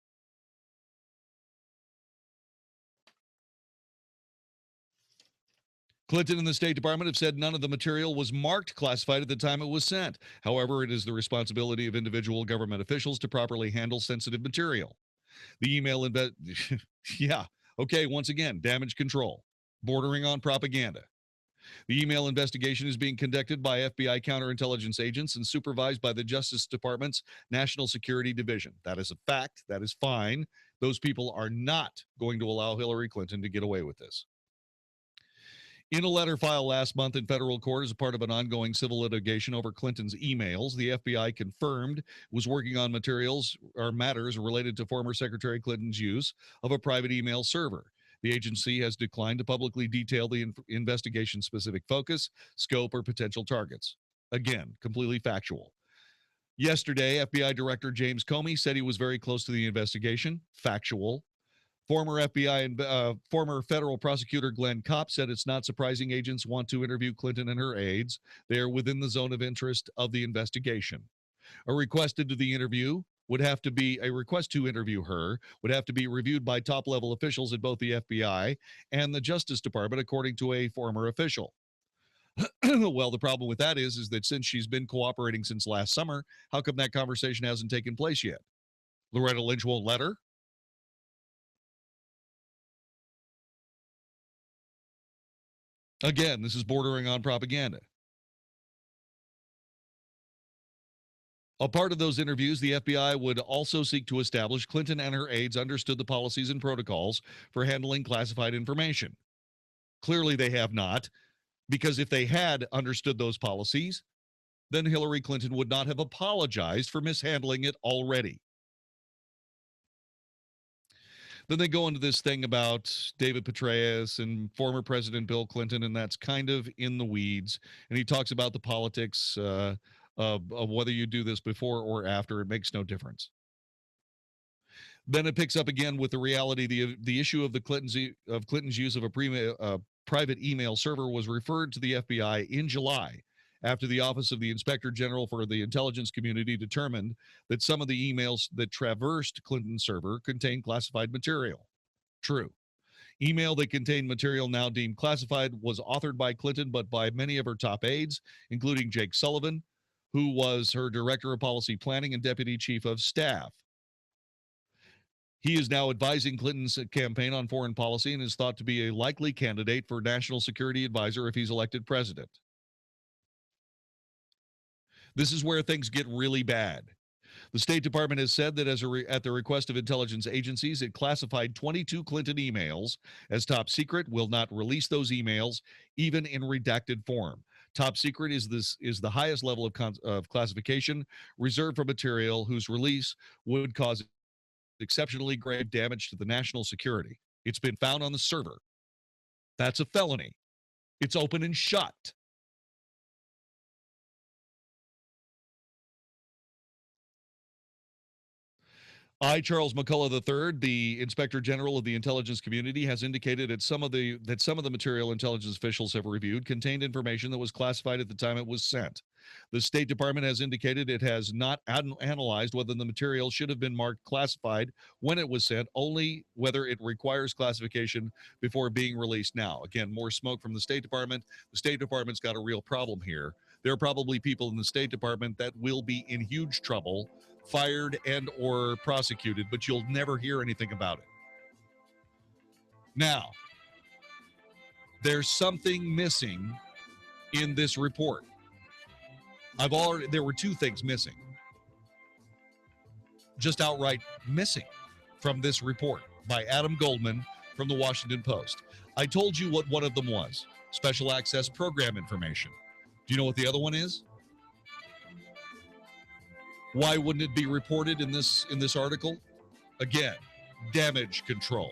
Clinton and the State Department have said none of the material was marked classified at the time it was sent. However, it is the responsibility of individual government officials to properly handle sensitive material. The email yeah, okay, once again, damage control, bordering on propaganda. The email investigation is being conducted by FBI counterintelligence agents and supervised by the Justice Department's National Security Division. That is a fact. That is fine. Those people are not going to allow Hillary Clinton to get away with this. In a letter filed last month in federal court as a part of an ongoing civil litigation over Clinton's emails, the FBI confirmed it was working on materials or matters related to former Secretary Clinton's use of a private email server. The agency has declined to publicly detail the investigation's specific focus, scope, or potential targets. Again, completely factual. Yesterday, FBI Director James Comey said he was very close to the investigation. Factual. Former FBI and former federal prosecutor Glenn Kopp said it's not surprising agents want to interview Clinton and her aides. They are within the zone of interest of the investigation. A request to interview her would have to be reviewed by top-level officials at both the FBI and the Justice Department, according to a former official. Well, the problem with that is that since she's been cooperating since last summer, how come that conversation hasn't taken place yet? Loretta Lynch won't let her? Again, this is bordering on propaganda. A part of those interviews, the FBI would also seek to establish Clinton and her aides understood the policies and protocols for handling classified information. Clearly, they have not, because if they had understood those policies, then Hillary Clinton would not have apologized for mishandling it already. Then they go into this thing about David Petraeus and former President Bill Clinton, and that's kind of in the weeds. And he talks about the politics of whether you do this before or after. It makes no difference. Then it picks up again with the reality. The issue of Clinton's use of a private email server was referred to the FBI in July after the Office of the Inspector General for the Intelligence Community determined that some of the emails that traversed Clinton's server contained classified material. True. Email that contained material now deemed classified was authored by Clinton, but by many of her top aides, including Jake Sullivan, who was her Director of Policy Planning and Deputy Chief of Staff. He is now advising Clinton's campaign on foreign policy and is thought to be a likely candidate for National Security Advisor if he's elected president. This is where things get really bad. The State Department has said that at the request of intelligence agencies, it classified 22 Clinton emails as top secret, will not release those emails, even in redacted form. Top secret is the highest level of classification reserved for material whose release would cause exceptionally grave damage to the national security. It's been found on the server. That's a felony. It's open and shut. I, Charles McCullough III, the Inspector General of the intelligence community, has indicated that some of the material intelligence officials have reviewed contained information that was classified at the time it was sent. The State Department has indicated it has not analyzed whether the material should have been marked classified when it was sent, only whether it requires classification before being released now. Again, more smoke from the State Department. The State Department's got a real problem here. There are probably people in the State Department that will be in huge trouble, fired and or prosecuted, but you'll never hear anything about it. Now, there's something missing in this report. There were two things missing. Just outright missing from this report by Adam Goldman from the Washington Post. I told you what one of them was. Special access program information. Do you know what the other one is? Why wouldn't it be reported in this article? Again, damage control.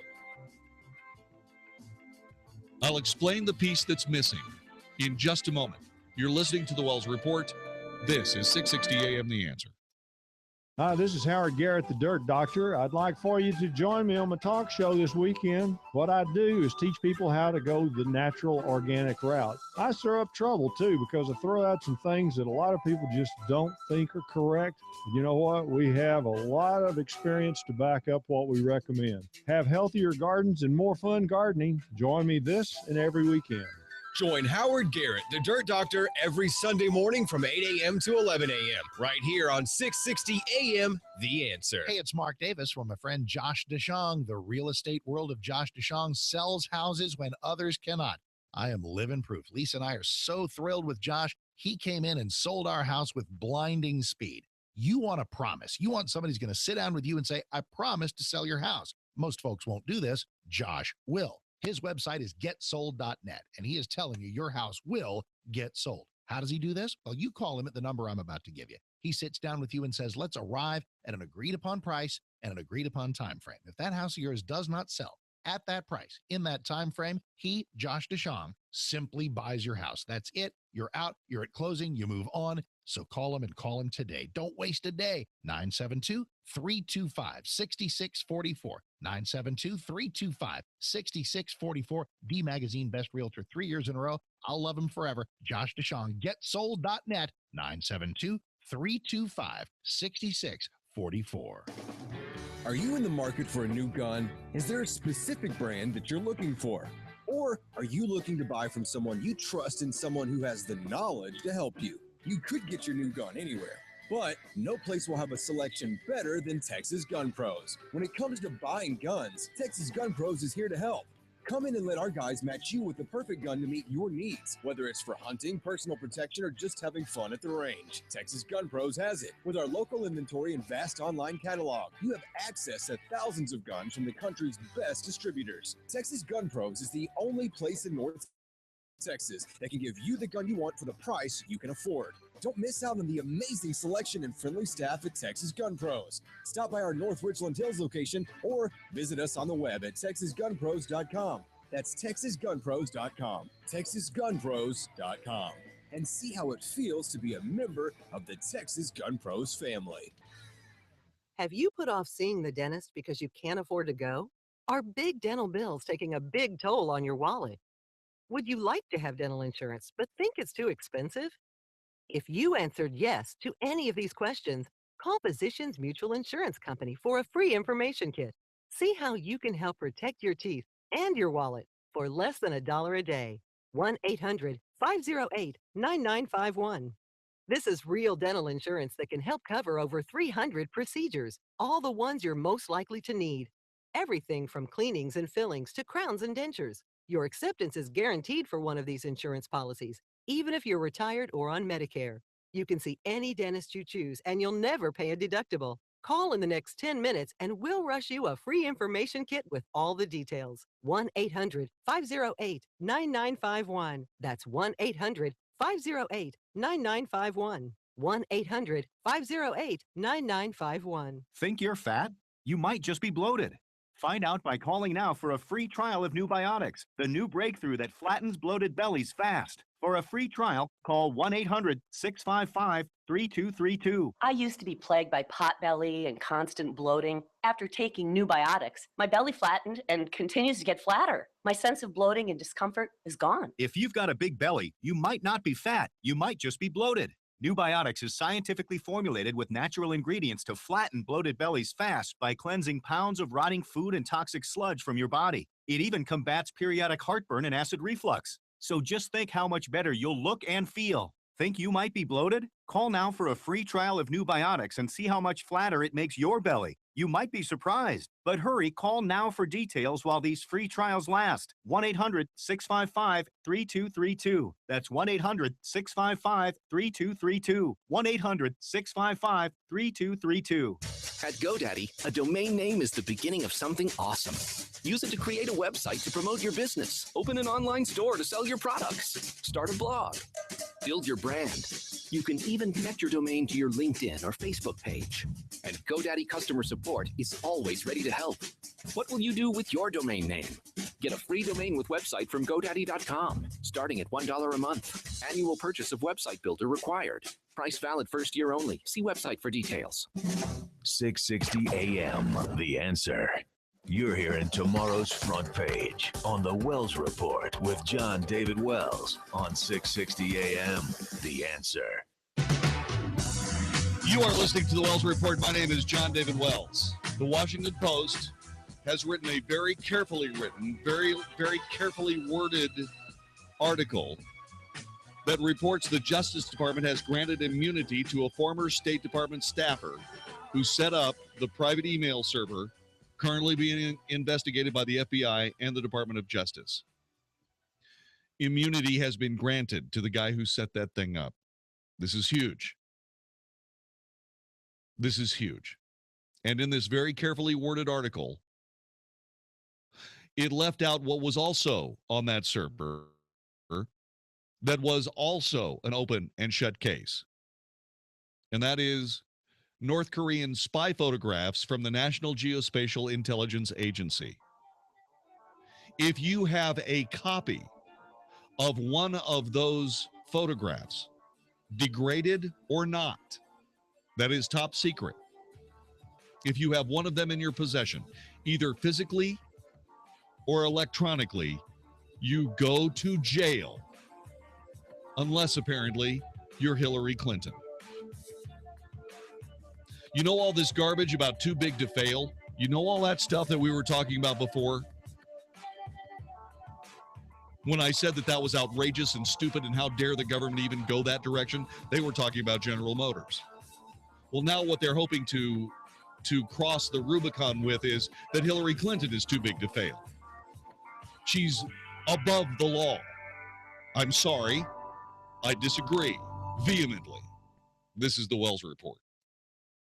I'll explain the piece that's missing in just a moment. You're listening to the Wells Report. This is 660 AM The Answer. Hi, this is Howard Garrett, the Dirt Doctor. I'd like for you to join me on my talk show this weekend. What I do is teach people how to go the natural, organic route. I stir up trouble, too, because I throw out some things that a lot of people just don't think are correct. You know what? We have a lot of experience to back up what we recommend. Have healthier gardens and more fun gardening. Join me this and every weekend. Join Howard Garrett, the Dirt Doctor, every Sunday morning from 8 a.m. to 11 a.m. right here on 660 a.m. The Answer. Hey, it's Mark Davis from my friend Josh DeShong. The real estate world of Josh DeShong sells houses when others cannot. I am living proof. Lisa and I are so thrilled with Josh. He came in and sold our house with blinding speed. You want a promise. You want somebody who's going to sit down with you and say, I promise to sell your house. Most folks won't do this. Josh will. His website is getsold.net, and he is telling you your house will get sold. How does he do this? Well, you call him at the number I'm about to give you. He sits down with you and says, let's arrive at an agreed upon price and an agreed upon time frame. If that house of yours does not sell at that price in that time frame, he, Josh DeShong, simply buys your house. That's it. You're out. You're at closing. You move on. So call him and call him today. Don't waste a day. 972-325-6644. 972-325-6644. D Magazine Best Realtor 3 years in a row. I'll love him forever. Josh DeShong, getsold.net. 972-325-6644. Are you in the market for a new gun? Is there a specific brand that you're looking for? Or are you looking to buy from someone you trust and someone who has the knowledge to help you? You could get your new gun anywhere, but no place will have a selection better than Texas Gun Pros. When it comes to buying guns, Texas Gun Pros is here to help. Come in and let our guys match you with the perfect gun to meet your needs, whether it's for hunting, personal protection, or just having fun at the range. Texas Gun Pros has it. With our local inventory and vast online catalog, you have access to thousands of guns from the country's best distributors. Texas Gun Pros is the only place in North Texas that can give you the gun you want for the price you can afford. Don't miss out on the amazing selection and friendly staff at Texas Gun Pros. Stop by our North Richland Hills location or visit us on the web at texasgunpros.com. That's texasgunpros.com. texasgunpros.com. And see how it feels to be a member of the Texas Gun Pros family. Have you put off seeing the dentist because you can't afford to go? Are big dental bills taking a big toll on your wallet? Would you like to have dental insurance but think it's too expensive? If you answered yes to any of these questions, call Physicians Mutual Insurance Company for a free information kit. See how you can help protect your teeth and your wallet for less than $1 a day. 1-800-508-9951. This is real dental insurance that can help cover over 300 procedures, all the ones you're most likely to need. Everything from cleanings and fillings to crowns and dentures. Your acceptance is guaranteed for one of these insurance policies, even if you're retired or on Medicare. You can see any dentist you choose, and you'll never pay a deductible. Call in the next 10 minutes, and we'll rush you a free information kit with all the details. 1-800-508-9951. That's 1-800-508-9951. 1-800-508-9951. Think you're fat? You might just be bloated. Find out by calling now for a free trial of New Biotics, the new breakthrough that flattens bloated bellies fast. For a free trial, call 1-800-655-3232. I used to be plagued by potbelly and constant bloating. After taking New Biotics, my belly flattened and continues to get flatter. My sense of bloating and discomfort is gone. If you've got a big belly, you might not be fat. You might just be bloated. New Biotics is scientifically formulated with natural ingredients to flatten bloated bellies fast by cleansing pounds of rotting food and toxic sludge from your body. It even combats periodic heartburn and acid reflux. So just think how much better you'll look and feel. Think you might be bloated? Call now for a free trial of New Biotics and see how much flatter it makes your belly. You might be surprised. But hurry, call now for details while these free trials last. 1-800-655-3232. That's 1-800-655-3232. 1-800-655-3232. At GoDaddy, a domain name is the beginning of something awesome. Use it to create a website to promote your business, open an online store to sell your products, start a blog, build your brand. You can even connect your domain to your LinkedIn or Facebook page. And GoDaddy customer support is always ready to help. What will you do with your domain name? Get a free domain with website from GoDaddy.com, starting at $1 a month. Annual purchase of website builder required. Price valid first year only. See website for details. 660 AM, The Answer. You're hearing tomorrow's front page on the Wells Report with Jon-David Wells on 660 AM, The Answer. You are listening to the Wells Report. My name is Jon-David Wells. The Washington Post has written a very carefully written, very carefully worded article that reports the Justice Department has granted immunity to a former State Department staffer who set up the private email server currently being investigated by the FBI and the Department of Justice. Immunity has been granted to the guy who set that thing up. This is huge. This is huge. And in this very carefully worded article, it left out what was also on that server that was also an open and shut case. And that is North Korean spy photographs from the National Geospatial Intelligence Agency. If you have a copy of one of those photographs, degraded or not, that is top secret. If you have one of them in your possession, either physically or electronically, you go to jail. Unless, apparently, you're Hillary Clinton. You know all this garbage about too big to fail? You know all that stuff that we were talking about before? When I said that was outrageous and stupid and how dare the government even go that direction, they were talking about General Motors. Well, now what they're hoping to cross the Rubicon with is that Hillary Clinton is too big to fail. She's above the law. I'm sorry. I disagree vehemently. This is the Wells Report.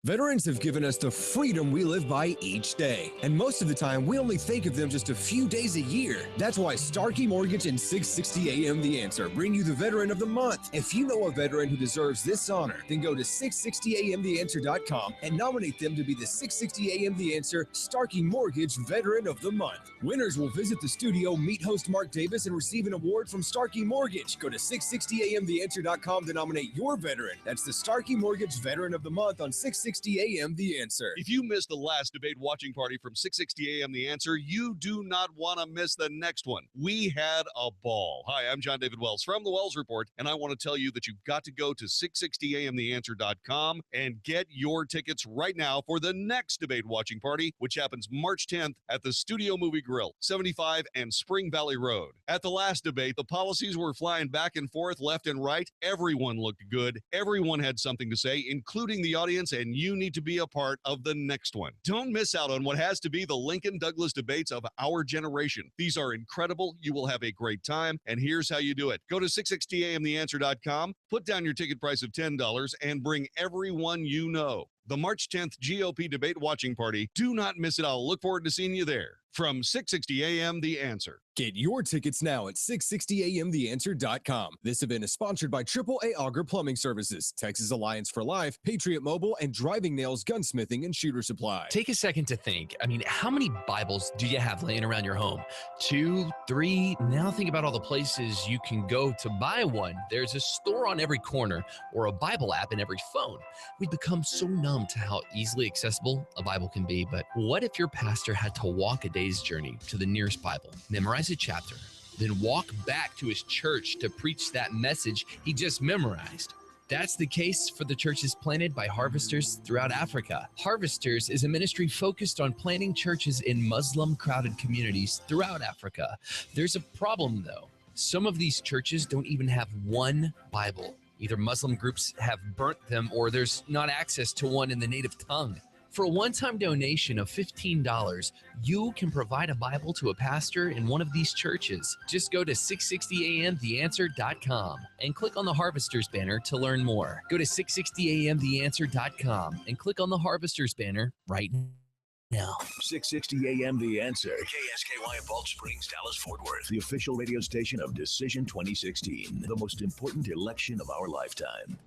Veterans have given us the freedom we live by each day. And most of the time, we only think of them just a few days a year. That's why Starkey Mortgage and 660 AM The Answer bring you the Veteran of the Month. If you know a veteran who deserves this honor, then go to 660amtheanswer.com and nominate them to be the 660 AM The Answer Starkey Mortgage Veteran of the Month. Winners will visit the studio, meet host Mark Davis, and receive an award from Starkey Mortgage. Go to 660amtheanswer.com to nominate your veteran. That's the Starkey Mortgage Veteran of the Month on 660 AM The Answer. If you missed the last debate watching party from 660 AM The Answer, you do not want to miss the next one. We had a ball. Hi, I'm Jon-David Wells from the Wells Report, and I want to tell you that you've got to go to 660amtheanswer.com and get your tickets right now for the next debate watching party, which happens March 10th at the Studio Movie Grill, 75 and Spring Valley Road. At the last debate, the policies were flying back and forth, left and right. Everyone looked good. Everyone had something to say, including the audience, and you need to be a part of the next one. Don't miss out on what has to be the Lincoln Douglas debates of our generation. These are incredible. You will have a great time, and here's how you do it. Go to 660amtheanswer.com, put down your ticket price of $10, and bring everyone you know. The March 10th GOP debate watching party. Do not miss it. I'll look forward to seeing you there. From 660 AM, The Answer. Get your tickets now at 660amtheanswer.com. This event is sponsored by AAA Auger Plumbing Services, Texas Alliance for Life, Patriot Mobile, and Driving Nails Gunsmithing and Shooter Supply. Take a second to think. I mean, how many Bibles do you have laying around your home? 2, 3? Now think about all the places you can go to buy one. There's a store on every corner or a Bible app in every phone. We've become so numb to how easily accessible a Bible can be, but what if your pastor had to walk a day's journey to the nearest Bible, memorize a chapter, then walk back to his church to preach that message he just memorized? That's the case for the churches planted by Harvesters throughout Africa. Harvesters is a ministry focused on planting churches in Muslim-crowded communities throughout Africa. There's a problem, though. Some of these churches don't even have one Bible. Either Muslim groups have burnt them or there's not access to one in the native tongue. For a one-time donation of $15, you can provide a Bible to a pastor in one of these churches. Just go to 660amtheanswer.com and click on the Harvesters banner to learn more. Go to 660amtheanswer.com and click on the Harvesters banner right now. 660 AM The Answer. KSKY Balch Springs, Dallas, Fort Worth. The official radio station of Decision 2016. The most important election of our lifetime.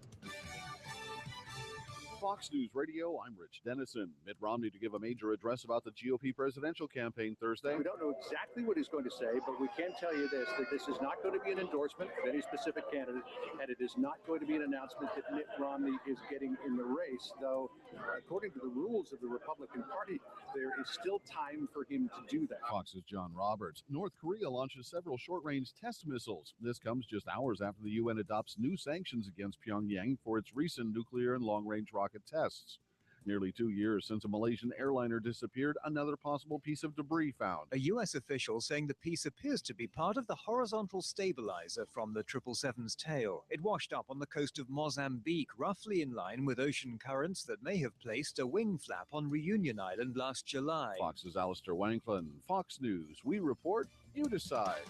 Fox News Radio, I'm Rich Dennison. Mitt Romney to give a major address about the GOP presidential campaign Thursday. We don't know exactly what he's going to say, but we can tell you this, that this is not going to be an endorsement of any specific candidate, and it is not going to be an announcement that Mitt Romney is getting in the race, though, according to the rules of the Republican Party, there is still time for him to do that. Fox's John Roberts. North Korea launches several short-range test missiles. This comes just hours after the UN adopts new sanctions against Pyongyang for its recent nuclear and long-range rocket tests. Nearly 2 years since a Malaysian airliner disappeared, another possible piece of debris found. A U.S. official saying the piece appears to be part of the horizontal stabilizer from the 777's tail. It washed up on the coast of Mozambique, roughly in line with ocean currents that may have placed a wing flap on Reunion Island last July. Fox's Alistair Wanklin. Fox News. We report, you decide.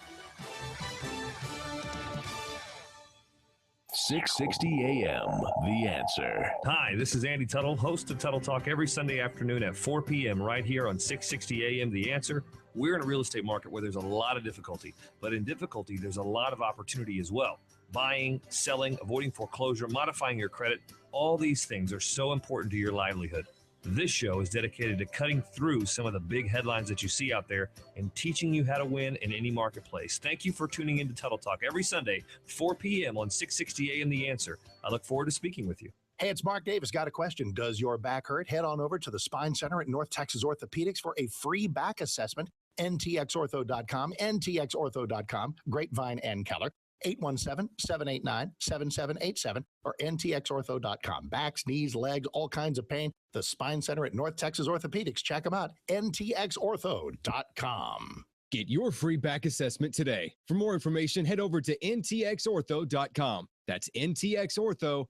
660 AM, The Answer. Hi, this is Andy Tuttle, host of Tuttle Talk every Sunday afternoon at 4 p.m. right here on 660 AM, The Answer. We're in a real estate market where there's a lot of difficulty, but in difficulty, there's a lot of opportunity as well. Buying, selling, avoiding foreclosure, modifying your credit, all these things are so important to your livelihood. This show is dedicated to cutting through some of the big headlines that you see out there and teaching you how to win in any marketplace. Thank you for tuning in to Tuttle Talk every Sunday, 4 p.m. on 660 AM The Answer. I look forward to speaking with you. Hey, it's Mark Davis. Got a question. Does your back hurt? Head on over to the Spine Center at North Texas Orthopedics for a free back assessment. ntxortho.com, ntxortho.com, Grapevine and Keller. 817-789-7787 or ntxortho.com. Backs, knees, legs, all kinds of pain. The Spine Center at North Texas Orthopedics. Check them out. ntxortho.com. Get your free back assessment today. For more information, head over to ntxortho.com. That's ntxortho.com.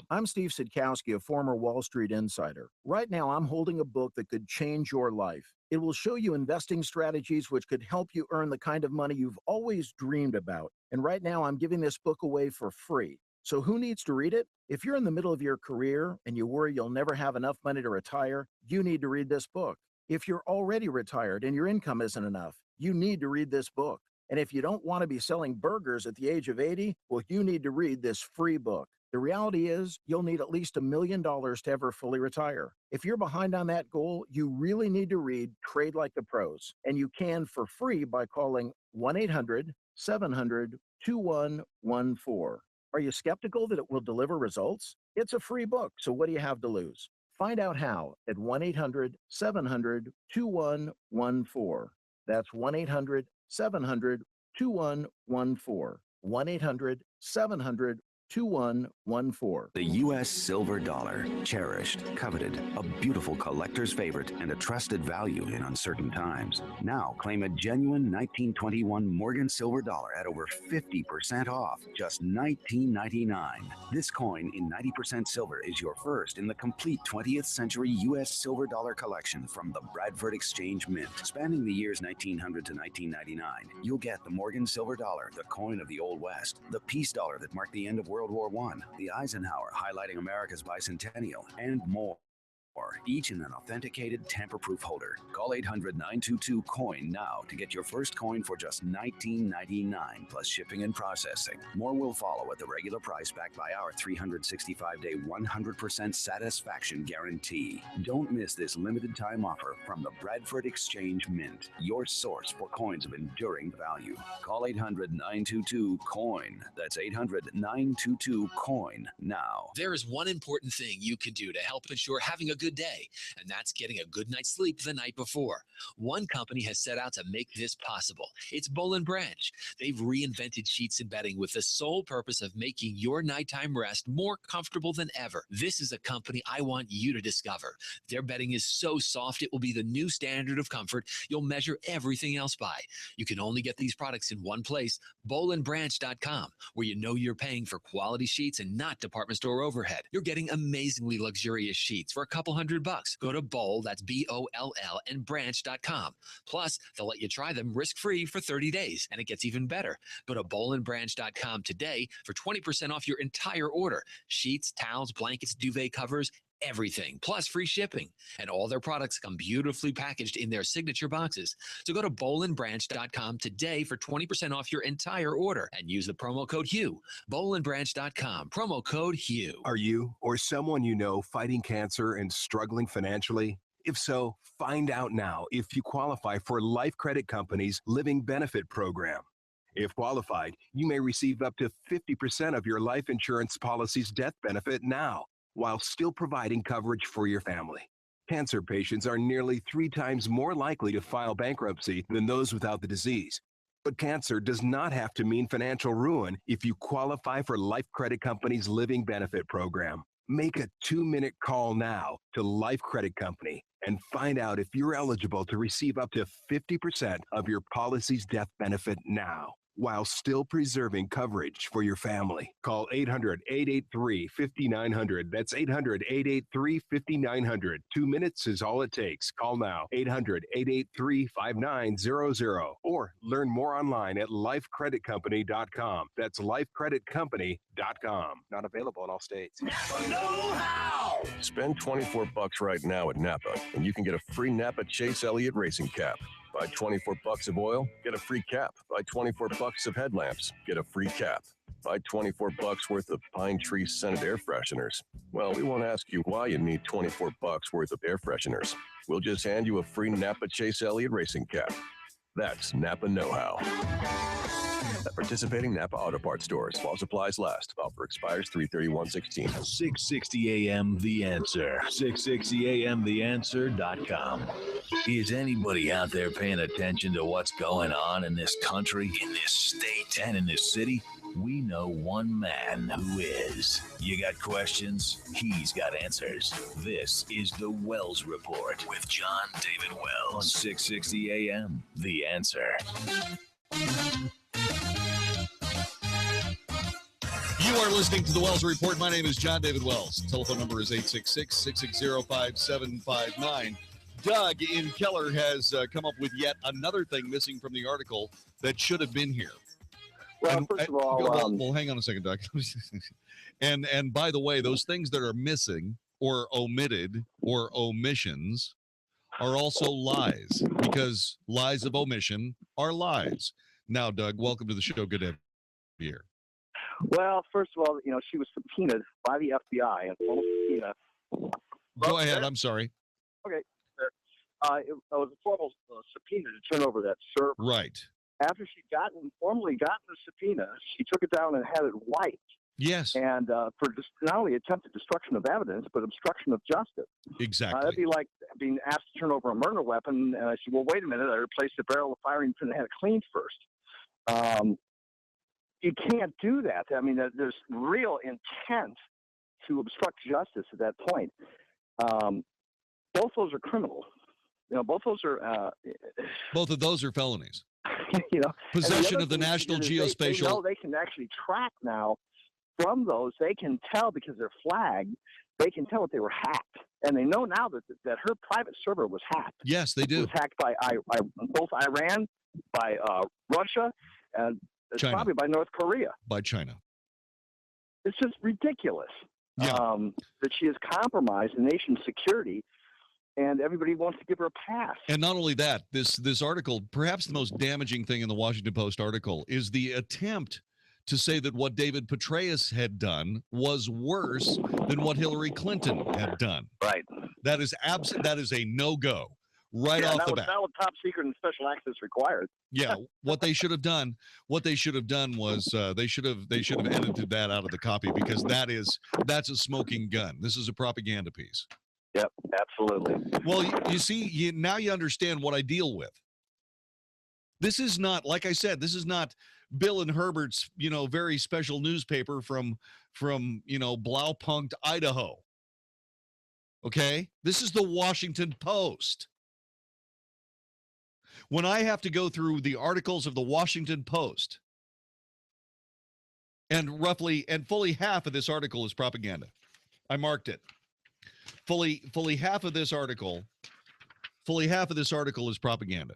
I'm Steve Sidkowski, a former Wall Street insider. Right now, I'm holding a book that could change your life. It will show you investing strategies which could help you earn the kind of money you've always dreamed about. And right now, I'm giving this book away for free. So who needs to read it? If you're in the middle of your career and you worry you'll never have enough money to retire, you need to read this book. If you're already retired and your income isn't enough, you need to read this book. And if you don't want to be selling burgers at the age of 80, well, you need to read this free book. The reality is you'll need at least $1 million to ever fully retire. If you're behind on that goal, you really need to read Trade Like the Pros. And you can for free by calling 1-800-700-2114. Are you skeptical that it will deliver results? It's a free book, so what do you have to lose? Find out how at 1-800-700-2114. That's 1-800-700-2114. 1-800-700-2114. 2114. The U.S. silver dollar, cherished, coveted, a beautiful collector's favorite, and a trusted value in uncertain times. Now claim a genuine 1921 Morgan silver dollar at over 50% off, just $19.99. This coin in 90% silver is your first in the complete 20th century U.S. silver dollar collection from the Bradford Exchange Mint. Spanning the years 1900 to 1999, you'll get the Morgan silver dollar, the coin of the Old West, the peace dollar that marked the end of World War I, the Eisenhower highlighting America's bicentennial, and more. Each in an authenticated tamper-proof holder. Call 800-922-COIN now to get your first coin for just $19.99 plus shipping and processing. More will follow at the regular price backed by our 365-day 100% satisfaction guarantee. Don't miss this limited time offer from the Bradford Exchange Mint, your source for coins of enduring value. Call 800-922-COIN. That's 800-922-COIN now. There is one important thing you can do to help ensure having a good day, and that's getting a good night's sleep the night before. One company has set out to make this possible. It's Boll & Branch. They've reinvented sheets and bedding with the sole purpose of making your nighttime rest more comfortable than ever. This is a company I want you to discover. Their bedding is so soft it will be the new standard of comfort you'll measure everything else by. You can only get these products in one place, bollandbranch.com, where you know you're paying for quality sheets and not department store overhead. You're getting amazingly luxurious sheets for a couple $100. Go to Boll, that's B-O-L-L, and branch.com. Plus, they'll let you try them risk-free for 30 days. And it gets even better. Go to bollandbranch.com today for 20% off your entire order. Sheets, towels, blankets, duvet covers, everything, plus free shipping. And all their products come beautifully packaged in their signature boxes. So go to bollandbranch.com today for 20% off your entire order and use the promo code HUGH. bollandbranch.com, promo code HUGH. Are you or someone you know fighting cancer and struggling financially? If so, find out now if you qualify for Life Credit Company's Living Benefit Program. If qualified, you may receive up to 50% of your life insurance policy's death benefit now, while still providing coverage for your family. Cancer patients are nearly 3 times more likely to file bankruptcy than those without the disease. But cancer does not have to mean financial ruin if you qualify for Life Credit Company's Living Benefit Program. Make a 2-minute call now to Life Credit Company and find out if you're eligible to receive up to 50% of your policy's death benefit now, while still preserving coverage for your family. Call 800-883-5900. That's 800-883-5900. 2 minutes is all it takes. Call now. 800-883-5900. Or learn more online at lifecreditcompany.com. That's lifecreditcompany.com. Not available in all states. Know-how! Spend $24 right now at Napa, and you can get a free Napa Chase Elliott racing cap. Buy $24 of oil, get a free cap. Buy $24 of headlamps, get a free cap. Buy $24 worth of Pine Tree scented air fresheners. Well, we won't ask you why you need $24 worth of air fresheners. We'll just hand you a free Napa Chase Elliott racing cap. That's Napa know-how. At participating Napa Auto Parts stores while supplies last. Offer expires 3/31/16. 660 AM The Answer. 660 AMTheAnswer.com. Is anybody out there paying attention to what's going on in this country, in this state, and in this city? We know one man who is. You got questions? He's got answers. This is the Wells Report with Jon-David Wells on 660 AM The Answer. You are listening to the Wells Report. My name is Jon-David Wells. Telephone number is 866-660-5759. Doug in Keller has come up with yet another thing missing from the article that should have been here. Well, first of all, well, hang on a second, Doug. and by the way, those things that are missing or omitted or omissions are also lies, because lies of omission are lies. Now, Doug, welcome to the show. Good to have you here. Well, first of all, she was subpoenaed by the FBI, and formal subpoena. Go ahead. I'm sorry. Okay. It was a formal subpoena to turn over that server. Right. After she'd formally gotten the subpoena, she took it down and had it wiped. Yes. And for just not only attempted destruction of evidence, but obstruction of justice. Exactly. That'd be like being asked to turn over a murder weapon. And I said, well, wait a minute. I replaced the barrel of firing pin and had it cleaned first. You can't do that. I mean, there's real intent to obstruct justice at that point. Both those are criminal. Both those are. Both of those are felonies. Possession of the National Geospatial. They know they can actually track now from those. They can tell because they're flagged. They can tell that they were hacked, and they know now that her private server was hacked. Yes, they do. It was hacked by both Iran, by Russia, and China. probably by North Korea. By China. It's just ridiculous that she has compromised the nation's security, and everybody wants to give her a pass. And not only that, this article, perhaps the most damaging thing in the Washington Post article, is the attempt to say that what David Petraeus had done was worse than what Hillary Clinton had done. Right. That is That is a no-go right off the bat. That was top secret and special access required. Yeah, what they should have done was they should have edited that out of the copy, because that's a smoking gun. This is a propaganda piece. Yep, absolutely. Well, you see, now you understand what I deal with. This is not, like I said, this is not Bill and Herbert's, very special newspaper from Blaupunkt, Idaho. Okay? This is the Washington Post. When I have to go through the articles of the Washington Post, and fully half of this article is propaganda. I marked it. Fully half of this article is propaganda.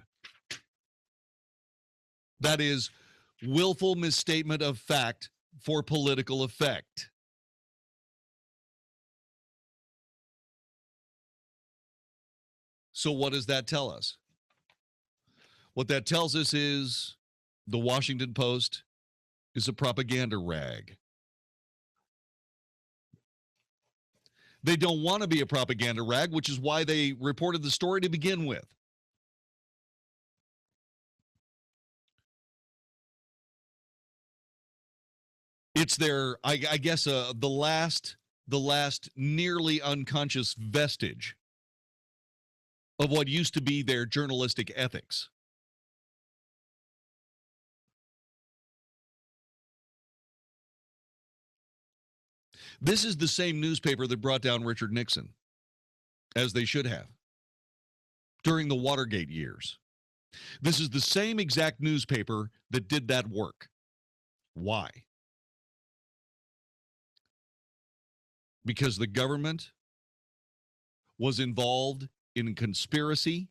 That is willful misstatement of fact for political effect. So what does that tell us? What that tells us is the Washington Post is a propaganda rag. They don't want to be a propaganda rag, which is why they reported the story to begin with. It's their, I guess, the last nearly unconscious vestige of what used to be their journalistic ethics. This is the same newspaper that brought down Richard Nixon, as they should have, during the Watergate years. This is the same exact newspaper that did that work. Why? Because the government was involved in conspiracy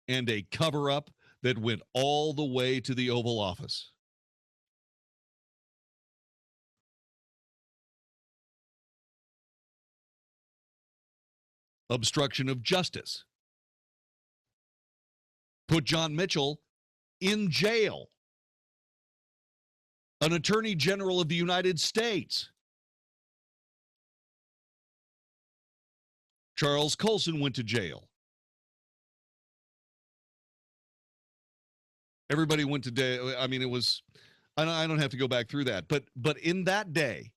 and a cover-up that went all the way to the Oval Office. Obstruction of justice. Put John Mitchell in jail. An attorney general of the United States. Charles Colson went to jail. Everybody went to jail. I mean, it was, I don't have to go back through that. But in that day,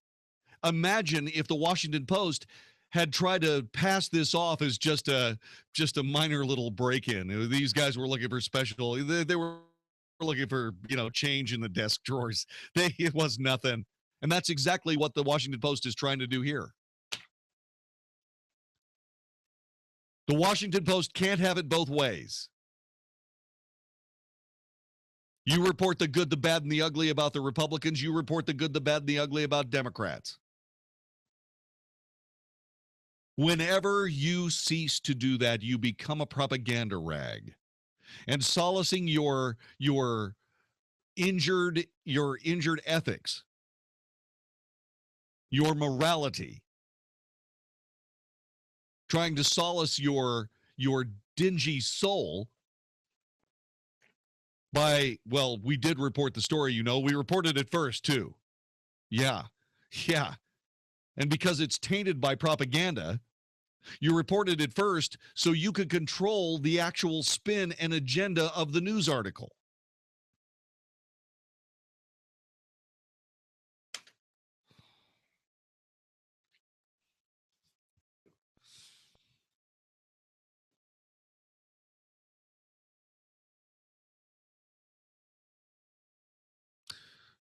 imagine if the Washington Post had tried to pass this off as just a minor little break-in. These guys were looking for special. They were looking for, change in the desk drawers. It was nothing. And that's exactly what the Washington Post is trying to do here. The Washington Post can't have it both ways. You report the good, the bad, and the ugly about the Republicans. You report the good, the bad, and the ugly about Democrats. Whenever you cease to do that, you become a propaganda rag. And solacing your injured ethics, your morality, trying to solace your dingy soul by, well, we did report the story, we reported it first too. Yeah. And because it's tainted by propaganda, you reported it first so you could control the actual spin and agenda of the news article.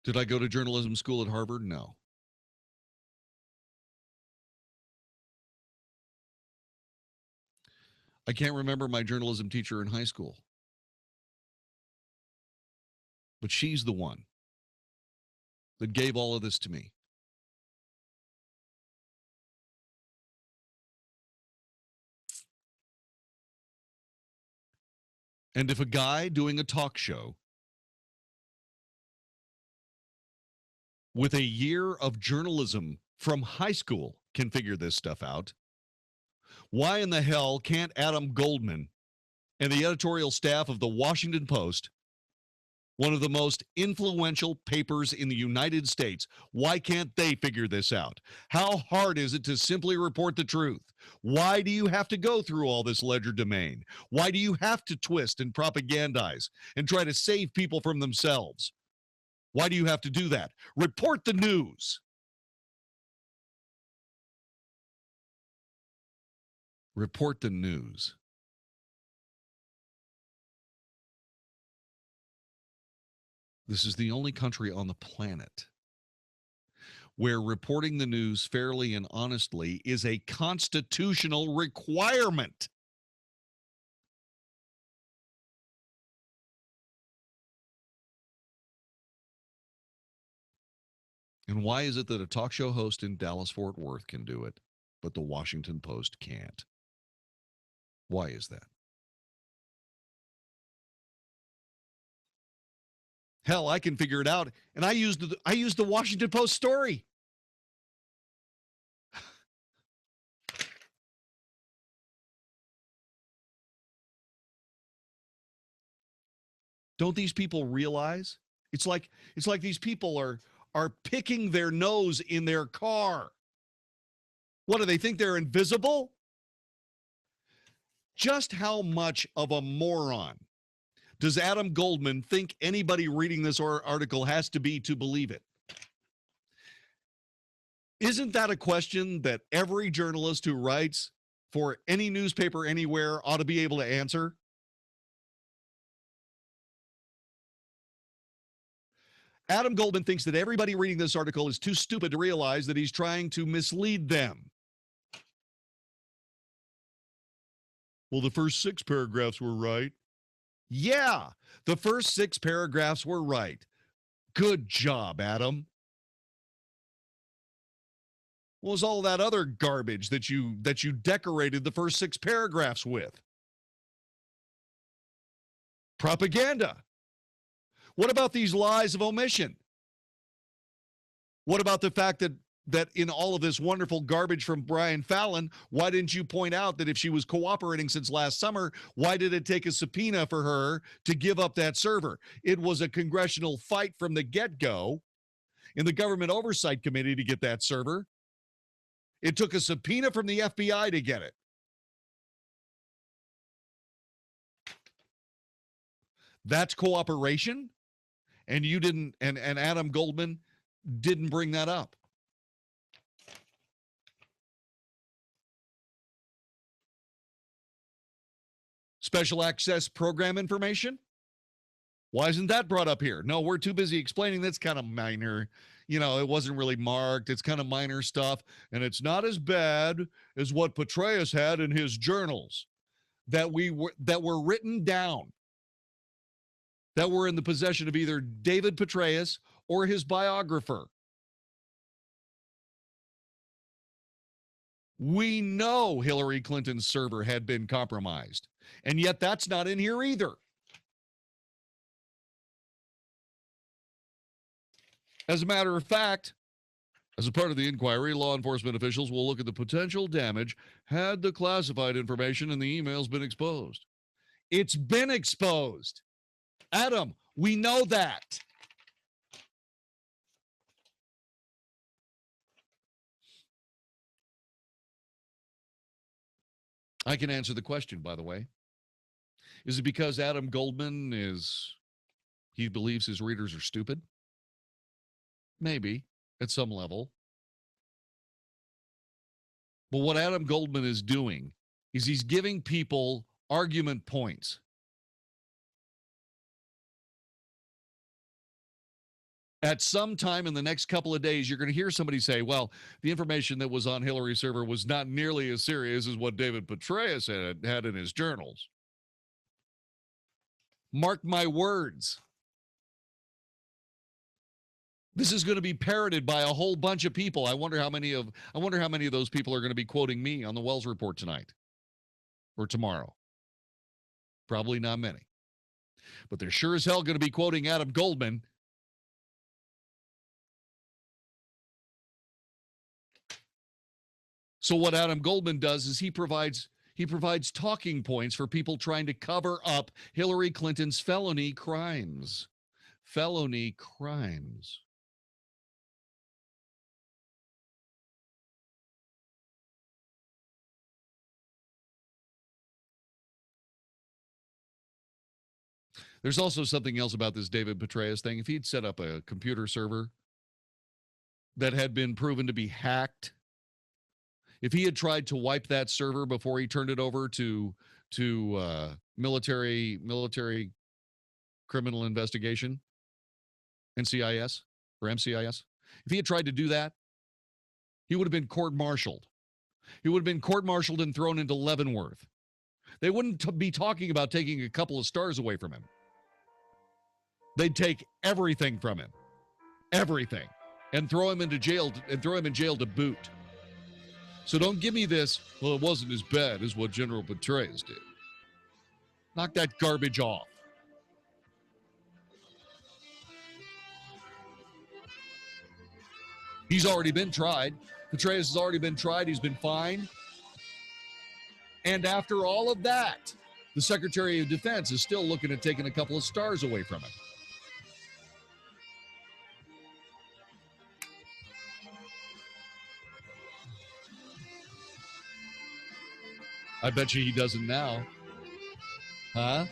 Did I go to journalism school at Harvard? No. I can't remember my journalism teacher in high school. But she's the one that gave all of this to me. And if a guy doing a talk show with a year of journalism from high school can figure this stuff out, why in the hell can't Adam Goldman and the editorial staff of the Washington Post, one of the most influential papers in the United States, why can't they figure this out? How hard is it to simply report the truth? Why do you have to go through all this legerdemain? Why do you have to twist and propagandize and try to save people from themselves? Why do you have to do that? Report the news. Report the news. This is the only country on the planet where reporting the news fairly and honestly is a constitutional requirement. And why is it that a talk show host in Dallas-Fort Worth can do it, but the Washington Post can't? Why is that? Hell, I can figure it out, and I used the Washington Post story. Don't these people realize? It's like these people are picking their nose in their car. What do they think, they're invisible? Just how much of a moron does Adam Goldman think anybody reading this article has to be to believe it? Isn't that a question that every journalist who writes for any newspaper anywhere ought to be able to answer? Adam Goldman thinks that everybody reading this article is too stupid to realize that he's trying to mislead them. Well, the first 6 paragraphs were right. Yeah, the first 6 paragraphs were right. Good job, Adam. What was all that other garbage that you decorated the first 6 paragraphs with? Propaganda. What about these lies of omission? What about the fact that in all of this wonderful garbage from Brian Fallon, why didn't you point out that if she was cooperating since last summer, why did it take a subpoena for her to give up that server? It was a congressional fight from the get-go in the Government Oversight Committee to get that server. It took a subpoena from the FBI to get it. That's cooperation? And you didn't, and Adam Goldman didn't bring that up. Special access program information? Why isn't that brought up here? No, we're too busy explaining that's kind of minor. You know, it wasn't really marked. It's kind of minor stuff. And it's not as bad as what Petraeus had in his journals that were written down, that were in the possession of either David Petraeus or his biographer. We know Hillary Clinton's server had been compromised, and yet that's not in here either. As a matter of fact, as a part of the inquiry, law enforcement officials will look at the potential damage had the classified information in the emails been exposed. It's been exposed. Adam, we know that. I can answer the question, by the way. Is it because Adam Goldman he believes his readers are stupid? Maybe, at some level. But what Adam Goldman is doing is he's giving people argument points. At some time in the next couple of days, you're going to hear somebody say, well, the information that was on Hillary's server was not nearly as serious as what David Petraeus had in his journals. Mark my words. This is going to be parroted by a whole bunch of people. I wonder how many of those people are going to be quoting me on the Wells Report tonight or tomorrow. Probably not many. But they're sure as hell going to be quoting Adam Goldman. So what Adam Goldman does is he provides talking points for people trying to cover up Hillary Clinton's felony crimes. Felony crimes. There's also something else about this David Petraeus thing. If he'd set up a computer server that had been proven to be hacked, if he had tried to wipe that server before he turned it over to military criminal investigation, NCIS or MCIS, if he had tried to do that, he would have been court-martialed. He would have been court-martialed and thrown into Leavenworth. They wouldn't be talking about taking a couple of stars away from him. They'd take everything from him, everything, and throw him into jail and throw him in jail to boot. So don't give me this, well, it wasn't as bad as what General Petraeus did. Knock that garbage off. He's already been tried. Petraeus has already been tried. He's been fined. And after all of that, the Secretary of Defense is still looking at taking a couple of stars away from him. I bet you he doesn't now. Huh?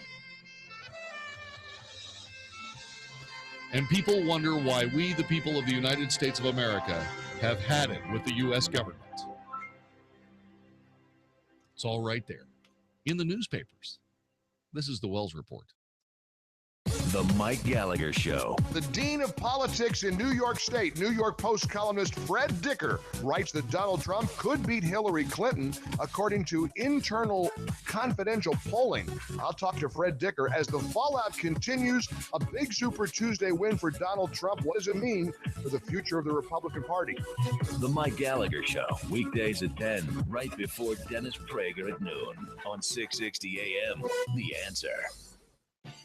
And people wonder why we, the people of the United States of America, have had it with the U.S. government. It's all right there in the newspapers. This is the Wells Report. The Mike Gallagher Show. The Dean of Politics in New York State, New York Post columnist Fred Dicker, writes that Donald Trump could beat Hillary Clinton according to internal confidential polling. I'll talk to Fred Dicker as the fallout continues. A big Super Tuesday win for Donald Trump. What does it mean for the future of the Republican Party? The Mike Gallagher Show, weekdays at 10, right before Dennis Prager at noon on 660 AM. The Answer.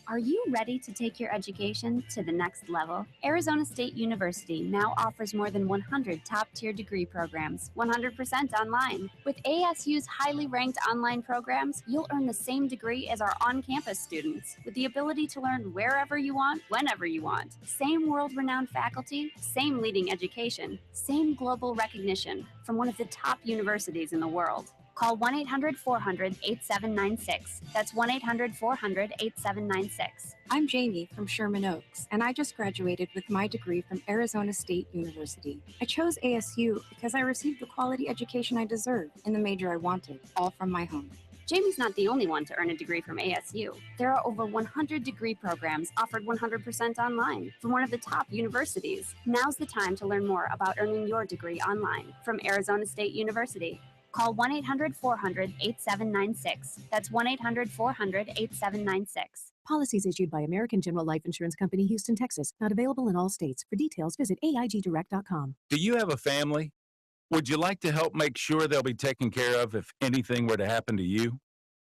Are you ready to take your education to the next level? Arizona State University now offers more than 100 top-tier degree programs, 100% online. With ASU's highly ranked online programs, you'll earn the same degree as our on-campus students, with the ability to learn wherever you want, whenever you want. Same world-renowned faculty, same leading education, same global recognition from one of the top universities in the world. Call 1-800-400-8796. That's 1-800-400-8796. I'm Jamie from Sherman Oaks, and I just graduated with my degree from Arizona State University. I chose ASU because I received the quality education I deserve in the major I wanted, all from my home. Jamie's not the only one to earn a degree from ASU. There are over 100 degree programs offered 100% online from one of the top universities. Now's the time to learn more about earning your degree online from Arizona State University. Call 1-800-400-8796. That's 1-800-400-8796. Policies issued by American General Life Insurance Company, Houston, Texas. Not available in all states. For details, visit AIGdirect.com. Do you have a family? Would you like to help make sure they'll be taken care of if anything were to happen to you?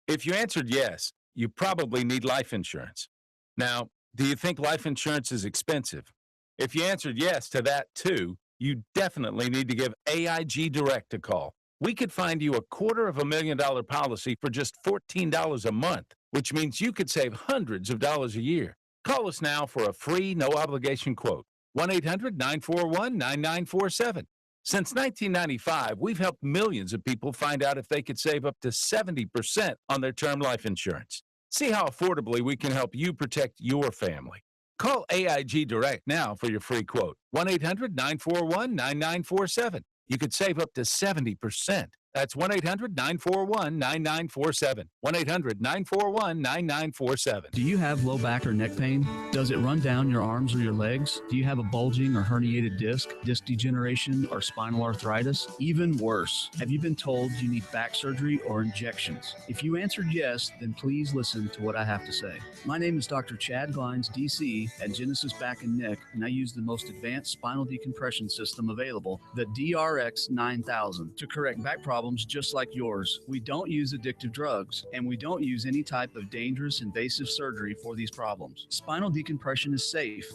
If you answered yes, you probably need life insurance. Now, do you think life insurance is expensive? If you answered yes to that too, you definitely need to give AIG Direct a call. We could find you a $250,000 policy for just $14 a month, which means you could save hundreds of dollars a year. Call us now for a free, no-obligation quote. 1-800-941-9947. Since 1995, we've helped millions of people find out if they could save up to 70% on their term life insurance. See how affordably we can help you protect your family. Call AIG Direct now for your free quote. 1-800-941-9947. You could save up to 70%. That's 1-800-941-9947. 1-800-941-9947. Do you have low back or neck pain? Does it run down your arms or your legs? Do you have a bulging or herniated disc degeneration, or spinal arthritis? Even worse, have you been told you need back surgery or injections? If you answered yes, then please listen to what I have to say. My name is Dr. Chad Glines, DC, at Genesis Back and Neck, and I use the most advanced spinal decompression system available, the DRX 9000, to correct back problems just like yours. We don't use addictive drugs, and we don't use any type of dangerous invasive surgery for these problems. Spinal decompression is safe,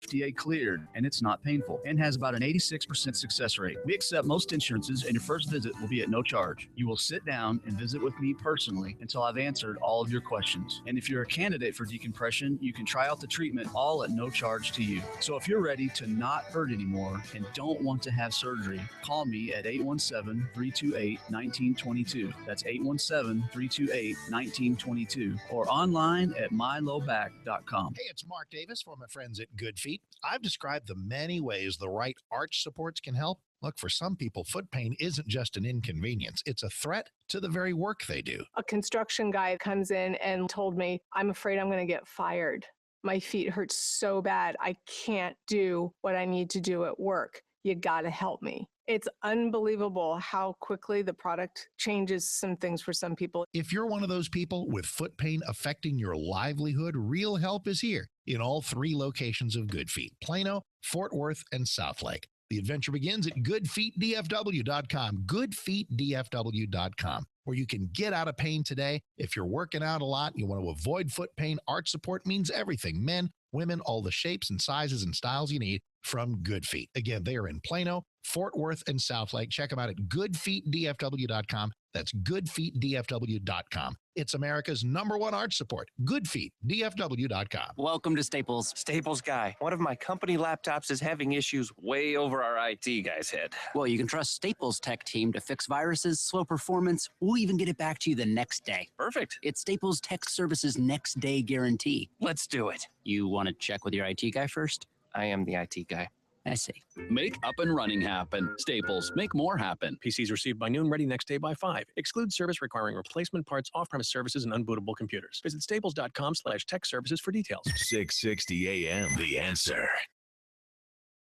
FDA cleared, and it's not painful, and has about an 86% success rate. We accept most insurances, and your first visit will be at no charge. You will sit down and visit with me personally until I've answered all of your questions. And if you're a candidate for decompression, you can try out the treatment all at no charge to you. So if you're ready to not hurt anymore and don't want to have surgery, call me at 817-328-1922. That's 817-328-1922, or online at mylowback.com. Hey, it's Mark Davis from my friends at Good Feet. I've described the many ways the right arch supports can help. Look, for some people, foot pain isn't just an inconvenience. It's a threat to the very work they do. A construction guy comes in and told me, I'm afraid I'm going to get fired. My feet hurt so bad. I can't do what I need to do at work. You got to help me. It's unbelievable how quickly the product changes some things for some people. If you're one of those people with foot pain affecting your livelihood, real help is here in all 3 locations of Good Feet: Plano, Fort Worth, and Southlake. The adventure begins at goodfeetdfw.com, goodfeetdfw.com, where you can get out of pain today. If you're working out a lot and you want to avoid foot pain, arch support means everything. Men, women, all the shapes and sizes and styles you need from Good Feet. Again, they are in Plano, Fort Worth, and Southlake. Check them out at goodfeetdfw.com. That's goodfeetdfw.com. It's America's #1 arch support, goodfeetdfw.com. Welcome to Staples. Staples guy. One of my company laptops is having issues way over our IT guy's head. Well, you can trust Staples tech team to fix viruses, slow performance. We'll even get it back to you the next day. Perfect. It's Staples Tech Services next day guarantee. Let's do it. You want to check with your IT guy first? I am the IT guy. I see. Make up and running happen. Staples, make more happen. PCs received by noon, ready next day by 5. Exclude service requiring replacement parts, off-premise services, and unbootable computers. Visit staples.com/tech services for details. 660 AM, The Answer.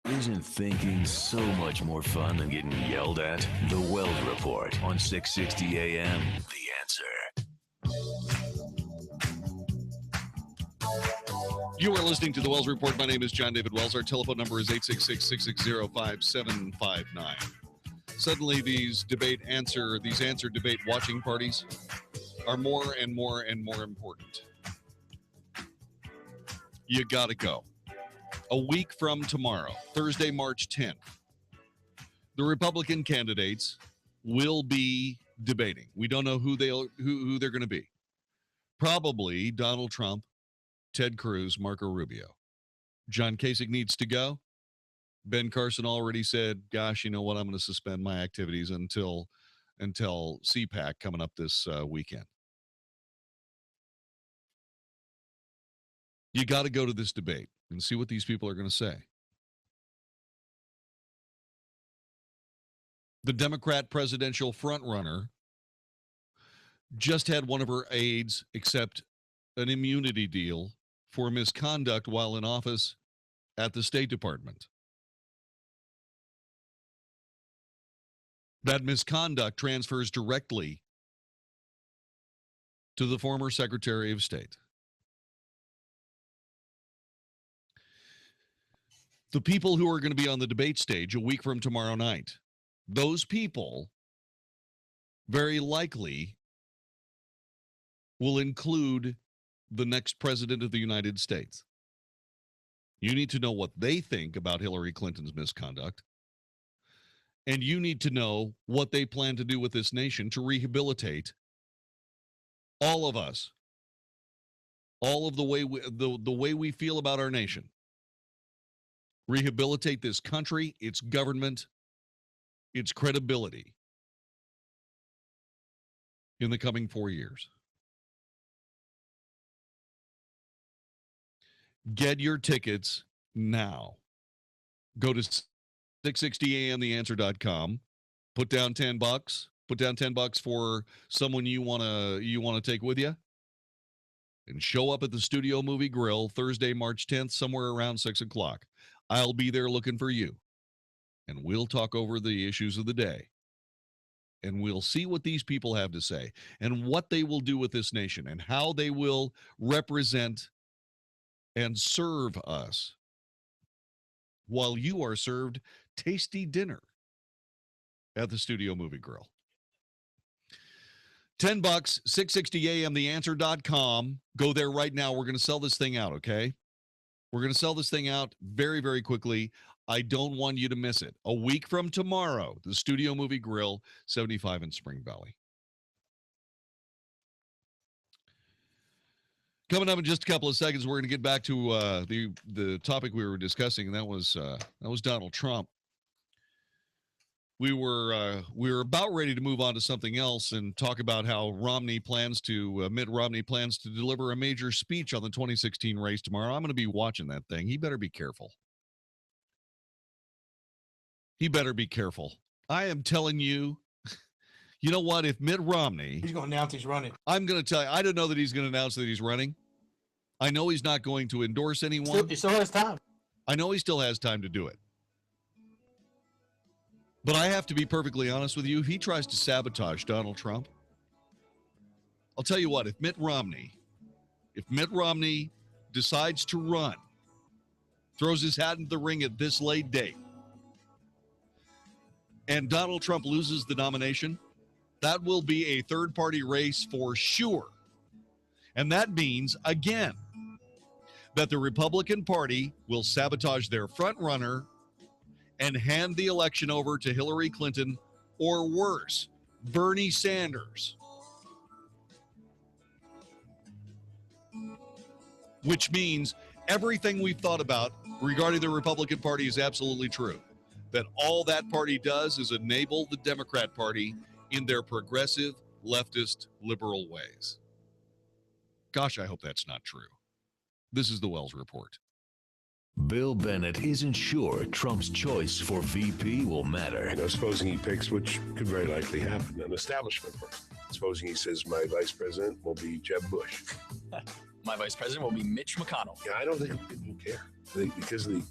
Isn't thinking so much more fun than getting yelled at? The Wells Report on 660 AM, The Answer. You are listening to the Wells Report. My name is Jon-David Wells. Our telephone number is 866-660-5759. Suddenly, these answer debate watching parties are more and more and more important. You got to go. A week from tomorrow, Thursday, March 10th, the Republican candidates will be debating. We don't know who they're going to be. Probably Donald Trump, Ted Cruz, Marco Rubio. John Kasich needs to go. Ben Carson already said, gosh, you know what? I'm going to suspend my activities until CPAC coming up this weekend. You got to go to this debate and see what these people are going to say. The Democrat presidential frontrunner just had one of her aides accept an immunity deal for misconduct while in office at the State Department. That misconduct transfers directly to the former Secretary of State. The people who are going to be on the debate stage a week from tomorrow night, those people very likely will include the next president of the United States. You need to know what they think about Hillary Clinton's misconduct. And you need to know what they plan to do with this nation to rehabilitate all of us, all of the way we feel about our nation. Rehabilitate this country, its government, its credibility in the coming 4 years. Get your tickets now. Go to 660amtheanswer.com. Put down $10. Put down $10 for someone you wanna take with you, and show up at the Studio Movie Grill Thursday, March 10th, somewhere around 6:00. I'll be there looking for you, and we'll talk over the issues of the day, and we'll see what these people have to say and what they will do with this nation and how they will represent and serve us while you are served tasty dinner at the Studio Movie Grill. $10, 660 AM, theanswer.com. Go there right now. We're going to sell this thing out, okay? We're going to sell this thing out very, very quickly. I don't want you to miss it. A week from tomorrow, the Studio Movie Grill, 75 in Spring Valley. Coming up in just a couple of seconds, we're going to get back to the topic we were discussing, and that was Donald Trump. We were about ready to move on to something else and talk about how Mitt Romney plans to deliver a major speech on the 2016 race tomorrow. I'm going to be watching that thing. He better be careful. He better be careful. I am telling you, you know what? If Mitt Romney, he's going to announce he's running. I'm going to tell you, I don't know that he's going to announce that he's running. I know he's not going to endorse anyone. He still has time. I know he still has time to do it. But I have to be perfectly honest with you. If he tries to sabotage Donald Trump, I'll tell you what, if Mitt Romney decides to run, throws his hat into the ring at this late date, and Donald Trump loses the nomination, that will be a third-party race for sure. And that means, again, that the Republican Party will sabotage their front runner and hand the election over to Hillary Clinton, or worse, Bernie Sanders. Which means everything we've thought about regarding the Republican Party is absolutely true. That all that party does is enable the Democrat Party in their progressive, leftist, liberal ways. Gosh, I hope that's not true. This is the Wells Report. Bill Bennett isn't sure Trump's choice for VP will matter. Supposing he picks, which could very likely happen, an establishment person. Supposing he says my vice president will be Jeb Bush. My vice president will be Mitch McConnell. Yeah, I don't think people care. Because of the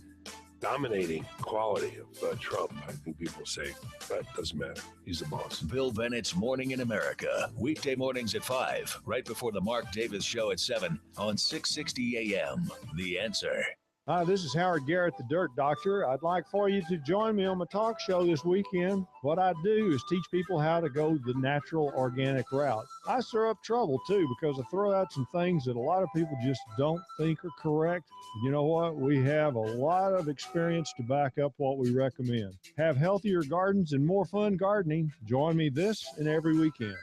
dominating quality of Trump, I think people say, but it doesn't matter. He's the boss. Bill Bennett's Morning in America. Weekday mornings at 5, right before the Mark Davis Show at 7 on 660 AM. The Answer. Hi, this is Howard Garrett, the Dirt Doctor. I'd like for you to join me on my talk show this weekend. What I do is teach people how to go the natural, organic route. I stir up trouble, too, because I throw out some things that a lot of people just don't think are correct. You know what? We have a lot of experience to back up what we recommend. Have healthier gardens and more fun gardening. Join me this and every weekend.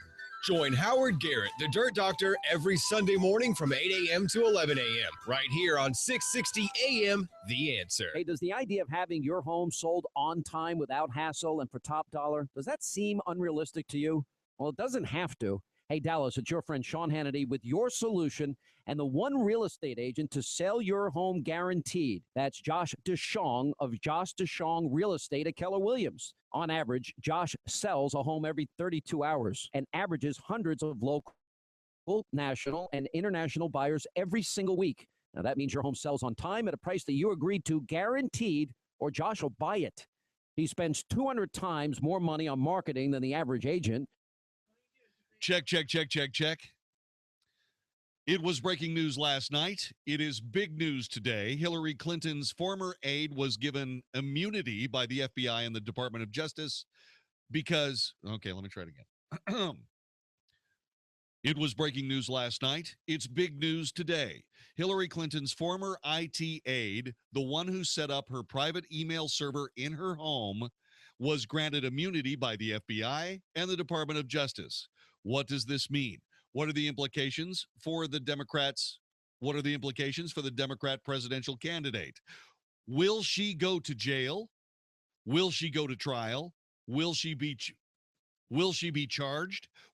Join Howard Garrett, the Dirt Doctor, every Sunday morning from 8 a.m. to 11 a.m. right here on 660 a.m. The Answer. Hey, does the idea of having your home sold on time without hassle and for top dollar, does that seem unrealistic to you? Well, it doesn't have to. Hey, Dallas, it's your friend Sean Hannity with your solution and the one real estate agent to sell your home guaranteed. That's Josh DeShong of Josh DeShong Real Estate at Keller Williams. On average, Josh sells a home every 32 hours and averages hundreds of local, national, and international buyers every single week. Now, that means your home sells on time at a price that you agreed to, guaranteed, or Josh will buy it. He spends 200 times more money on marketing than the average agent. Check. It was breaking news last night. It is big news today. Hillary Clinton's former aide was given immunity by the FBI and the Department of Justice because, okay, let me try it again. It was breaking news last night. It's big news today. Hillary Clinton's former IT aide, the one who set up her private email server in her home, was granted immunity by the FBI and the Department of Justice. What does this mean? What are the implications for the Democrats? What are the implications for the Democrat presidential candidate? Will she go to jail? Will she go to trial? Will she be charged?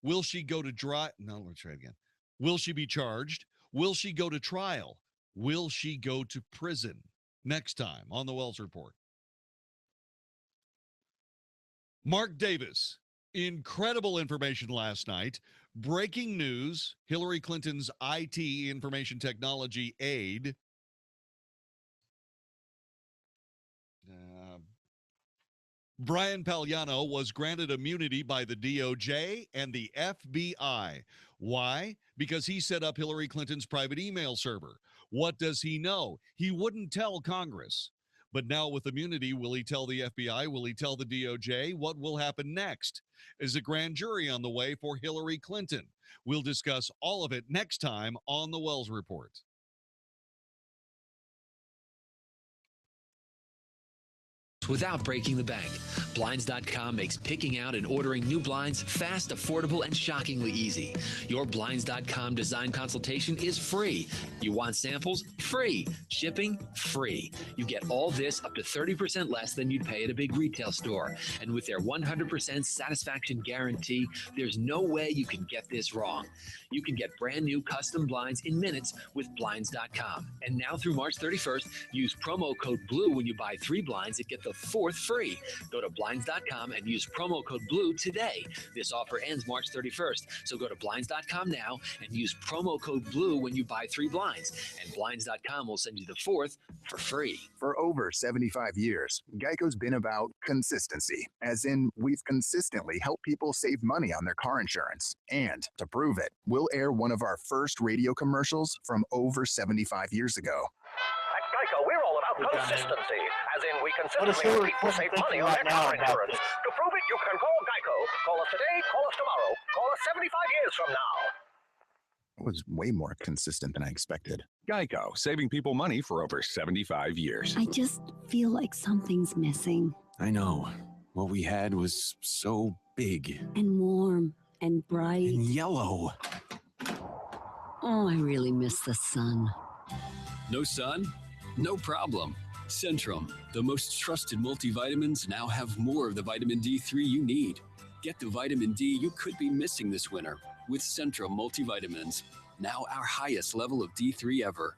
Will she go to No, let me try it again. Will she be charged? Will she go to trial? Will she go to prison? Next time on the Wells Report. Mark Davis, incredible information last night. Breaking news, Hillary Clinton's IT, information technology aide, Brian Palliano, was granted immunity by the DOJ and the FBI. Why? Because he set up Hillary Clinton's private email server. What does he know? He wouldn't tell Congress. But now with immunity, will he tell the FBI? Will he tell the DOJ? What will happen next? Is a grand jury on the way for Hillary Clinton? We'll discuss all of it next time on the Wells Report. Without breaking the bank. Blinds.com makes picking out and ordering new blinds fast, affordable, and shockingly easy. Your Blinds.com design consultation is free. You want samples? Free. Shipping? Free. You get all this up to 30% less than you'd pay at a big retail store. And with their 100% satisfaction guarantee, there's no way you can get this wrong. You can get brand new custom blinds in minutes with Blinds.com. And now through March 31st, use promo code BLUE when you buy 3 blinds and get the 4th free. Go to Blinds.com and use promo code BLUE today. This offer ends March 31st, so go to Blinds.com now and use promo code BLUE when you buy 3 blinds. And Blinds.com will send you the 4th for free. For over 75 years, Geico's been about consistency, as in we've consistently helped people save money on their car insurance. And to prove it, we'll air one of our first radio commercials from over 75 years ago. At Geico, we're all about consistency, as in we consistently help people save money on their car insurance. To prove it, you can call Geico. Call us today, call us tomorrow, call us 75 years from now. It was way more consistent than I expected. Geico, saving people money for over 75 years. I just feel like something's missing. I know. What we had was so big. And warm and bright. And yellow. Oh, I really miss the sun. No sun? No problem. Centrum, the most trusted multivitamins, now have more of the vitamin D3 you need. Get the vitamin D you could be missing this winter with Centrum multivitamins. Now our highest level of D3 ever.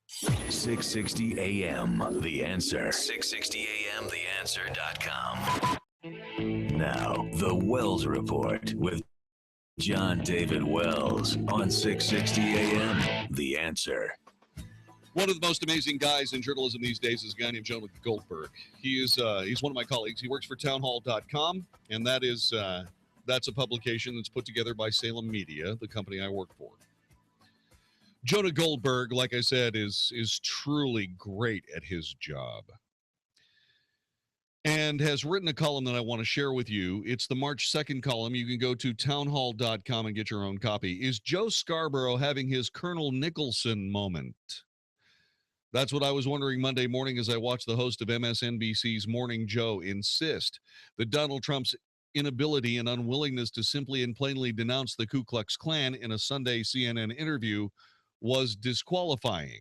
660 AM, The Answer. 660 AM, TheAnswer.com. Now, the Wells Report with Jon-David Wells on 660 AM, The Answer. One of the most amazing guys in journalism these days is a guy named Jon Goldberg. He's one of my colleagues. He works for townhall.com, and that's a publication that's put together by Salem Media, the company I work for. Jonah Goldberg, like I said, is truly great at his job and has written a column that I want to share with you. It's the March 2nd column. You can go to townhall.com and get your own copy. Is Joe Scarborough having his Colonel Nicholson moment? That's what I was wondering Monday morning as I watched the host of MSNBC's Morning Joe insist that Donald Trump's inability and unwillingness to simply and plainly denounce the Ku Klux Klan in a Sunday CNN interview was disqualifying.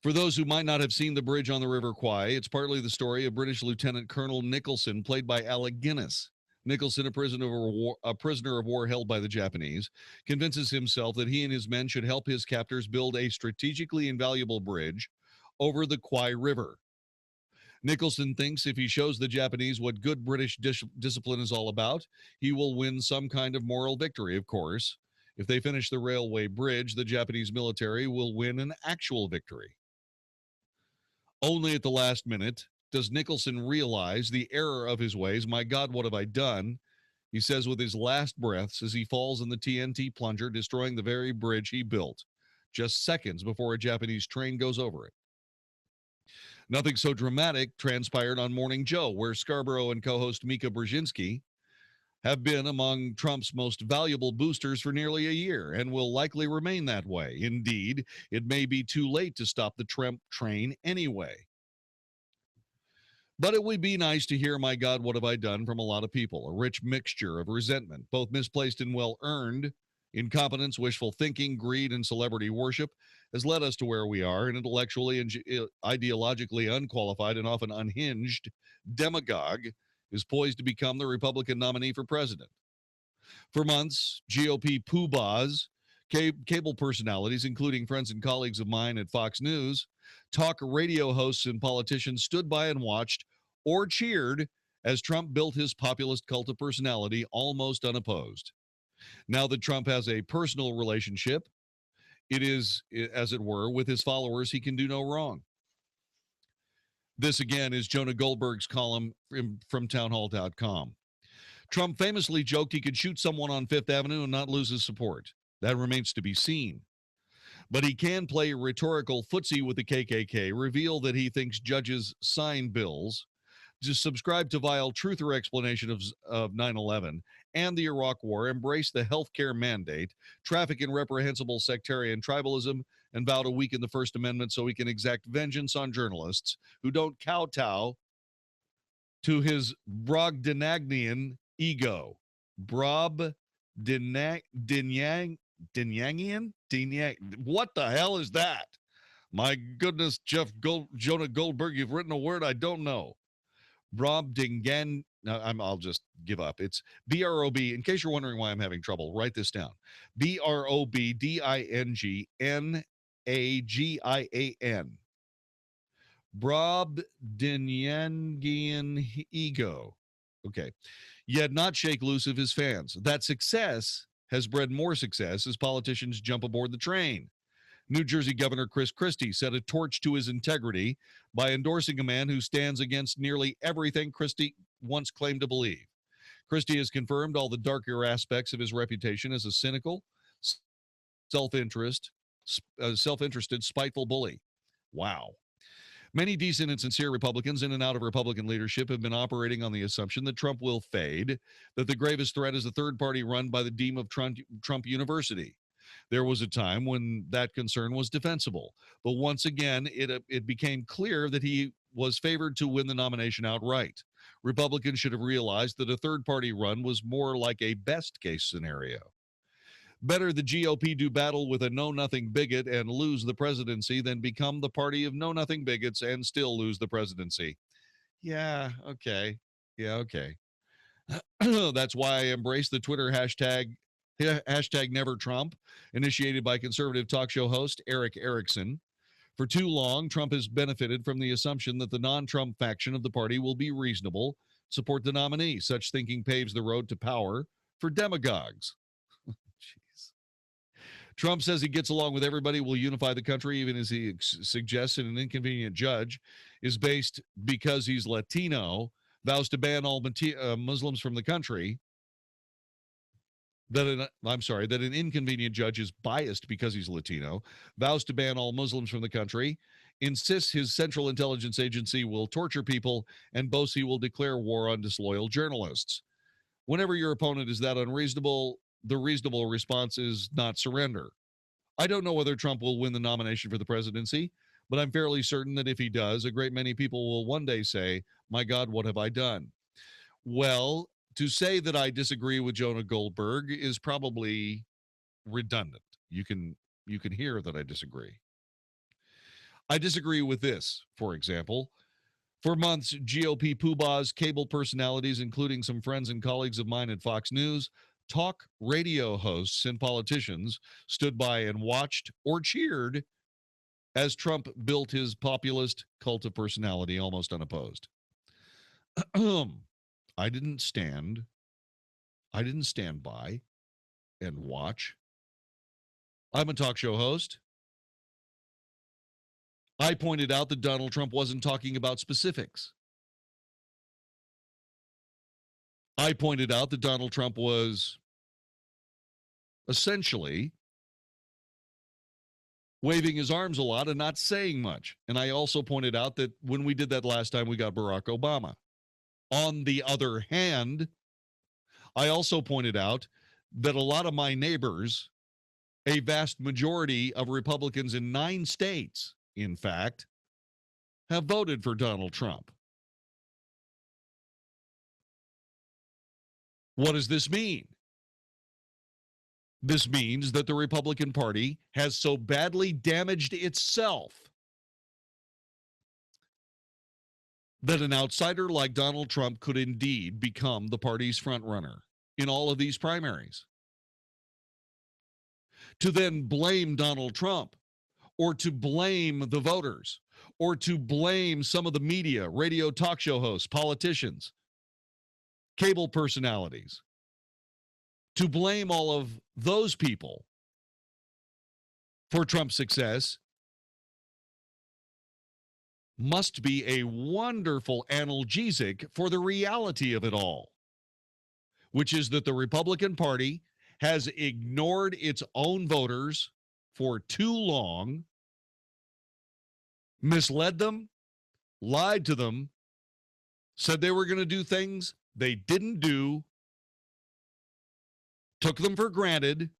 For those who might not have seen The Bridge on the River Kwai, it's partly the story of British Lieutenant Colonel Nicholson, played by Alec Guinness. Nicholson, a prisoner of war held by the Japanese, convinces himself that he and his men should help his captors build a strategically invaluable bridge over the Kwai River. Nicholson thinks if he shows the Japanese what good British discipline is all about, he will win some kind of moral victory. Of course, if they finish the railway bridge, the Japanese military will win an actual victory. Only at the last minute does Nicholson realize the error of his ways. My God, what have I done? He says with his last breaths as he falls in the TNT plunger, destroying the very bridge he built, just seconds before a Japanese train goes over it. Nothing so dramatic transpired on Morning Joe, where Scarborough and co-host Mika Brzezinski have been among Trump's most valuable boosters for nearly a year and will likely remain that way. Indeed, it may be too late to stop the Trump train anyway. But it would be nice to hear, my God, what have I done, from a lot of people, a rich mixture of resentment, both misplaced and well-earned. Incompetence, wishful thinking, greed, and celebrity worship has led us to where we are. An intellectually and ideologically unqualified and often unhinged demagogue is poised to become the Republican nominee for president. For months, GOP poobahs, cable personalities, including friends and colleagues of mine at Fox News, Talk radio hosts and politicians stood by and watched or cheered as Trump built his populist cult of personality almost unopposed. Now that Trump has a personal relationship, it is, as it were, with his followers, he can do no wrong. This, again, is Jonah Goldberg's column from townhall.com. Trump famously joked he could shoot someone on Fifth Avenue and not lose his support. That remains to be seen. But he can play rhetorical footsie with the KKK, reveal that he thinks judges sign bills, just subscribe to vile truther explanation of 9/11 and the Iraq War, embrace the healthcare mandate, traffic in reprehensible sectarian tribalism, and vow to weaken the First Amendment so he can exact vengeance on journalists who don't kowtow to his Brogdonagnian ego. What the hell is that? My goodness, Jonah Goldberg, you've written a word I don't know. Brobdingan. I'll just give up. It's B-R-O-B. In case you're wondering why I'm having trouble, write this down. B-R-O-B-D-I-N-G-A-G-I-A-N. Brobdinyangian ego. Okay. Yet not shake loose of his fans. That success has bred more success as politicians jump aboard the train. New Jersey Governor Chris Christie set a torch to his integrity by endorsing a man who stands against nearly everything Christie once claimed to believe. Christie has confirmed all the darker aspects of his reputation as a cynical, self-interested, spiteful bully. Wow. Many decent and sincere Republicans in and out of Republican leadership have been operating on the assumption that Trump will fade, that the gravest threat is a third party run by the dean of Trump University. There was a time when that concern was defensible, but once again, it became clear that he was favored to win the nomination outright. Republicans should have realized that a third-party run was more like a best-case scenario. Better the GOP do battle with a know-nothing bigot and lose the presidency than become the party of know-nothing bigots and still lose the presidency. Yeah, okay. Yeah, okay. That's why I embrace the Twitter hashtag #NeverTrump, initiated by conservative talk show host Eric Erickson. For too long, Trump has benefited from the assumption that the non-Trump faction of the party will be reasonable, support the nominee. Such thinking paves the road to power for demagogues. Jeez. Trump says he gets along with everybody, will unify the country, even as he suggests an inconvenient judge is based because he's Latino, vows to ban all Muslims from the country. That an inconvenient judge is biased because he's Latino, vows to ban all Muslims from the country, insists his Central Intelligence Agency will torture people, and boasts he will declare war on disloyal journalists. Whenever your opponent is that unreasonable, the reasonable response is not surrender. I don't know whether Trump will win the nomination for the presidency, but I'm fairly certain that if he does, a great many people will one day say, my God, what have I done? Well, to say that I disagree with Jonah Goldberg is probably redundant. You can hear that I disagree. I disagree with this, for example. For months, GOP poobahs, cable personalities, including some friends and colleagues of mine at Fox News, talk radio hosts and politicians stood by and watched or cheered as Trump built his populist cult of personality almost unopposed. I didn't stand by and watch. I'm a talk show host. I pointed out that Donald Trump wasn't talking about specifics. I pointed out that Donald Trump was essentially waving his arms a lot and not saying much. And I also pointed out that when we did that last time, we got Barack Obama. On the other hand, I also pointed out that a lot of my neighbors, a vast majority of Republicans in 9 states, in fact, have voted for Donald Trump. What does this mean? This means that the Republican Party has so badly damaged itself that an outsider like Donald Trump could indeed become the party's frontrunner in all of these primaries. To then blame Donald Trump or to blame the voters, or to blame some of the media, radio talk show hosts, politicians, cable personalities, to blame all of those people for Trump's success must be a wonderful analgesic for the reality of it all, which is that the Republican Party has ignored its own voters for too long, misled them, lied to them, said they were going to do things they didn't do, took them for granted,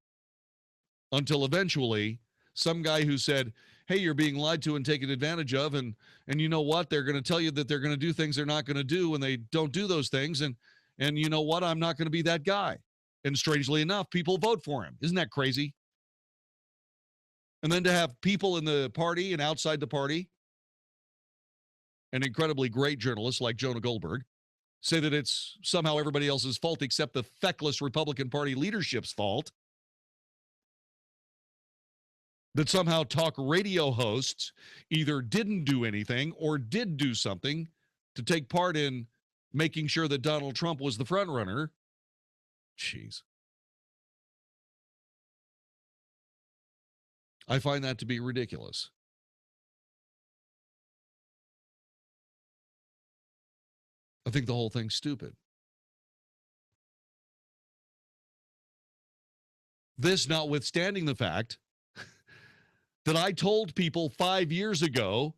until eventually some guy who said, hey, you're being lied to and taken advantage of, and you know what? They're going to tell you that they're going to do things they're not going to do, and they don't do those things, and you know what? I'm not going to be that guy. And strangely enough, people vote for him. Isn't that crazy? And then to have people in the party and outside the party, and incredibly great journalists like Jonah Goldberg, say that it's somehow everybody else's fault except the feckless Republican Party leadership's fault. That somehow talk radio hosts either didn't do anything or did do something to take part in making sure that Donald Trump was the front runner. Jeez. I find that to be ridiculous. I think the whole thing's stupid. This notwithstanding the fact that I told people 5 years ago,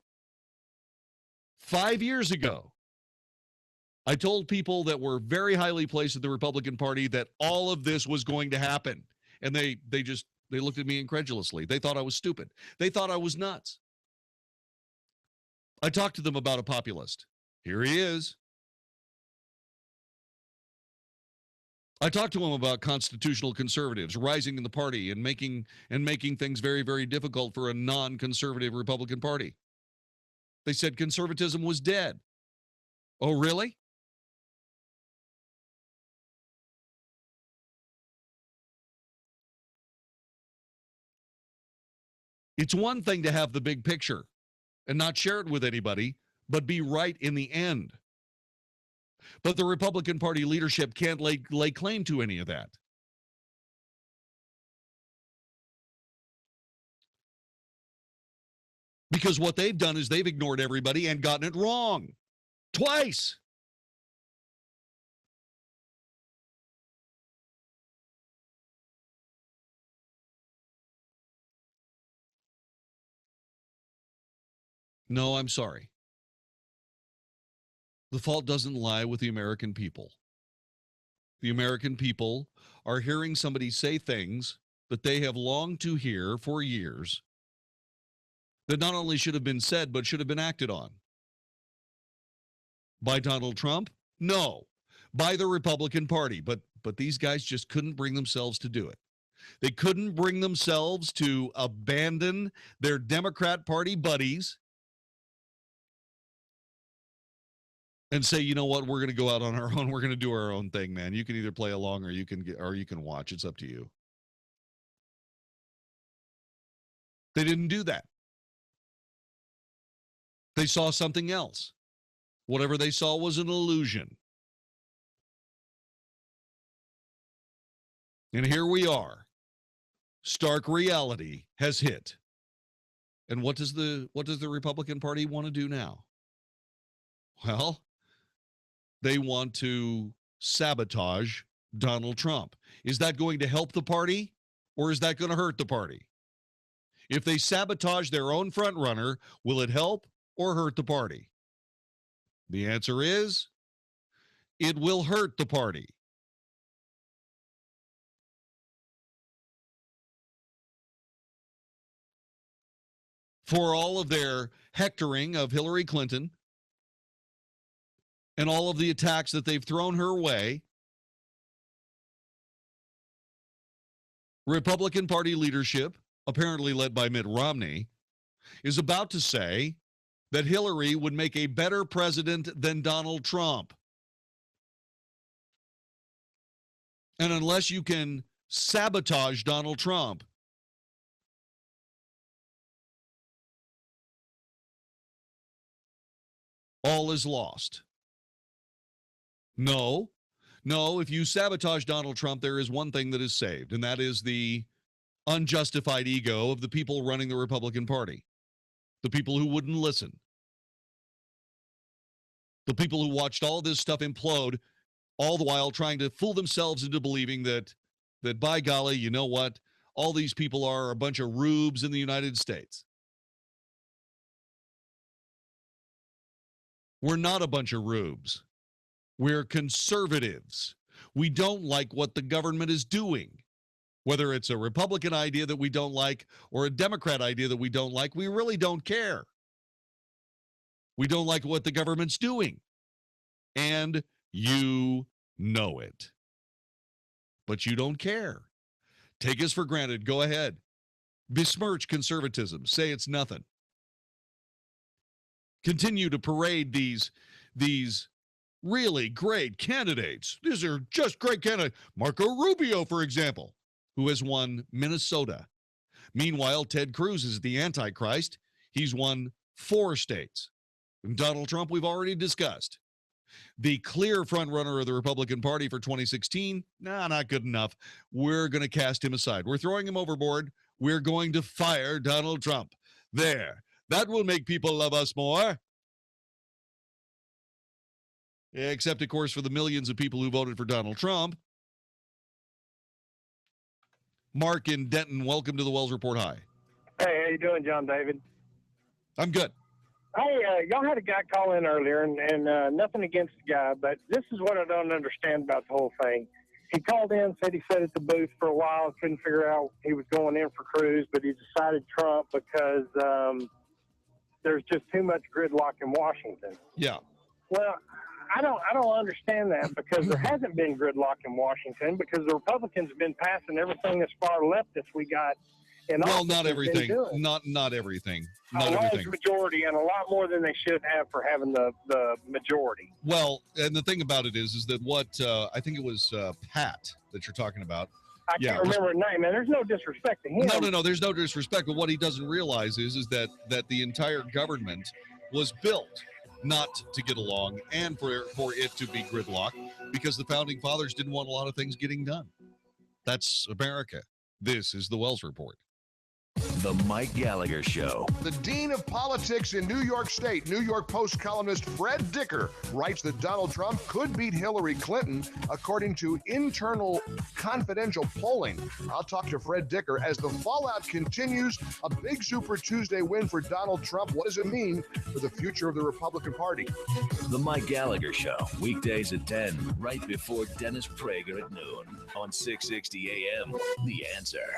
I told people that were very highly placed in the Republican Party that all of this was going to happen. And they looked at me incredulously. They thought I was stupid. They thought I was nuts. I talked to them about a populist. Here he is. I talked to them about constitutional conservatives rising in the party and making things very, very difficult for a non-conservative Republican Party. They said conservatism was dead. Oh, really? It's one thing to have the big picture and not share it with anybody, but be right in the end. But the Republican Party leadership can't lay claim to any of that. Because what they've done is they've ignored everybody and gotten it wrong. Twice. No, I'm sorry. The fault doesn't lie with the American people. The American people are hearing somebody say things that they have longed to hear for years that not only should have been said, but should have been acted on. By Donald Trump? No. By the Republican Party. But these guys just couldn't bring themselves to do it. They couldn't bring themselves to abandon their Democrat Party buddies and say, you know what, we're going to go out on our own. We're going to do our own thing, man. You can either play along or you can watch. It's up to you. They didn't do that. They saw something else. Whatever they saw was an illusion. And here we are. Stark reality has hit. And what does the Republican Party want to do now? Well, they want to sabotage Donald Trump. Is that going to help the party or is that going to hurt the party? If they sabotage their own frontrunner, will it help or hurt the party? The answer is it will hurt the party. For all of their hectoring of Hillary Clinton and all of the attacks that they've thrown her way, Republican Party leadership, apparently led by Mitt Romney, is about to say that Hillary would make a better president than Donald Trump. And unless you can sabotage Donald Trump, all is lost. No, if you sabotage Donald Trump, there is one thing that is saved, and that is the unjustified ego of the people running the Republican Party, the people who wouldn't listen, the people who watched all this stuff implode, all the while trying to fool themselves into believing that by golly, you know what, all these people are a bunch of rubes in the United States. We're not a bunch of rubes. We're conservatives. We don't like what the government is doing. Whether it's a Republican idea that we don't like or a Democrat idea that we don't like, we really don't care. We don't like what the government's doing. And you know it. But you don't care. Take us for granted. Go ahead. Besmirch conservatism. Say it's nothing. Continue to parade these really great candidates. These are just great candidates. Marco Rubio, for example, who has won Minnesota. Meanwhile, Ted Cruz is the Antichrist. He's won 4 states. And Donald Trump, we've already discussed. The clear frontrunner of the Republican Party for 2016, not good enough. We're going to cast him aside. We're throwing him overboard. We're going to fire Donald Trump. There. That will make people love us more. Except, of course, for the millions of people who voted for Donald Trump. Mark in Denton, welcome to the Wells Report. Hi. Hey, how you doing, Jon-David? I'm good. Hey, y'all had a guy call in earlier, and nothing against the guy, but this is what I don't understand about the whole thing. He called in, said he sat at the booth for a while, couldn't figure out he was going in for Cruz, but he decided Trump because there's just too much gridlock in Washington. Yeah. Well, I don't understand that, because there hasn't been gridlock in Washington, because the Republicans have been passing everything as far leftist we got. Well, not everything. Not everything. Not a large everything. majority, and a lot more than they should have for having the majority. Well, and the thing about it is that what I think it was Pat that you're talking about. I can't remember his name, and there's no disrespect to him. No, there's no disrespect. But what he doesn't realize is that the entire government was built not to get along and for it to be gridlock, because the founding fathers didn't want a lot of things getting done. That's America. This is the Wells Report. The Mike Gallagher Show. The Dean of Politics in New York State, New York Post columnist Fred Dicker, writes that Donald Trump could beat Hillary Clinton according to internal confidential polling. I'll talk to Fred Dicker as the fallout continues. A big Super Tuesday win for Donald Trump. What does it mean for the future of the Republican Party? The Mike Gallagher Show, weekdays at 10, right before Dennis Prager at noon on 660 AM. The Answer.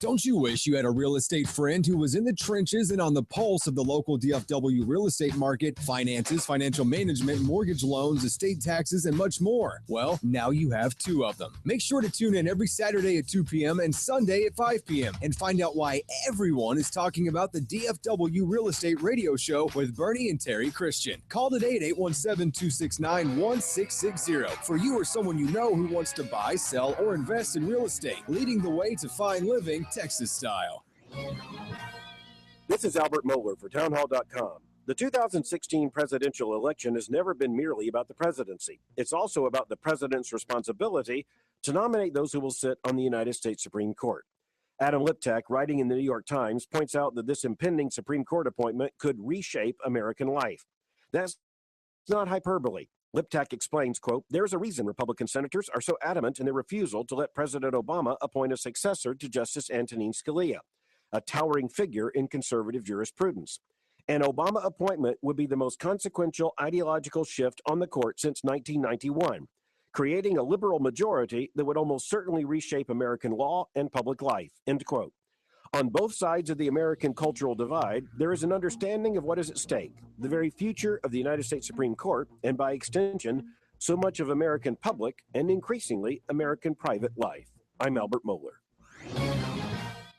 Don't you wish you had a real estate friend who was in the trenches and on the pulse of the local DFW real estate market, finances, financial management, mortgage loans, estate taxes, and much more? Well, now you have 2 of them. Make sure to tune in every Saturday at 2 p.m. and Sunday at 5 p.m. and find out why everyone is talking about the DFW Real Estate Radio Show with Bernie and Terry Christian. Call today at 817-269-1660 for you or someone you know who wants to buy, sell, or invest in real estate, leading the way to fine living Texas style. This is Albert Mohler for townhall.com. The 2016 presidential election has never been merely about the presidency. It's also about the president's responsibility to nominate those who will sit on the United States Supreme Court. Adam Liptak, writing in the New York Times, points out that this impending Supreme Court appointment could reshape American life. That's not hyperbole. Liptak explains, quote, "There's a reason Republican senators are so adamant in their refusal to let President Obama appoint a successor to Justice Antonin Scalia, a towering figure in conservative jurisprudence. An Obama appointment would be the most consequential ideological shift on the court since 1991, creating a liberal majority that would almost certainly reshape American law and public life," end quote. On both sides of the American cultural divide, there is an understanding of what is at stake, the very future of the United States Supreme Court, and by extension, so much of American public and increasingly American private life. I'm Albert Mohler.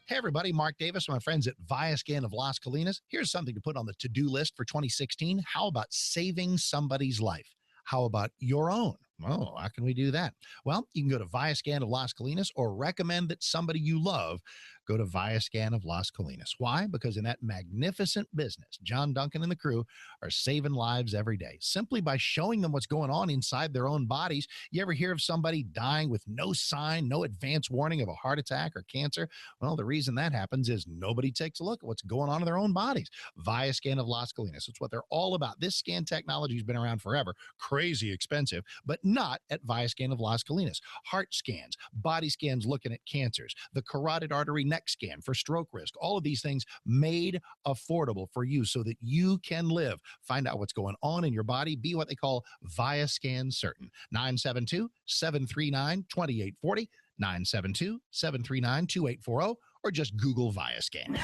Hey everybody, Mark Davis, my friends at Viascan of Las Colinas. Here's something to put on the to-do list for 2016. How about saving somebody's life? How about your own? Oh, how can we do that? Well, you can go to Viascan of Las Colinas or recommend that somebody you love go to Viascan of Las Colinas. Why? Because in that magnificent business, John Duncan and the crew are saving lives every day simply by showing them what's going on inside their own bodies. You ever hear of somebody dying with no sign, no advance warning of a heart attack or cancer? Well, the reason that happens is nobody takes a look at what's going on in their own bodies. Viascan of Las Colinas. It's what they're all about. This scan technology has been around forever, crazy expensive, but not at Viascan of Las Colinas. Heart scans, body scans looking at cancers, the carotid artery neck scan for stroke risk, all of these things made affordable for you so that you can live. Find out what's going on in your body. Be what they call Viascan certain. 972-739-2840, 972-739-2840, or just Google Viascan.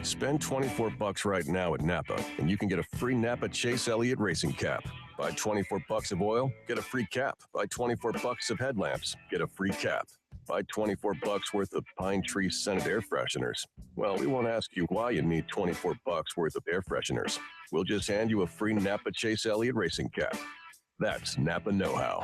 Spend $24 right now at Napa, and you can get a free Napa Chase Elliott racing cap. Buy $24 of oil, get a free cap. Buy $24 of headlamps, get a free cap. Buy $24 worth of Pine Tree scented air fresheners. Well, we won't ask you why you need $24 worth of air fresheners. We'll just hand you a free Napa Chase Elliott racing cap. That's Napa know-how.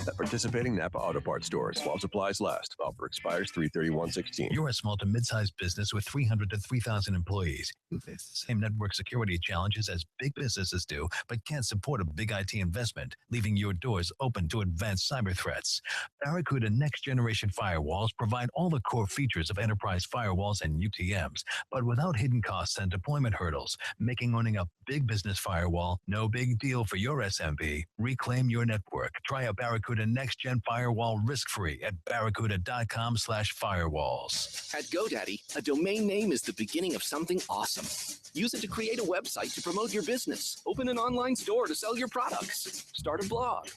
At participating Napa Auto Parts stores while supplies last. Offer expires 3/31/16. You're a small to mid-sized business with 300 to 3,000 employees. You face the same network security challenges as big businesses do, but can't support a big IT investment, leaving your doors open to advanced cyber threats. Barracuda next-generation firewalls provide all the core features of enterprise firewalls and UTMs, but without hidden costs and deployment hurdles, making owning a big business firewall no big deal for your SMB. Reclaim your network. Try a Barracuda next-gen firewall risk-free at barracuda.com/firewalls. At GoDaddy, a domain name is the beginning of something awesome. Use it to create a website to promote your business, open an online store to sell your products, start a blog,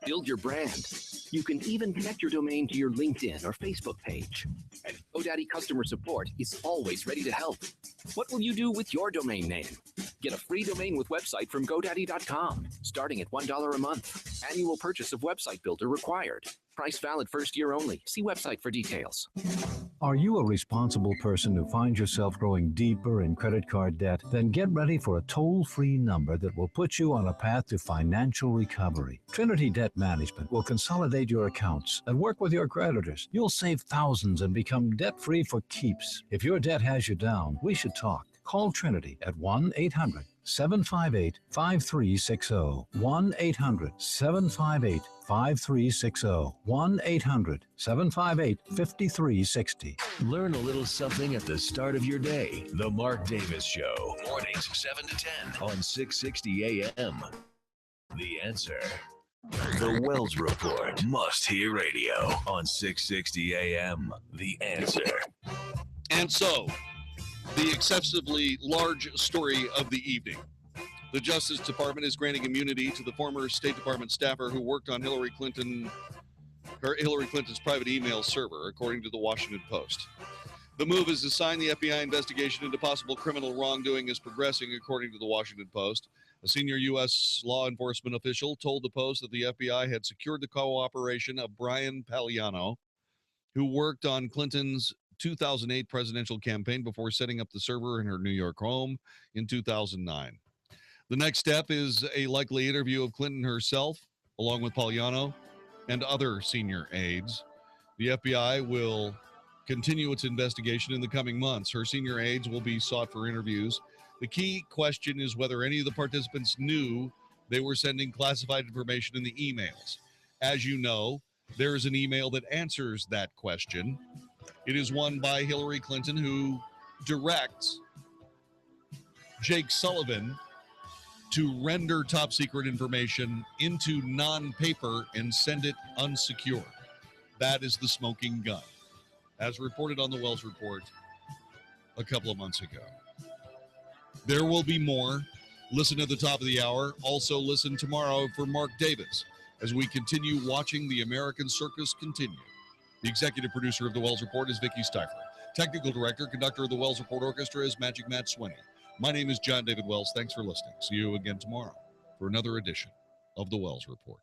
build your brand. You can even connect your domain to your LinkedIn or Facebook page. And GoDaddy customer support is always ready to help. What will you do with your domain name? Get a free domain with website from GoDaddy.com, starting at $1 a month. Annual purchase of website builder required. Price valid first year only. See website for details. Are you a responsible person who finds yourself growing deeper in credit card debt? Then get ready for a toll-free number that will put you on a path to financial recovery. Trinity Debt Management will consolidate your accounts and work with your creditors. You'll save thousands and become debt-free for keeps. If your debt has you down, we should talk. Call Trinity at 1-800-758-5360. 1-800-758-5360. 1-800-758-5360. Learn a little something at the start of your day. The Mark Davis Show. Mornings 7 to 10 on 660 AM. The Answer. The Wells Report. Must hear radio on 660 AM. The Answer. And so, the excessively large story of the evening. The Justice Department is granting immunity to the former State Department staffer who worked on Hillary Clinton's private email server, according to the Washington Post. The move is a sign the FBI investigation into possible criminal wrongdoing is progressing, according to the Washington Post. A senior U.S. law enforcement official told the Post that the FBI had secured the cooperation of Brian Palliano, who worked on Clinton's 2008 presidential campaign before setting up the server in her New York home in 2009. The next step is a likely interview of Clinton herself, along with Palliano and other senior aides. The FBI will continue its investigation in the coming months. Her senior aides will be sought for interviews. The key question is whether any of the participants knew they were sending classified information in the emails. As you know, there is an email that answers that question. It is one by Hillary Clinton, who directs Jake Sullivan to render top secret information into non-paper and send it unsecured. That is the smoking gun, as reported on the Wells Report a couple of months ago. There will be more. Listen at the top of the hour. Also listen tomorrow for Mark Davis as we continue watching the American circus continue. The executive producer of the Wells Report is Vicki Stifler. Technical director, conductor of the Wells Report Orchestra is Magic Matt Swinney. My name is Jon-David Wells. Thanks for listening. See you again tomorrow for another edition of the Wells Report.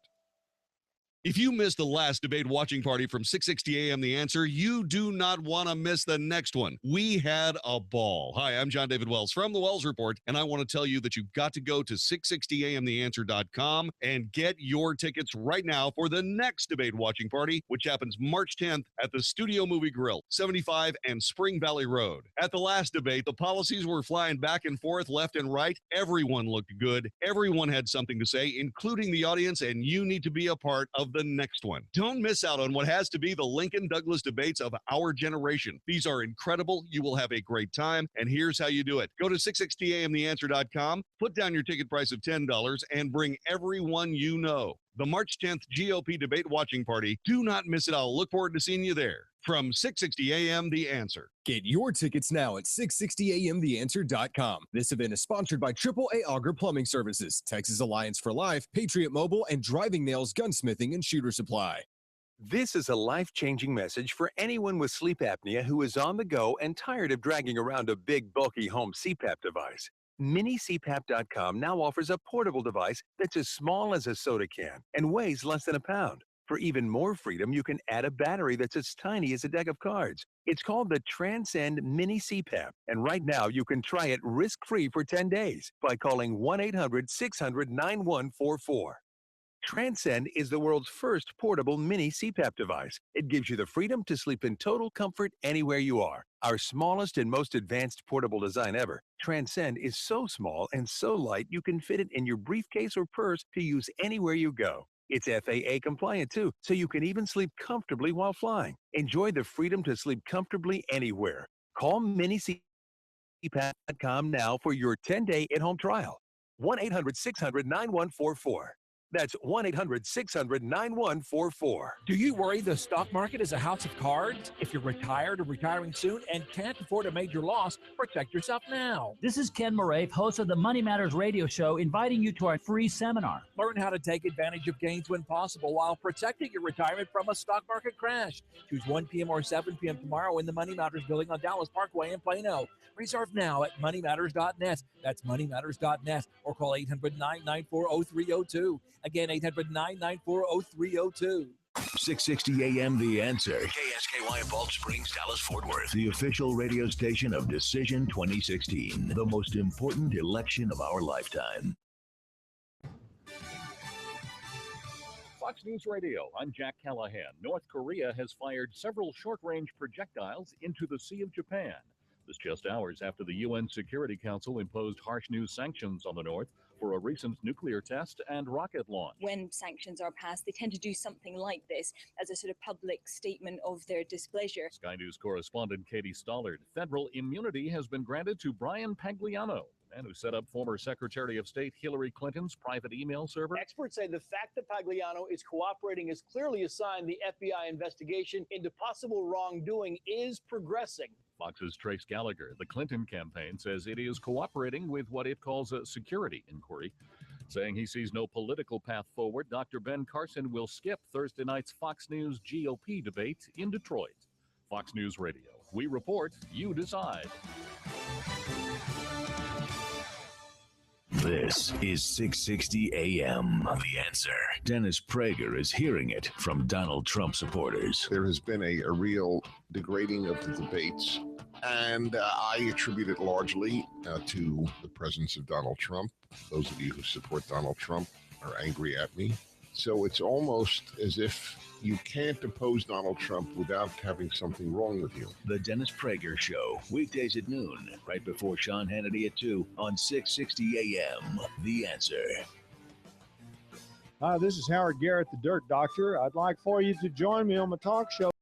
If you missed the last debate watching party from 660 AM The Answer, you do not want to miss the next one. We had a ball. Hi, I'm Jon-David Wells from the Wells Report, and I want to tell you that you've got to go to 660amtheanswer.com and get your tickets right now for the next debate watching party, which happens March 10th at the Studio Movie Grill, 75 and Spring Valley Road. At the last debate, the policies were flying back and forth, left and right. Everyone looked good. Everyone had something to say, including the audience, and you need to be a part of the next one. Don't miss out on what has to be the Lincoln Douglas debates of our generation. These are incredible. You will have a great time, and here's how you do it. Go to 660amtheanswer.com, put down your ticket price of $10, and bring everyone you know. The March 10th GOP debate watching party. Do not miss it. I'll look forward to seeing you there. From 660 AM The Answer. Get your tickets now at 660amtheanswer.com. This event is sponsored by AAA Auger Plumbing Services, Texas Alliance for Life, Patriot Mobile, and Driving Nails Gunsmithing and Shooter Supply. This is a life-changing message for anyone with sleep apnea who is on the go and tired of dragging around a big, bulky home CPAP device. MiniCPAP.com now offers a portable device that's as small as a soda can and weighs less than a pound. For even more freedom, you can add a battery that's as tiny as a deck of cards. It's called the Transcend Mini CPAP, and right now you can try it risk-free for 10 days by calling 1-800-600-9144. Transcend is the world's first portable mini CPAP device. It gives you the freedom to sleep in total comfort anywhere you are. Our smallest and most advanced portable design ever, Transcend is so small and so light you can fit it in your briefcase or purse to use anywhere you go. It's FAA compliant too, so you can even sleep comfortably while flying. Enjoy the freedom to sleep comfortably anywhere. Call MiniCPAP.com now for your 10-day at-home trial. 1-800-600-9144. That's 1-800-600-9144. Do you worry the stock market is a house of cards? If you're retired or retiring soon and can't afford a major loss, protect yourself now. This is Ken Moraif, host of the Money Matters radio show, inviting you to our free seminar. Learn how to take advantage of gains when possible while protecting your retirement from a stock market crash. Choose 1 p.m. or 7 p.m. tomorrow in the Money Matters building on Dallas Parkway in Plano. Reserve now at moneymatters.net. That's moneymatters.net, or call 800-994-0302. Again, 800-994-0302. 660 AM The Answer. KSKY Balch Springs, Dallas, Fort Worth. The official radio station of Decision 2016. The most important election of our lifetime. Fox News Radio, I'm Jack Callahan. North Korea has fired several short-range projectiles into the Sea of Japan. This just hours after the UN Security Council imposed harsh new sanctions on the North for a recent nuclear test and rocket launch. When sanctions are passed, they tend to do something like this as a sort of public statement of their displeasure. Sky News correspondent Katie Stollard. Federal immunity has been granted to Brian Pagliano, the man who set up former Secretary of State Hillary Clinton's private email server. Experts say the fact that Pagliano is cooperating is clearly a sign the FBI investigation into possible wrongdoing is progressing. Fox's Trace Gallagher. The Clinton campaign says it is cooperating with what it calls a security inquiry. Saying he sees no political path forward, Dr. Ben Carson will skip Thursday night's Fox News GOP debate in Detroit. Fox News Radio. We report, you decide. This is 660 AM The Answer. Dennis Prager is hearing it from Donald Trump supporters. There has been a real degrading of the debates, and I attribute it largely to the presence of Donald Trump. Those of you who support Donald Trump are angry at me. So it's almost as if you can't oppose Donald Trump without having something wrong with you. The Dennis Prager Show, weekdays at noon, right before Sean Hannity at 2 on 660 AM. The Answer. Hi, this is Howard Garrett, the Dirt Doctor. I'd like for you to join me on my talk show.